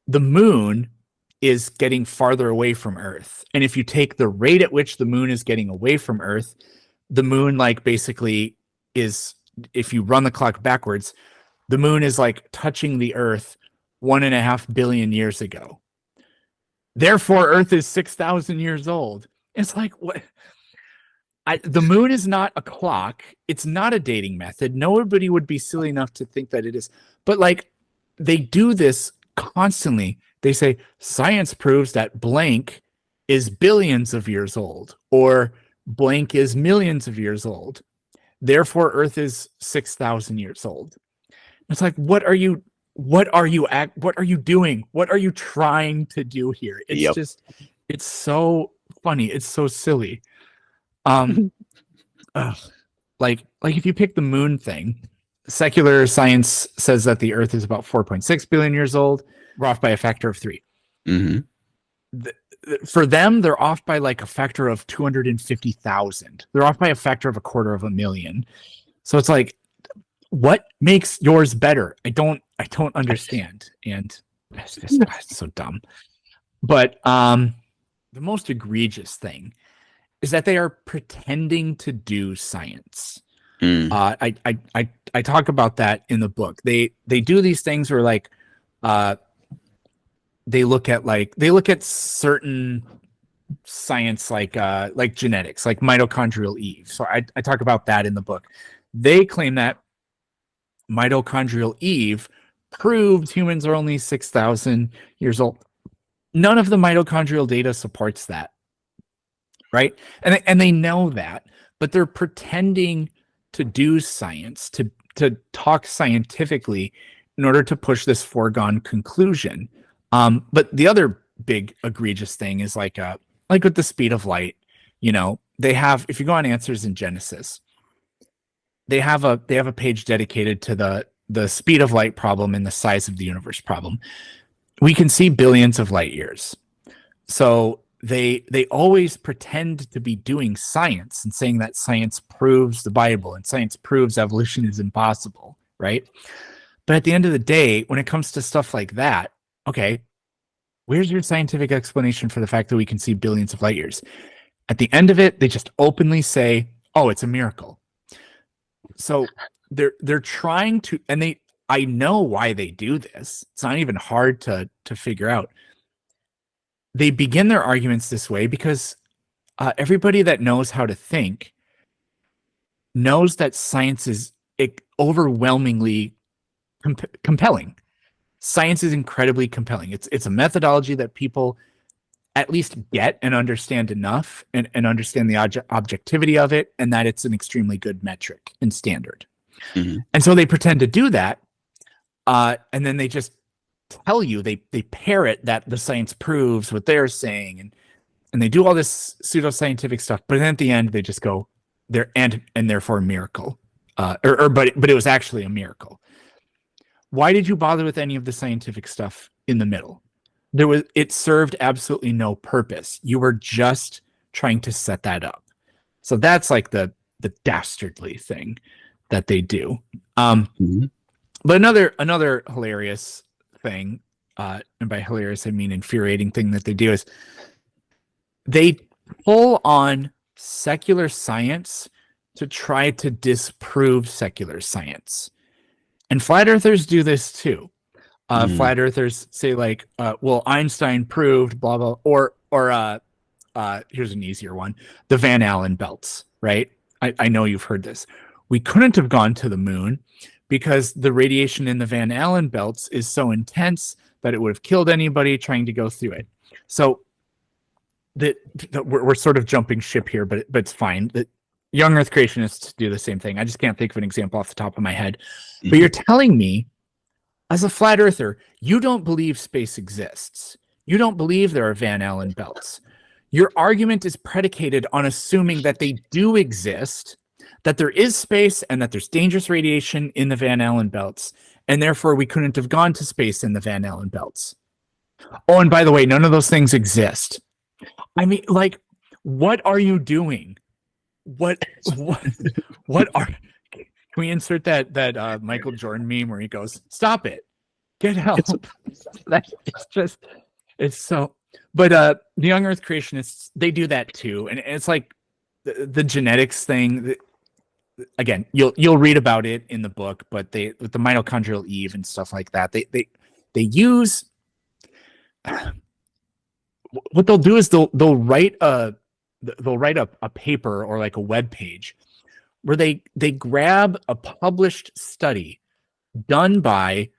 the moon is getting farther away from Earth. And if you take the rate at which the moon is getting away from Earth, the moon like basically is, if you run the clock backwards, the moon is like touching the Earth 1.5 billion years ago. Therefore, Earth is 6,000 years old. It's like, what? The moon is not a clock. It's not a dating method. Nobody would be silly enough to think that it is. But like, they do this constantly. They say science proves that blank is billions of years old, or blank is millions of years old. Therefore, Earth is 6,000 years old. It's like, what are you doing? What are you trying to do here? It's just, it's so funny. It's so silly. Like if you pick the moon thing, secular science says that the Earth is about 4.6 billion years old. We're off by a factor of 3. For them, they're off by like a factor of 250,000. They're off by a factor of 250,000. So it's like, what makes yours better? I don't understand. And it's just it's so dumb. But the most egregious thing is that they are pretending to do science. I talk about that in the book. They do these things where like they look at certain science like genetics, like mitochondrial Eve. So I talk about that in the book. They claim that mitochondrial Eve proved humans are only 6,000 years old. None of the mitochondrial data supports that. Right? And they know that, but they're pretending to do science, to talk scientifically in order to push this foregone conclusion. But the other big egregious thing is like with the speed of light, they have, if you go on Answers in Genesis, they have a page dedicated to the speed of light problem and the size of the universe problem. We can see billions of light years. So they always pretend to be doing science and saying that science proves the Bible and science proves evolution is impossible, right? But at the end of the day, when it comes to stuff like that, okay, where's your scientific explanation for the fact that we can see billions of light years? At the end of it, they just openly say, oh, it's a miracle. So they're trying to, and I know why they do this. It's not even hard to figure out. They begin their arguments this way because everybody that knows how to think knows that science is overwhelmingly compelling. Science is incredibly compelling. It's a methodology that people at least get and understand enough and understand the objectivity of it, and that it's an extremely good metric and standard. And so they pretend to do that, and then they just tell you, they parrot that the science proves what they're saying, and they do all this pseudoscientific stuff, but then at the end they just go there and therefore miracle, but it was actually a miracle. Why did you bother with any of the scientific stuff in the middle? It served absolutely no purpose. You were just trying to set that up. So that's like the dastardly thing that they do. But another hilarious thing, and by hilarious I mean infuriating thing that they do, is they pull on secular science to try to disprove secular science. And flat earthers do this too. Flat earthers say like, well, Einstein proved blah, blah, or here's an easier one, the Van Allen belts, right? I know you've heard this. We couldn't have gone to the moon because the radiation in the Van Allen belts is so intense that it would have killed anybody trying to go through it. So we're sort of jumping ship here, but it's fine. The young Earth creationists do the same thing. I just can't think of an example off the top of my head. But you're telling me, as a flat earther, you don't believe space exists. You don't believe there are Van Allen belts. Your argument is predicated on assuming that they do exist, that there is space, and that there's dangerous radiation in the Van Allen belts, and therefore we couldn't have gone to space in the Van Allen belts. Oh, and by the way, none of those things exist. I mean, like, what are you doing? What are? Can we insert that Michael Jordan meme where he goes, "Stop it, get help"? It's so. But the young Earth creationists, they do that too, and it's like the genetics thing. Again, you'll read about it in the book, but with the mitochondrial Eve and stuff like that, they use. What they'll do is they'll write a paper or like a web page where they grab a published study done by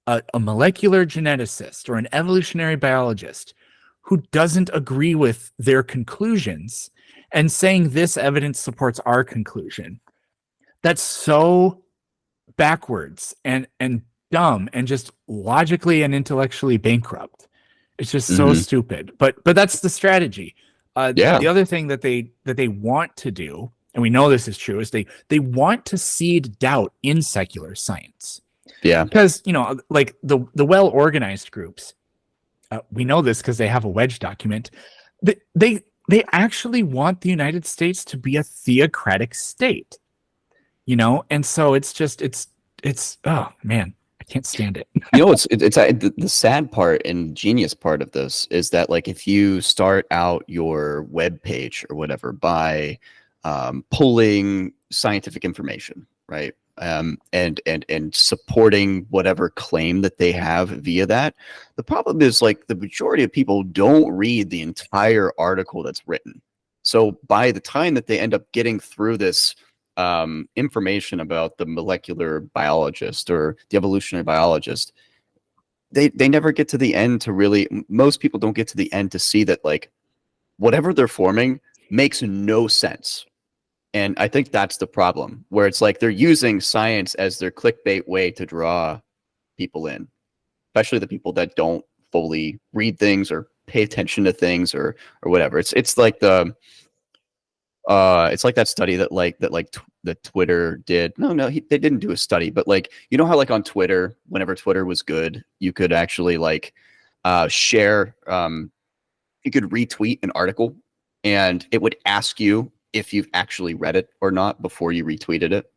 a molecular geneticist or an evolutionary biologist who doesn't agree with their conclusions and saying this evidence supports our conclusion. That's so backwards and dumb and just logically and intellectually bankrupt. It's just so stupid. But that's the strategy. The other thing that they want to do, and we know this is true, is they want to seed doubt in secular science. Yeah. Because, like the well-organized groups, we know this because they have a wedge document. They actually want the United States to be a theocratic state. And so it's oh man, I can't stand it. It's the sad part and genius part of this is that, like, if you start out your web page or whatever by pulling scientific information, right, and supporting whatever claim that they have via that, the problem is, like, the majority of people don't read the entire article that's written. So by the time that they end up getting through this information about the molecular biologist or the evolutionary biologist, they never get to the end to really, most people don't get to the end to see that, like, whatever they're forming makes no sense. And I think that's the problem, where it's like they're using science as their clickbait way to draw people in, especially the people that don't fully read things or pay attention to things or whatever. It's like the it's like that study that the Twitter did. They didn't do a study, but, like, how, like, on Twitter, whenever Twitter was good, you could actually, like, share, you could retweet an article and it would ask you if you've actually read it or not before you retweeted it.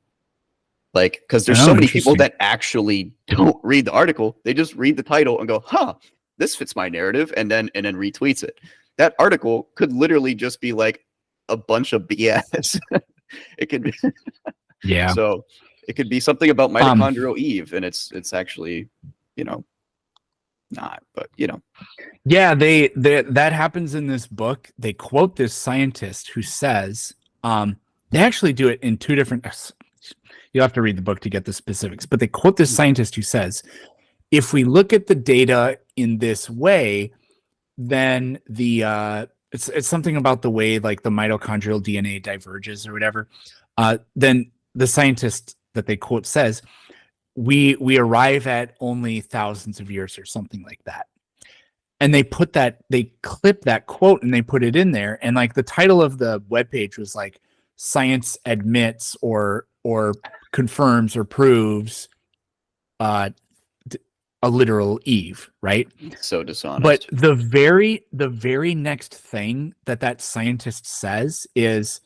Like, because there's so many people that actually don't read the article. They just read the title and go, huh, this fits my narrative, and then retweets it. That article could literally just be like a bunch of BS. It could be yeah. So it could be something about mitochondrial Eve, and it's actually, not, but yeah, they that happens in this book. They quote this scientist who says, they actually do it in two different, you'll have to read the book to get the specifics, but they quote this scientist who says, if we look at the data in this way, then it's something about the way, like, the mitochondrial DNA diverges or whatever. Then the scientist that they quote says, we arrive at only thousands of years or something like that. And they clip that quote and they put it in there. And, like, the title of the webpage was like, science admits or confirms or proves a literal Eve, right? So dishonest. But the very next thing that scientist says is,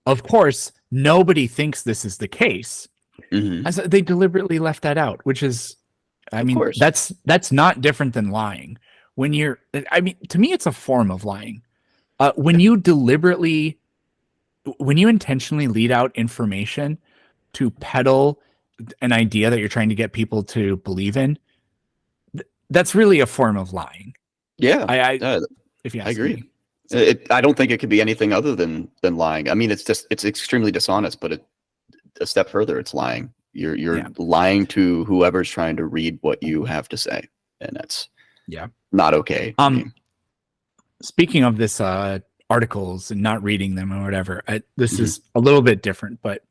of course, nobody thinks this is the case. As they deliberately left that out, which is, I mean, that's not different than lying. To me, it's a form of lying. When you intentionally lead out information to peddle an idea that you're trying to get people to believe in, that's really a form of lying. Yeah, I agree. I don't think it could be anything other than lying. I mean, it's extremely dishonest, but a step further, it's lying. You're lying to whoever's trying to read what you have to say, and that's not okay. Speaking of this, articles and not reading them or whatever, this is a little bit different, but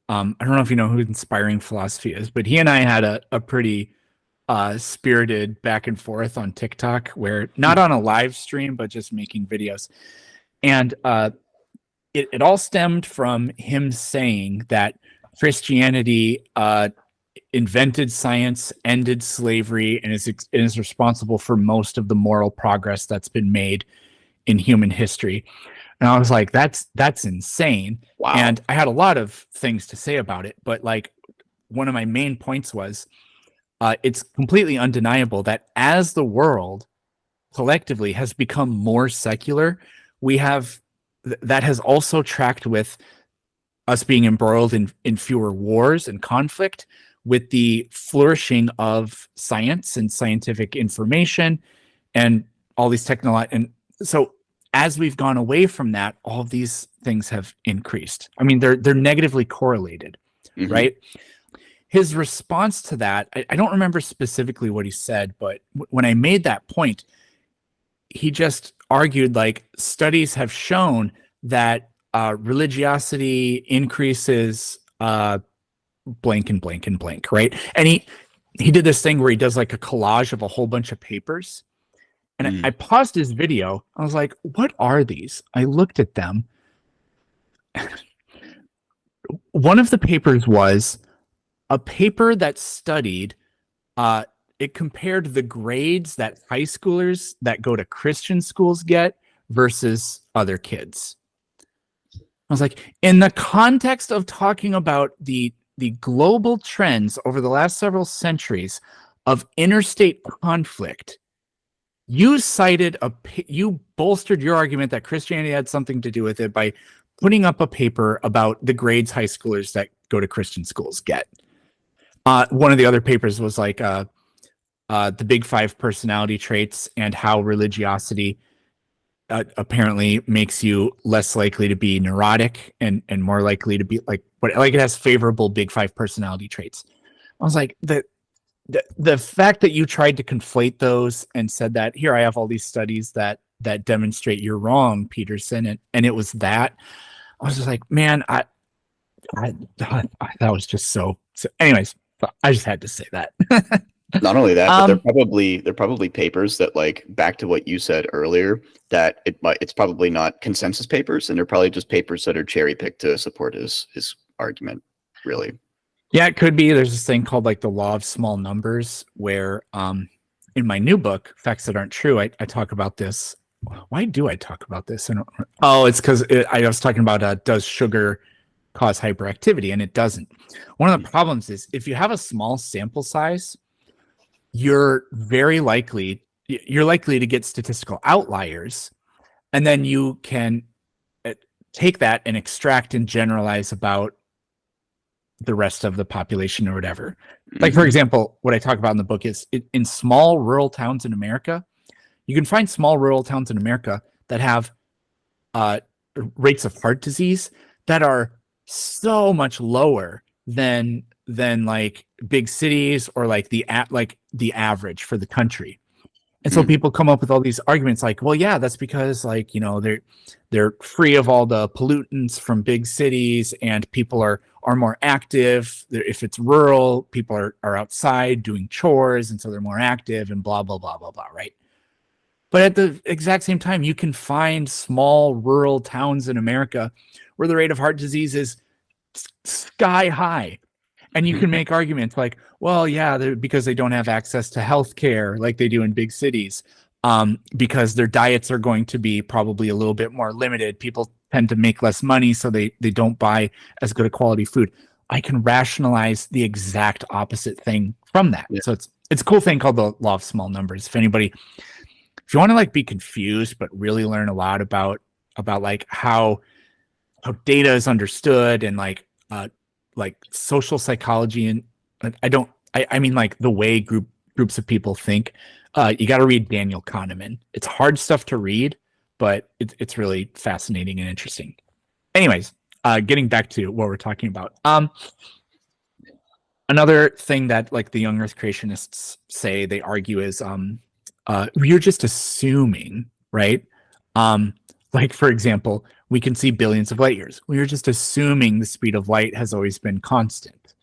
I don't know if you know who Inspiring Philosophy is, but he and I had a pretty spirited back and forth on TikTok, where not on a live stream, but just making videos. And it all stemmed from him saying that Christianity invented science, ended slavery, and is responsible for most of the moral progress that's been made in human history. And I was like, that's insane. Wow. And I had a lot of things to say about it, but like one of my main points was it's completely undeniable that as the world collectively has become more secular, we have that has also tracked with us being embroiled in fewer wars and conflict, with the flourishing of science and scientific information and all these technology. And so as we've gone away from that, all of these things have increased. I mean, they're negatively correlated, right? His response to that, I don't remember specifically what he said, but when I made that point, he just argued like studies have shown that religiosity increases blank and blank and blank, right? And he did this thing where he does like a collage of a whole bunch of papers. And I paused his video. I was like, what are these? I looked at them. One of the papers was a paper that studied, it compared the grades that high schoolers that go to Christian schools get versus other kids. I was like, in the context of talking about the global trends over the last several centuries of interstate conflict, you bolstered your argument that Christianity had something to do with it by putting up a paper about the grades high schoolers that go to Christian schools get. One of the other papers was like the big 5 personality traits and how religiosity apparently makes you less likely to be neurotic and more likely to be like it has favorable big 5 personality traits. I was like, the fact that you tried to conflate those and said that here I have all these studies that demonstrate you're wrong, Peterson, and it was that. I was just like, man, I that was just so. Anyways, I just had to say that. Not only that, but they're probably papers that, like, back to what you said earlier, that it's probably not consensus papers, and they're probably just papers that are cherry picked to support his argument, really. Yeah, it could be. There's this thing called like the law of small numbers, where in my new book, Facts That Aren't True, I talk about this. Why do I talk about this? It's because I was talking about does sugar cause hyperactivity, and it doesn't. One of the problems is if you have a small sample size, you're likely to get statistical outliers, and then you can take that and extract and generalize about the rest of the population or whatever. Like, for example, what I talk about in the book is in small rural towns in America, you can find small rural towns in America that have rates of heart disease that are so much lower than like big cities or like the average for the country. And so people come up with all these arguments like, well, yeah, that's because, like, you know, they're free of all the pollutants from big cities, and people are more active. If it's rural, people are outside doing chores, and so they're more active, and blah, blah, blah, blah, blah, right? But at the exact same time, you can find small rural towns in America where the rate of heart disease is sky high. And you can make arguments like, well, yeah, because they don't have access to healthcare like they do in big cities, because their diets are going to be probably a little bit more limited. People tend to make less money, so they don't buy as good a quality food. I can rationalize the exact opposite thing from that. Yeah. So it's a cool thing called the law of small numbers. If you want to like be confused but really learn a lot about like how data is understood and like social psychology, and I mean like the way groups of people think, you got to read Daniel Kahneman. It's hard stuff to read, but it's really fascinating and interesting. Anyways, getting back to what we're talking about. Another thing that like the young earth creationists say, they argue is you're just assuming, right? Like, for example, we can see billions of light years. We're just assuming the speed of light has always been constant.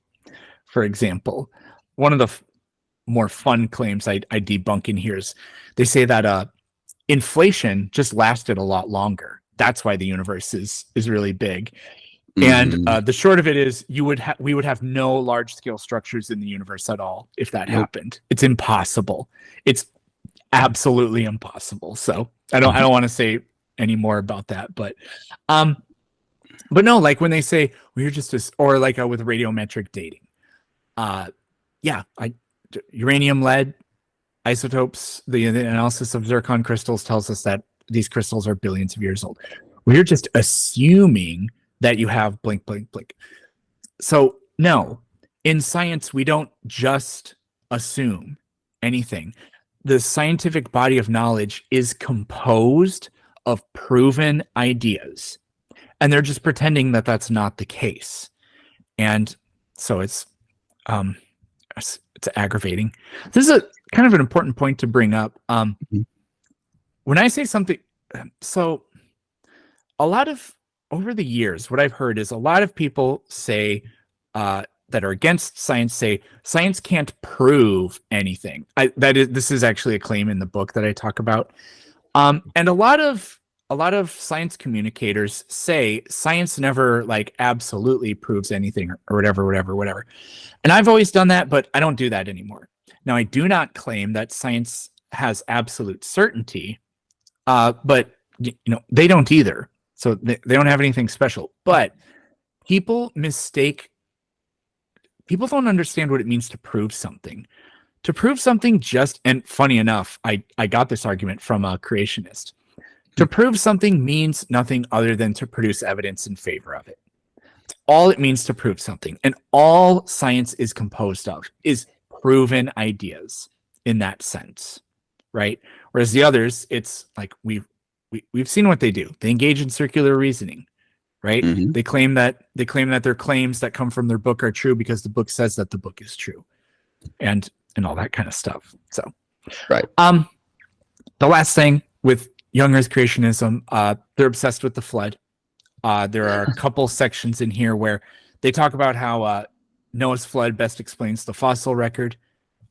For example, one of more fun claims I debunk in here is they say that inflation just lasted a lot longer. That's why the universe is really big. And the short of it is we would have no large scale structures in the universe at all if that happened. It's impossible. It's absolutely impossible. So I don't want to say any more about that, but no, like when they say we're just or like with radiometric dating, uranium, lead, isotopes, the analysis of zircon crystals tells us that these crystals are billions of years old. We're just assuming that you have blank, blank, blank. So no, in science, we don't just assume anything. The scientific body of knowledge is composed of proven ideas, and they're just pretending that that's not the case. And so it's aggravating. This is a kind of an important point to bring up. When I say something, so a lot of over the years, what I've heard is a lot of people say that are against science say science can't prove anything. This is actually a claim in the book that I talk about. And a lot of science communicators say science never like absolutely proves anything or whatever. And I've always done that, but I don't do that anymore. Now, I do not claim that science has absolute certainty, but they don't either. So they don't have anything special. But people don't understand what it means to prove something. To prove something and funny enough, I got this argument from a creationist. To prove something means nothing other than to produce evidence in favor of it. It's all it means to prove something. And all science is composed of is proven ideas in that sense, right? Whereas the others, it's like we've seen what they do. They engage in circular reasoning, right? They claim that their claims that come from their book are true because the book says that the book is true, and all that kind of stuff. So, right. The last thing with Young Earth creationism, they're obsessed with the flood. There are a couple sections in here where they talk about how Noah's flood best explains the fossil record.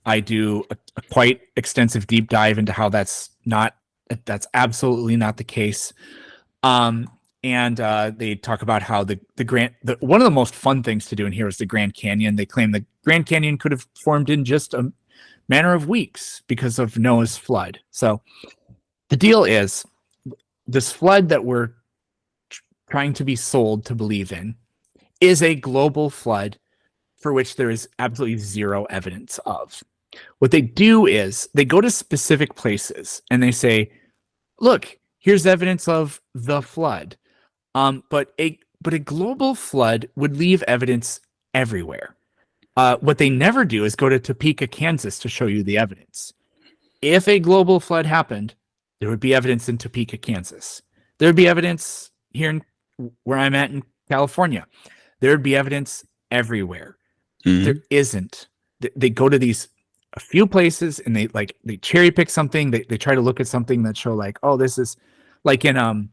I do a quite extensive deep dive into how that's absolutely not the case. And they talk about how one of the most fun things to do in here is the Grand Canyon. They claim the Grand Canyon could have formed in just a matter of weeks because of Noah's flood. So the deal is this flood that we're trying to be sold to believe in is a global flood for which there is absolutely zero evidence of. What they do is they go to specific places and they say, look, here's evidence of the flood. But a global flood would leave evidence everywhere. What they never do is go to Topeka, Kansas to show you the evidence. If a global flood happened, there would be evidence in Topeka, Kansas. There would be evidence here where I'm at in California. There would be evidence everywhere. There isn't. They go to a few places and they cherry pick something. They try to look at something that show like, oh, this is like in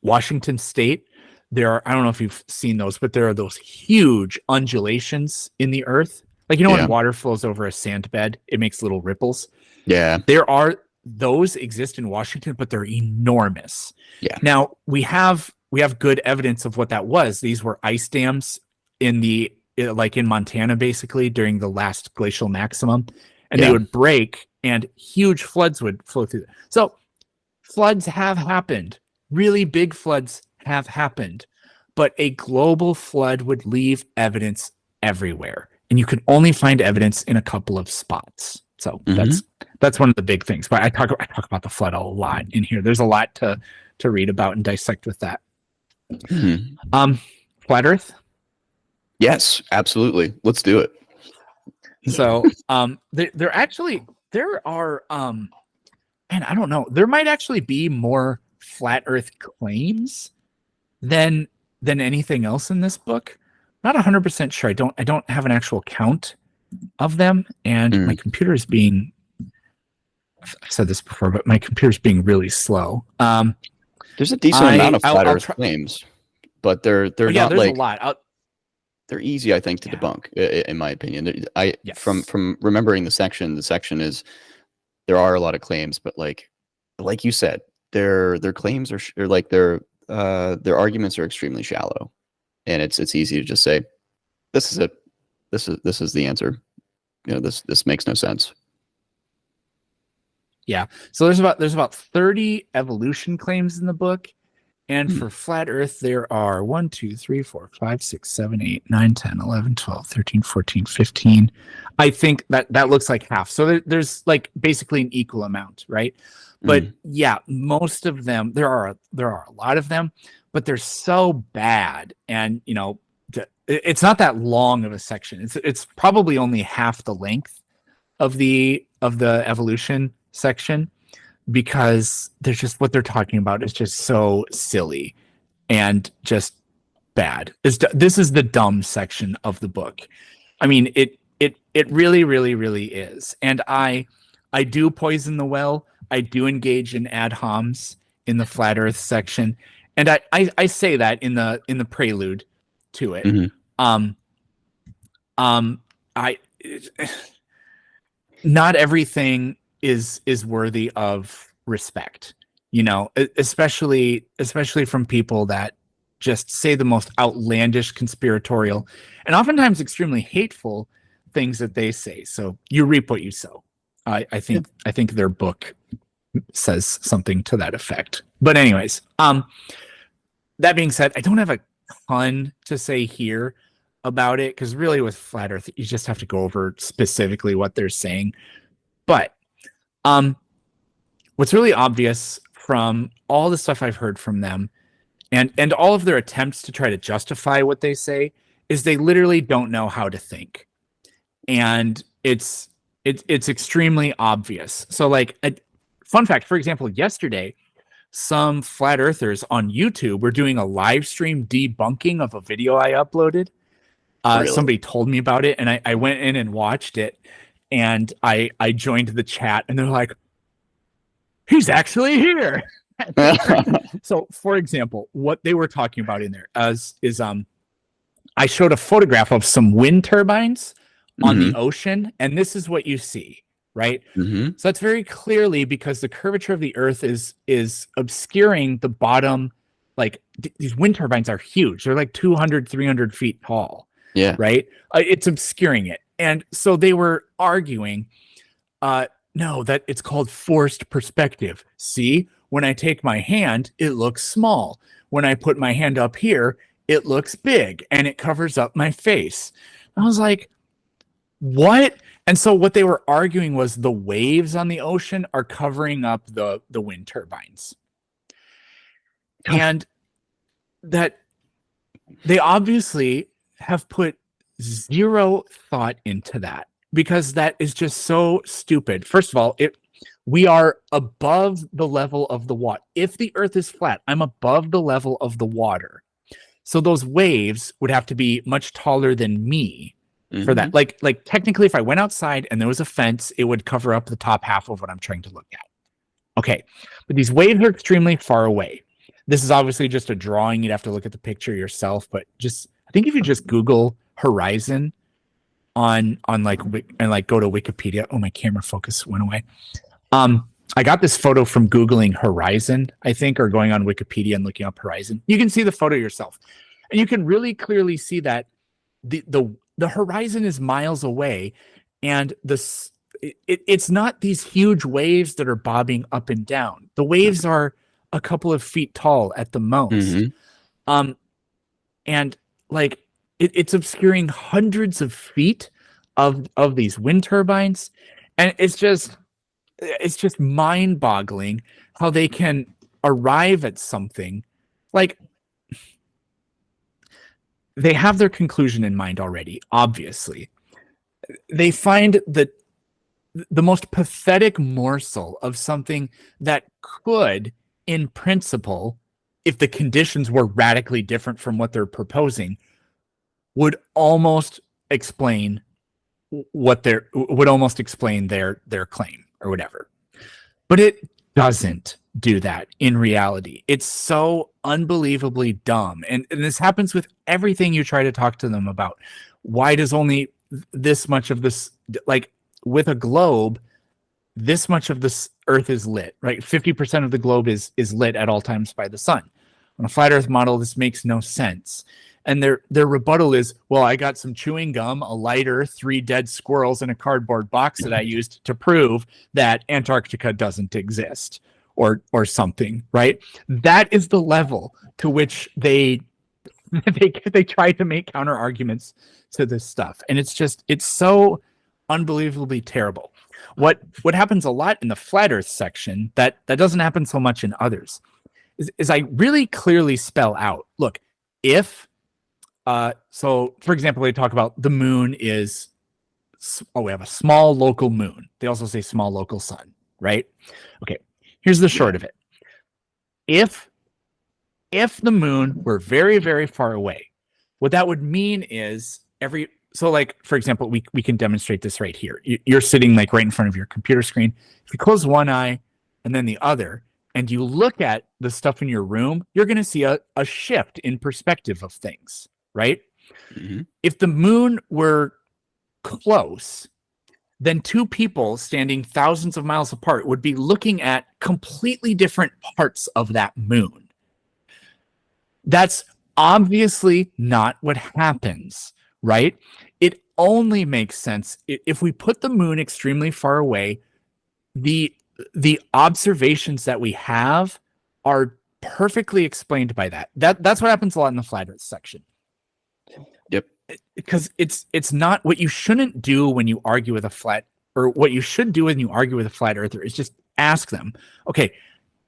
Washington State. There are, I don't know if you've seen those, but there are those huge undulations in the earth. Like, when water flows over a sand bed, it makes little ripples. Yeah. Those exist in Washington, but they're enormous. Yeah. Now we have good evidence of what that was. These were ice dams in Montana, basically during the last glacial maximum, and they would break and huge floods would flow through. So floods have happened. Really big floods have happened, but a global flood would leave evidence everywhere, and you can only find evidence in a couple of spots. So that's one of the big things. But I talk about the flood a lot in here. There's a lot to read about and dissect with that. Flat Earth. Yes, absolutely. Let's do it. So there are I don't know. There might actually be more flat Earth claims than anything else in this book. Not 100% sure. I don't have an actual count of them, and my computer is being, I've said this before, but my computer's being really slow. There's a decent amount of flat Earth claims, but they're not there's like a lot. easy, I think, to debunk, in my opinion. From remembering the section is there are a lot of claims, but like you said, their claims are like their arguments are extremely shallow, and it's easy to just say, this is it, this is the answer. This makes no sense. Yeah. So there's about 30 evolution claims in the book. And for flat Earth, there are 1, 2, 3, 4, 5, 6, 7, 8, 9, 10, 11, 12, 13, 14, 15. I think that looks like half. So there's like basically an equal amount, right? But yeah, most of them, there are a lot of them, but they're so bad. And, it's not that long of a section. It's probably only half the length of the evolution section, because there's just what they're talking about is just so silly and just bad. This is the dumb section of the book. I mean, it really, really, really is. And I do poison the well. I do engage in ad homs in the flat Earth section, and I say that in the prelude to it. Not everything is worthy of respect, especially from people that just say the most outlandish, conspiratorial, and oftentimes extremely hateful things that they say. So you reap what you sow. I think their book says something to that effect. But anyways, that being said, I don't have a ton to say here about it, because really with flat Earth, you just have to go over specifically what they're saying. But what's really obvious from all the stuff I've heard from them and all of their attempts to try to justify what they say is they literally don't know how to think. And it's extremely obvious. So like a fun fact, for example, yesterday, some flat earthers on YouTube were doing a live stream debunking of a video I uploaded. Really? Somebody told me about it, and I went in and watched it, and I joined the chat, and they're like, he's actually here. So, for example, what they were talking about in there is I showed a photograph of some wind turbines on the ocean, and this is what you see, right? So that's very clearly because the curvature of the Earth is obscuring the bottom. Like these wind turbines are huge. They're like 200, 300 feet tall. Yeah. Right. It's obscuring it. And so they were arguing, no, that it's called forced perspective. See, when I take my hand, it looks small. When I put my hand up here, it looks big and it covers up my face. I was like, what? And so what they were arguing was the waves on the ocean are covering up the wind turbines. And that they obviously have put zero thought into that, because that is just so stupid. First of all, we are above the level of the water. If the Earth is flat, I'm above the level of the water. So those waves would have to be much taller than me for that. Like technically, if I went outside and there was a fence, it would cover up the top half of what I'm trying to look at. Okay, but these waves are extremely far away. This is obviously just a drawing. You'd have to look at the picture yourself, but I think if you just Google horizon on go to Wikipedia. Oh, my camera focus went away. I got this photo from Googling horizon, I think, or going on Wikipedia and looking up horizon. You can see the photo yourself, and you can really clearly see that the horizon is miles away, and it's not these huge waves that are bobbing up and down. The waves are a couple of feet tall at the most. And like it's obscuring hundreds of feet of these wind turbines. And it's just mind-boggling how they can arrive at something. Like they have their conclusion in mind already, obviously. They find that the most pathetic morsel of something that could, in principle, if the conditions were radically different from what they're proposing, would almost explain their claim or whatever. But it doesn't do that in reality. It's so unbelievably dumb. And this happens with everything you try to talk to them about. Why does only this much of this, like with a globe, this much of this Earth is lit, right? 50% of the globe is lit at all times by the sun. On a flat Earth model, this makes no sense. And their rebuttal is, well, I got some chewing gum, a lighter, 3 dead squirrels, and a cardboard box that I used to prove that Antarctica doesn't exist, or something, right? That is the level to which they try to make counter arguments to this stuff, and it's so unbelievably terrible. What happens a lot in the flat Earth section that doesn't happen so much in others is I really clearly spell out, look, if so for example, they talk about the moon is, we have a small local moon. They also say small local sun, right? Okay, here's the short of it. If the moon were very, very far away, what that would mean is so like, for example, we can demonstrate this right here. You're sitting like right in front of your computer screen. If you close one eye and then the other, and you look at the stuff in your room, you're going to see a shift in perspective of things, right? Mm-hmm. If the moon were close, then 2 people standing thousands of miles apart would be looking at completely different parts of that moon. That's obviously not what happens, right? It only makes sense if we put the moon extremely far away. The observations that we have are perfectly explained by that. That's what happens a lot in the flat Earth section. Yep. Because it's not what you shouldn't do when you argue with a flat, or what you should do when you argue with a flat earther is just ask them, okay,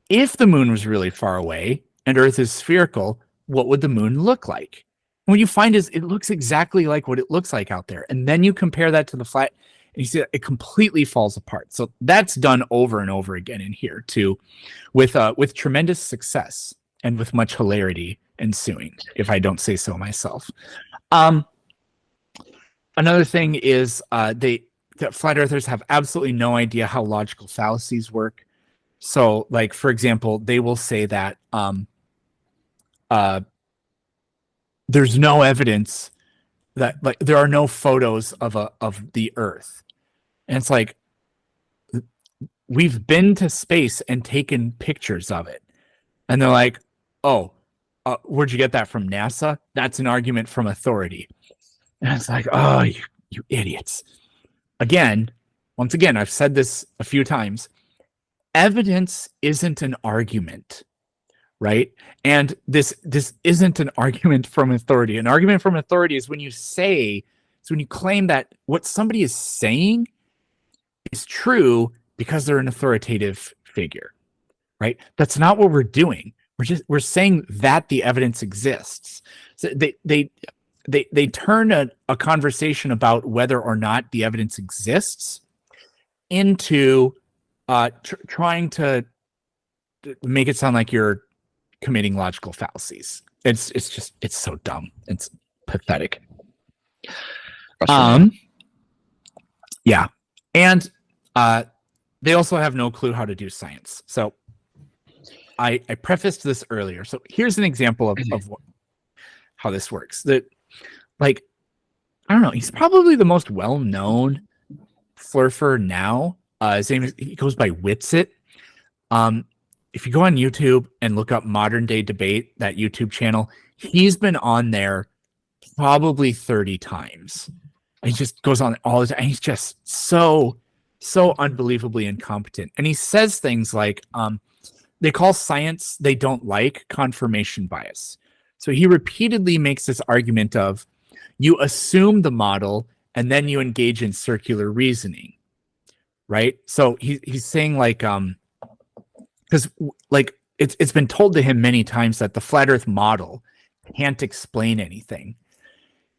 if the moon was really far away and Earth is spherical, what would the moon look like? And what you find is it looks exactly like what it looks like out there. And then you compare that to the flat, and you see that it completely falls apart. So that's done over and over again in here too, with tremendous success and with much hilarity ensuing, if I don't say so myself. Another thing is the flat earthers have absolutely no idea how logical fallacies work. So, like, for example, they will say that there's no evidence that, like, there are no photos of the Earth. And it's like, we've been to space and taken pictures of it. And they're like, oh, where'd you get that from? NASA? That's an argument from authority. And it's like, oh, you idiots. Once again, I've said this a few times. Evidence isn't an argument, right? And this isn't an argument from authority. An argument from authority is when you claim that what somebody is saying is true because they're an authoritative figure, right? That's not what we're doing. We're saying that the evidence exists. So they turn a conversation about whether or not the evidence exists into trying to make it sound like you're committing logical fallacies. It's so dumb. It's pathetic. Yeah. And they also have no clue how to do science. So I prefaced this earlier. So here's an example of how this works. That, like, I don't know, he's probably the most well-known Flerfer now. His name he goes by Witsit. If you go on YouTube and look up Modern Day Debate, that YouTube channel, he's been on there probably 30 times. He just goes on all the time. And he's just so unbelievably incompetent. And he says things like, they call science they don't like confirmation bias. So he repeatedly makes this argument of, you assume the model and then you engage in circular reasoning, right? So he's saying, like, because, like, it's been told to him many times that the flat Earth model can't explain anything.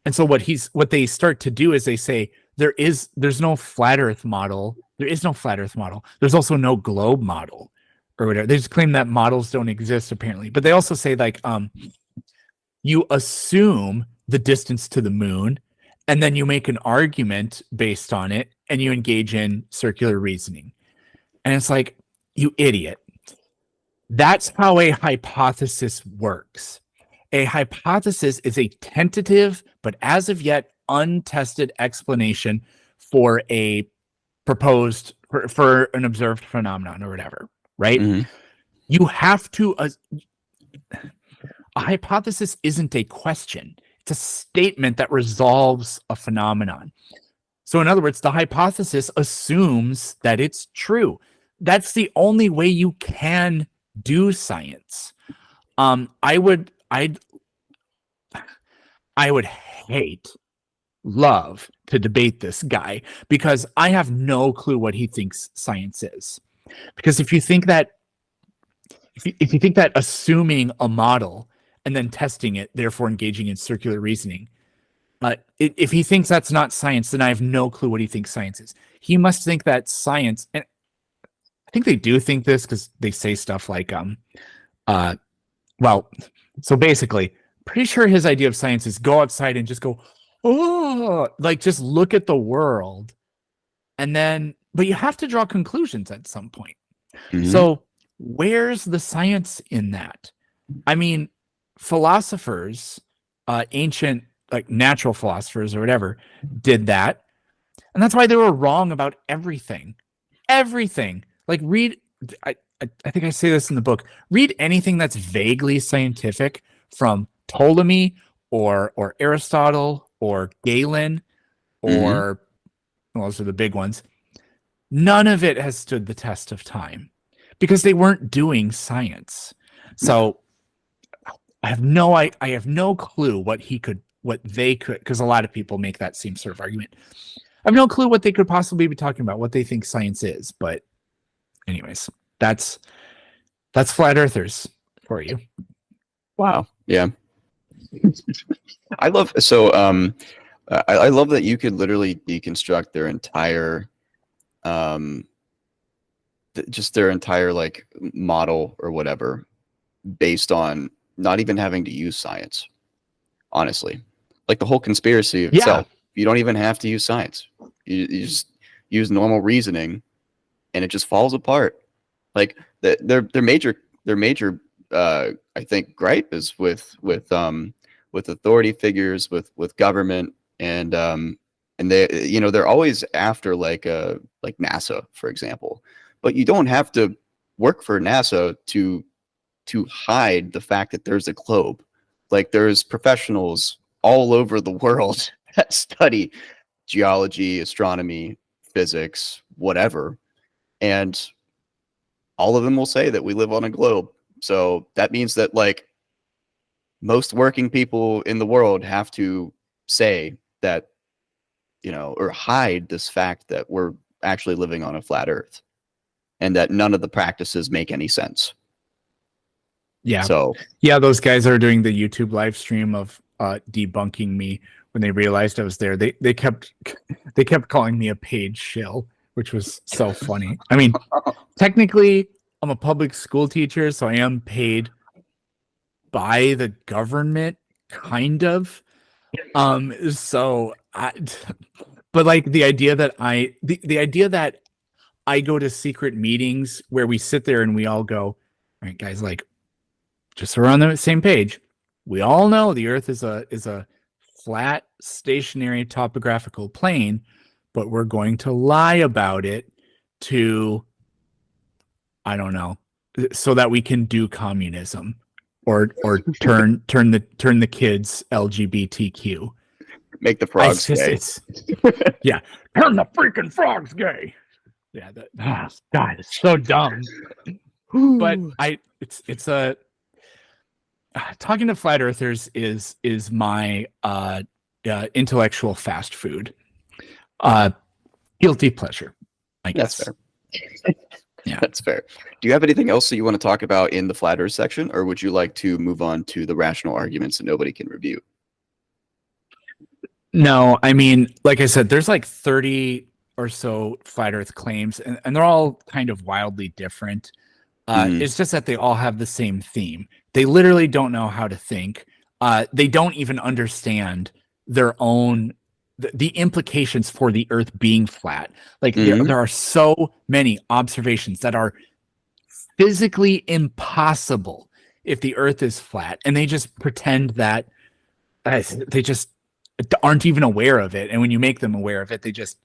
And so what they start to do is they say there's no flat Earth model. There is no flat Earth model. There's also no globe model or whatever. They just claim that models don't exist apparently. But they also say, like, you assume the distance to the moon and then you make an argument based on it and you engage in circular reasoning. And it's like, you idiot. That's how a hypothesis works. A hypothesis is a tentative, but as of yet untested explanation for a proposed, for an observed phenomenon or whatever, right? Mm-hmm. You have to, a hypothesis isn't a question. It's a statement that resolves a phenomenon. So in other words, the hypothesis assumes that it's true. That's the only way you can do science. I would love to debate this guy because I have no clue what he thinks science is. Because if you think that assuming a model and then testing it, therefore engaging in circular reasoning, if he thinks that's not science, then I have no clue what he thinks science is. He must think that science, and I think they do think this because they say stuff like, so basically, pretty sure his idea of science is go outside and just go, oh, like just look at the world. And then, but you have to draw conclusions at some point. Mm-hmm. So where's the science in that? I mean, philosophers, ancient, like natural philosophers or whatever, did that. And that's why they were wrong about everything. Everything. Like read, I think I say this in the book, read anything that's vaguely scientific from Ptolemy or Aristotle or Galen or well, those are the big ones. None of it has stood the test of time because they weren't doing science. So I have no clue what they could, because a lot of people make that same sort of argument. I have no clue what they could possibly be talking about, what they think science is. But anyways, that's flat earthers for you. Wow. Yeah. I love I love that you could literally deconstruct their entire just their entire like model or whatever based on not even having to use science. Honestly, like the whole conspiracy itself, you don't even have to use science. You just use normal reasoning and it just falls apart. Like their major I think gripe is with authority figures, with government, and they, you know, they're always after like NASA, for example. But you don't have to work for NASA to hide the fact that there's a globe. Like there's professionals all over the world that study geology, astronomy, physics, whatever, and all of them will say that we live on a globe. So that means that like most working people in the world have to say that, you know, or hide this fact that we're actually living on a flat earth and that none of the practices make any sense. Yeah. So yeah, those guys are doing the YouTube live stream of debunking me when they realized I was there. They kept calling me a paid shill, which was so funny. I mean, technically I'm a public school teacher, so I am paid by the government, kind of. But like the idea that I go to secret meetings where we sit there and we all go, all right, guys, like, just so we're on the same page, we all know the Earth is a flat, stationary topographical plane, but we're going to lie about it to, I don't know, so that we can do communism or turn the kids LGBTQ. Make the frogs gay. Yeah, turn the freaking frogs gay. Yeah, God, it's so dumb. But it's a talking to flat earthers is my intellectual fast food. Guilty pleasure, I guess. That's fair. Yeah, that's fair. Do you have anything else that you want to talk about in the flat earth section, or would you like to move on to the rational arguments that nobody can review? No, I mean, like I said, there's like 30 or so flat earth claims, and they're all kind of wildly different. It's just that they all have the same theme. They literally don't know how to think. They don't even understand their own the implications for the Earth being flat. Like there are so many observations that are physically impossible if the Earth is flat, and they just pretend that they just aren't even aware of it. And when you make them aware of it, they just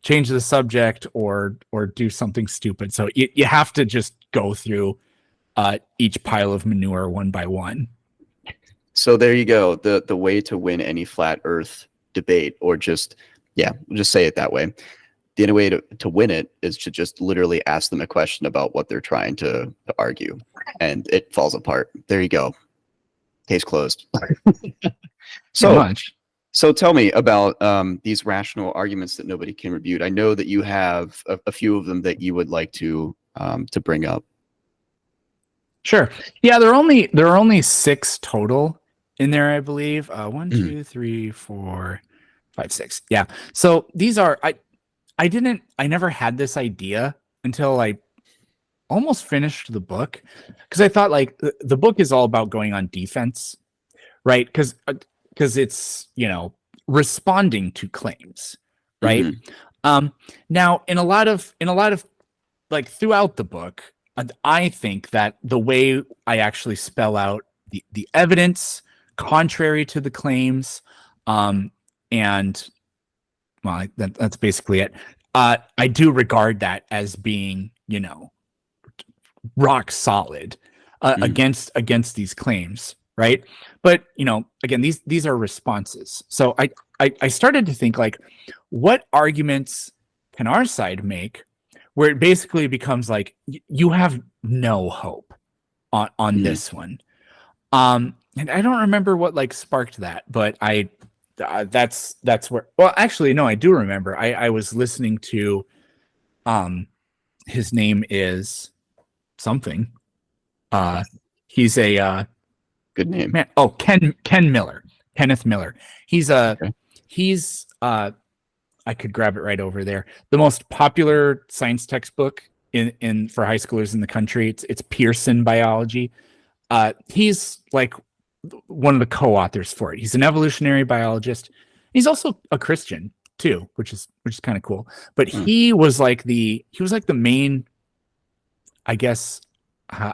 change the subject or do something stupid. So you have to just go through each pile of manure one by one. So there you go. The way to win any flat Earth debate, or just say it that way. The only way to win it is to just literally ask them a question about what they're trying to argue, and it falls apart. There you go. Case closed. So tell me about these rational arguments that nobody can refute. I know that you have a few of them that you would like to bring up. Sure. Yeah, there are only 6 total in there, I believe. 1, 2, 3, 4, 5, 6. Yeah. So these are I never had this idea until I almost finished the book, because I thought like the book is all about going on defense, right? Because it's, responding to claims, right? Now in a lot of like throughout the book, I think that the way I actually spell out the evidence contrary to the claims, and well, that's basically it. I do regard that as being, rock solid against these claims, right? But again, these are responses. So I started to think, like, what arguments can our side make where it basically becomes like you have no hope on this one. And I don't remember what like sparked that, but that's where, well, actually, no, I do remember. I was listening to, his name is something. He's a good name. Man. Oh, Kenneth Miller. He's I could grab it right over there. The most popular science textbook in for high schoolers in the country. It's Pearson biology. He's like one of the co-authors for it. He's an evolutionary biologist. He's also a Christian too, which is kind of cool. But he was like the main, I guess.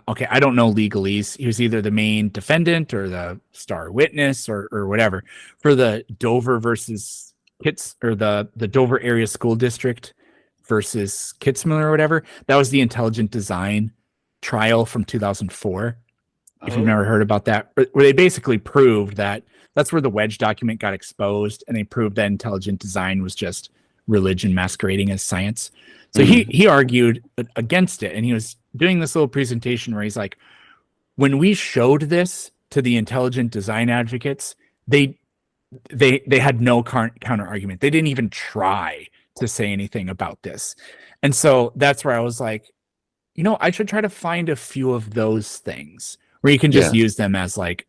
Okay, I don't know legalese. He was either the main defendant or the star witness or whatever for the Dover versus Kits, or the Dover area school district versus Kitzmiller or whatever. That was the intelligent design trial from 2004. If you've never heard about that, where they basically proved that that's where the wedge document got exposed, and they proved that intelligent design was just religion masquerading as science. So he argued against it, and he was doing this little presentation where he's like, when we showed this to the intelligent design advocates, they had no counter argument. They didn't even try to say anything about this. And so that's where I was like, I should try to find a few of those things where you can just use them as like,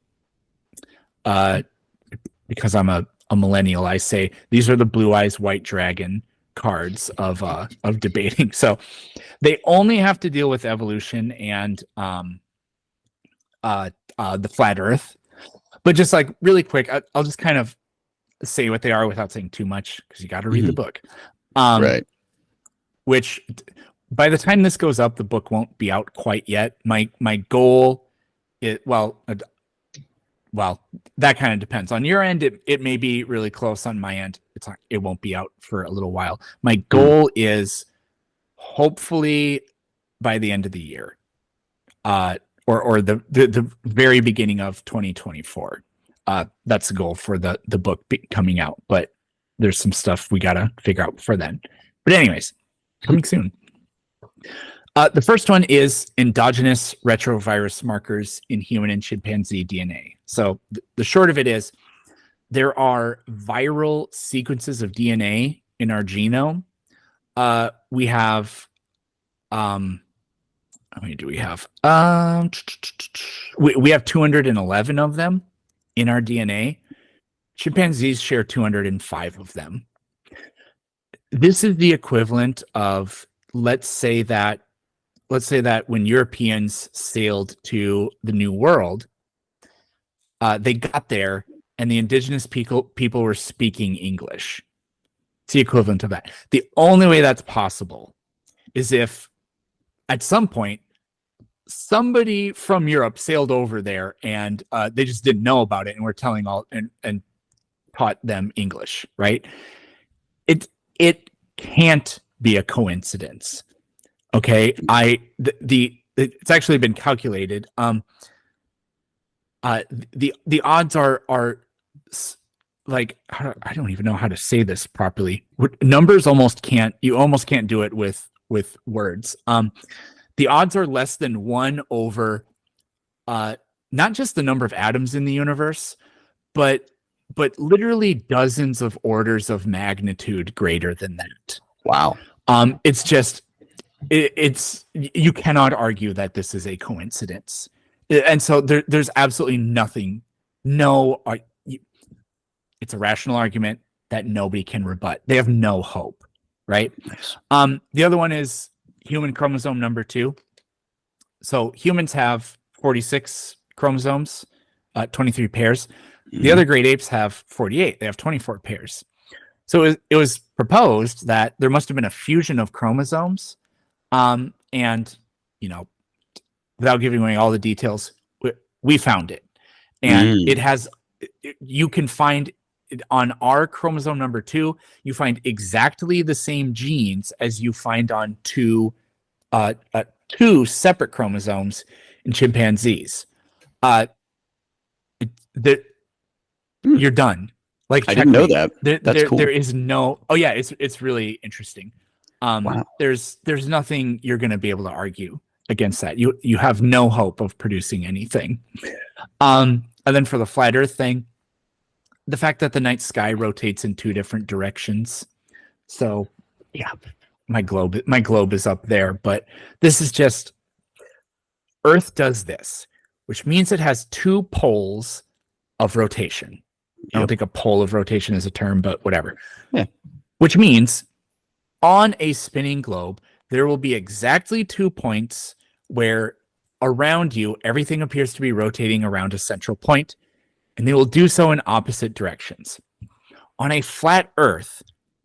because I'm a millennial, I say these are the blue eyes white dragon cards of debating. So they only have to deal with evolution and the flat Earth. But just like really quick, I'll just kind of say what they are without saying too much, because you got to read the book. Right. Which by the time this goes up, the book won't be out quite yet. My goal is, well, that kind of depends. On your end, it may be really close. On my end, it won't be out for a little while. My goal is hopefully by the end of the year, or the very beginning of 2024. That's the goal for the book coming out. But there's some stuff we gotta figure out before then. But anyways, coming soon. The first one is endogenous retrovirus markers in human and chimpanzee DNA. So the short of it is, there are viral sequences of DNA in our genome. We have, how many do we have? We have 211 of them in our DNA. Chimpanzees share 205 of them. This is the equivalent of, let's say that when Europeans sailed to the New World, they got there and the indigenous people were speaking English. It's the equivalent of that. The only way that's possible is if at some point somebody from Europe sailed over there, and they just didn't know about it, and we're telling all and taught them English, right? It can't be a coincidence. Okay, it's actually been calculated. The odds are like, I don't even know how to say this properly. Numbers you almost can't do it with words. The odds are less than 1 over not just the number of atoms in the universe, but literally dozens of orders of magnitude greater than that. Wow. It's just it's you cannot argue that this is a coincidence. And so there's absolutely nothing. It's a rational argument that nobody can rebut. They have no hope, right? Nice. The other one is human chromosome number 2. So humans have 46 chromosomes, 23 pairs. Mm-hmm. The other great apes have 48. They have 24 pairs. So it was proposed that there must have been a fusion of chromosomes. And, without giving away all the details, we found it. And you can find on our chromosome number 2, you find exactly the same genes as you find on two separate chromosomes in chimpanzees. You're done. Like, I didn't know that. That's cool. There is no. Oh yeah, it's really interesting. Wow. There's nothing you're going to be able to argue against that. You have no hope of producing anything. And then for the flat Earth thing, the fact that the night sky rotates in 2 different directions. So yeah, my globe is up there, but this is just Earth does this, which means it has 2 poles of rotation. I don't think a pole of rotation is a term, but whatever. Yeah. Which means on a spinning globe, there will be exactly 2 points where around you, everything appears to be rotating around a central point, and they will do so in opposite directions. On a flat Earth,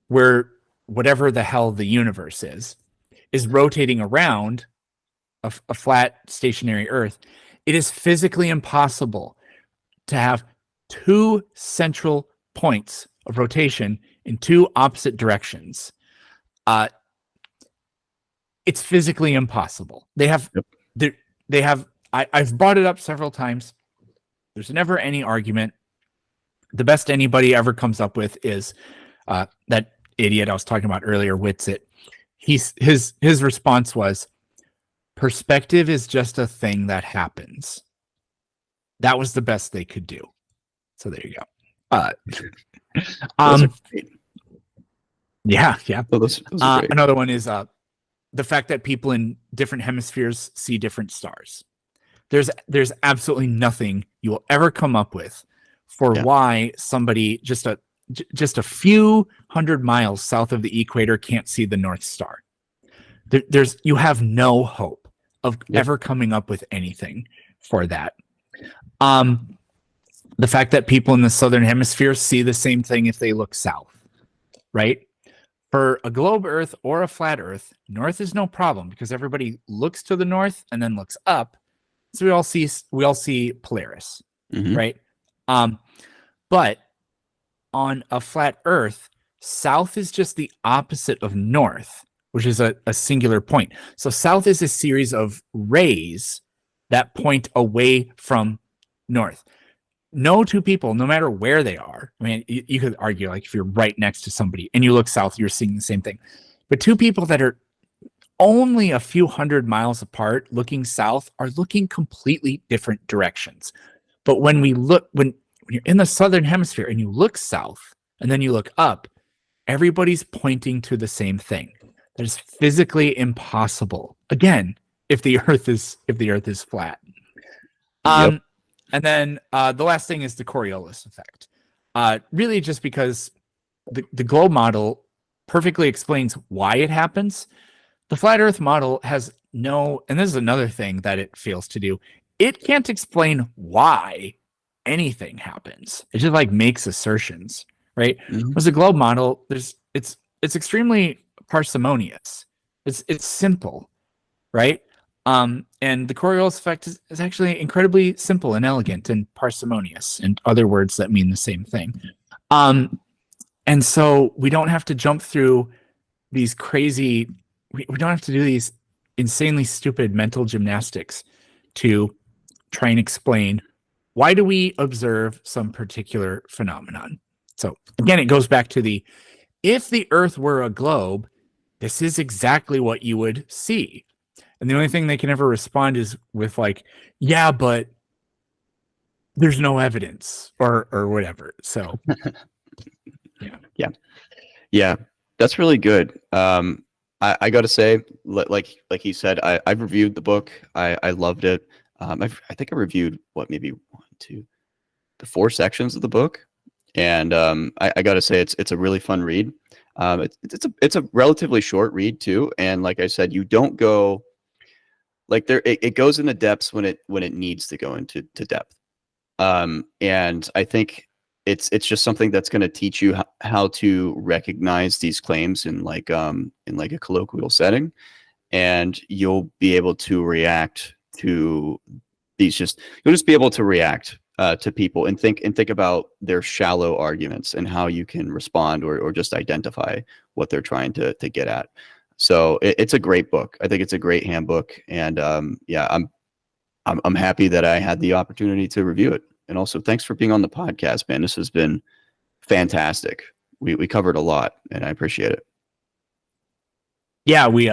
where whatever the hell the universe is rotating around a flat stationary Earth, it is physically impossible to have 2 central points of rotation in 2 opposite directions. It's physically impossible. I've brought it up several times. There's never any argument. The best anybody ever comes up with is that idiot I was talking about earlier, Witsit. His response was, perspective is just a thing that happens. That was the best they could do. So there you go. Yeah. Those are great. Another one is the fact that people in different hemispheres see different stars. There's absolutely nothing you will ever come up with for why somebody just a few hundred miles south of the equator can't see the North Star. You have no hope of ever coming up with anything for that. The fact that people in the southern hemisphere see the same thing if they look south, right? For a globe Earth or a flat Earth, north is no problem because everybody looks to the north and then looks up. So we all see Polaris, right? But on a flat Earth, south is just the opposite of north, which is a singular point. So south is a series of rays that point away from north. No 2 people, no matter where they are. I mean, you could argue, like, if you're right next to somebody and you look south, you're seeing the same thing. But 2 people that are only a few hundred miles apart looking south are looking completely different directions. But when you're in the southern hemisphere and you look south and then you look up, everybody's pointing to the same thing. That is physically impossible. Again, if the Earth is flat. And then the last thing is the Coriolis effect. Really just because the globe model perfectly explains why it happens. The flat Earth model has no, and this is another thing that it fails to do. It can't explain why anything happens. It just makes assertions, right? With the globe model, it's extremely parsimonious. It's simple, right? And the Coriolis effect is actually incredibly simple and elegant and parsimonious, and other words that mean the same thing. And so we don't have to jump through these crazy, we don't have to do these insanely stupid mental gymnastics to try and explain why do we observe some particular phenomenon. So again, it goes back to if the Earth were a globe, this is exactly what you would see. And the only thing they can ever respond is with like, yeah, but there's no evidence or whatever. So Yeah, that's really good. I got to say, like he said, I've reviewed the book. I loved it. I think I reviewed maybe 4 sections of the book, and I got to say it's a really fun read. It's a relatively short read too, and like I said, you don't go like there. It goes into depths when it needs to go into depth. And I think it's just something that's going to teach you how to recognize these claims in like a colloquial setting, and you'll be able to react to these. You'll just be able to react to people and think about their shallow arguments and how you can respond or just identify what they're trying to get at. So it's a great book. I think it's a great handbook, and yeah, I'm happy that I had the opportunity to review it. And also, thanks for being on the podcast, man. This has been fantastic. We covered a lot, and I appreciate it. Yeah, we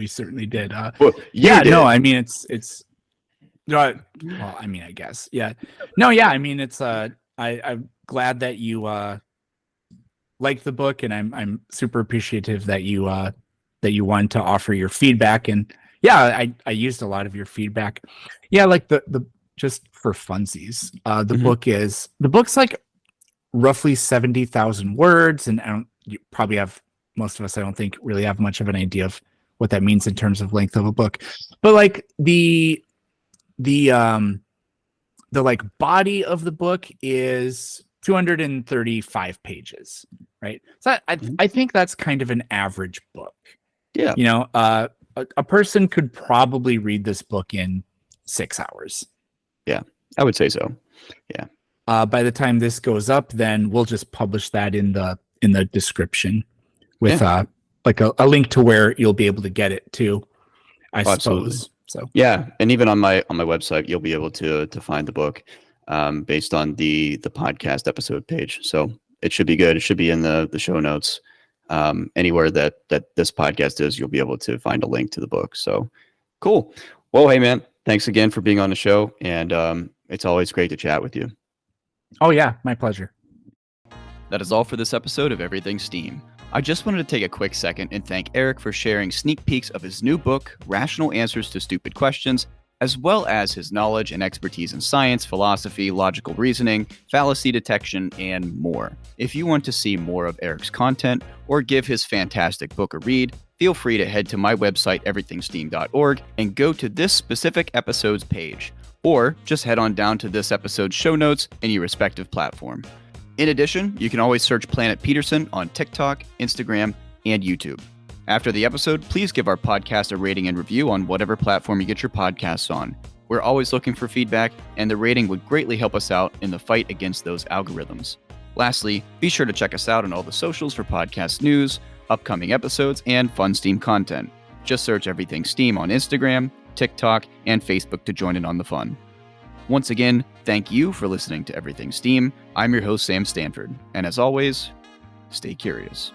certainly did. Well, no, I mean it's well, I mean, I guess. Yeah. No, yeah, I mean it's I'm glad that you like the book, and I'm super appreciative that you wanted to offer your feedback. And yeah, I used a lot of your feedback. Yeah, like the just for funsies. The book's like roughly 70,000 words, and you probably have most of us, I don't think, really have much of an idea of what that means in terms of length of a book. But like the like body of the book is 235 pages, right? So I think that's kind of an average book. Yeah. You know, a person could probably read this book in 6 hours. Yeah, I would say so. Yeah. By the time this goes up, then we'll just publish that in the description with like a link to where you'll be able to get it too, I suppose. Absolutely. So yeah, and even on my website, you'll be able to find the book based on the podcast episode page. So it should be good. It should be in the show notes. Anywhere that this podcast is, you'll be able to find a link to the book. So cool. Well, hey man, thanks again for being on the show, and it's always great to chat with you. Oh yeah, my pleasure. That is all for this episode of Everything STEAM. I just wanted to take a quick second and thank Eric for sharing sneak peeks of his new book, Rational Answers to Stupid Questions, as well as his knowledge and expertise in science, philosophy, logical reasoning, fallacy detection, and more. If you want to see more of Eric's content or give his fantastic book a read, feel free to head to my website, everythingsteam.org, and go to this specific episode's page, or just head on down to this episode's show notes in your respective platform. In addition, you can always search Planet Peterson on TikTok, Instagram, and YouTube. After the episode, please give our podcast a rating and review on whatever platform you get your podcasts on. We're always looking for feedback, and the rating would greatly help us out in the fight against those algorithms. Lastly, be sure to check us out on all the socials for podcast news, upcoming episodes, and fun STEAM content. Just search Everything STEAM on Instagram, TikTok, and Facebook to join in on the fun. Once again, thank you for listening to Everything STEAM. I'm your host, Sam Stanford, and as always, stay curious.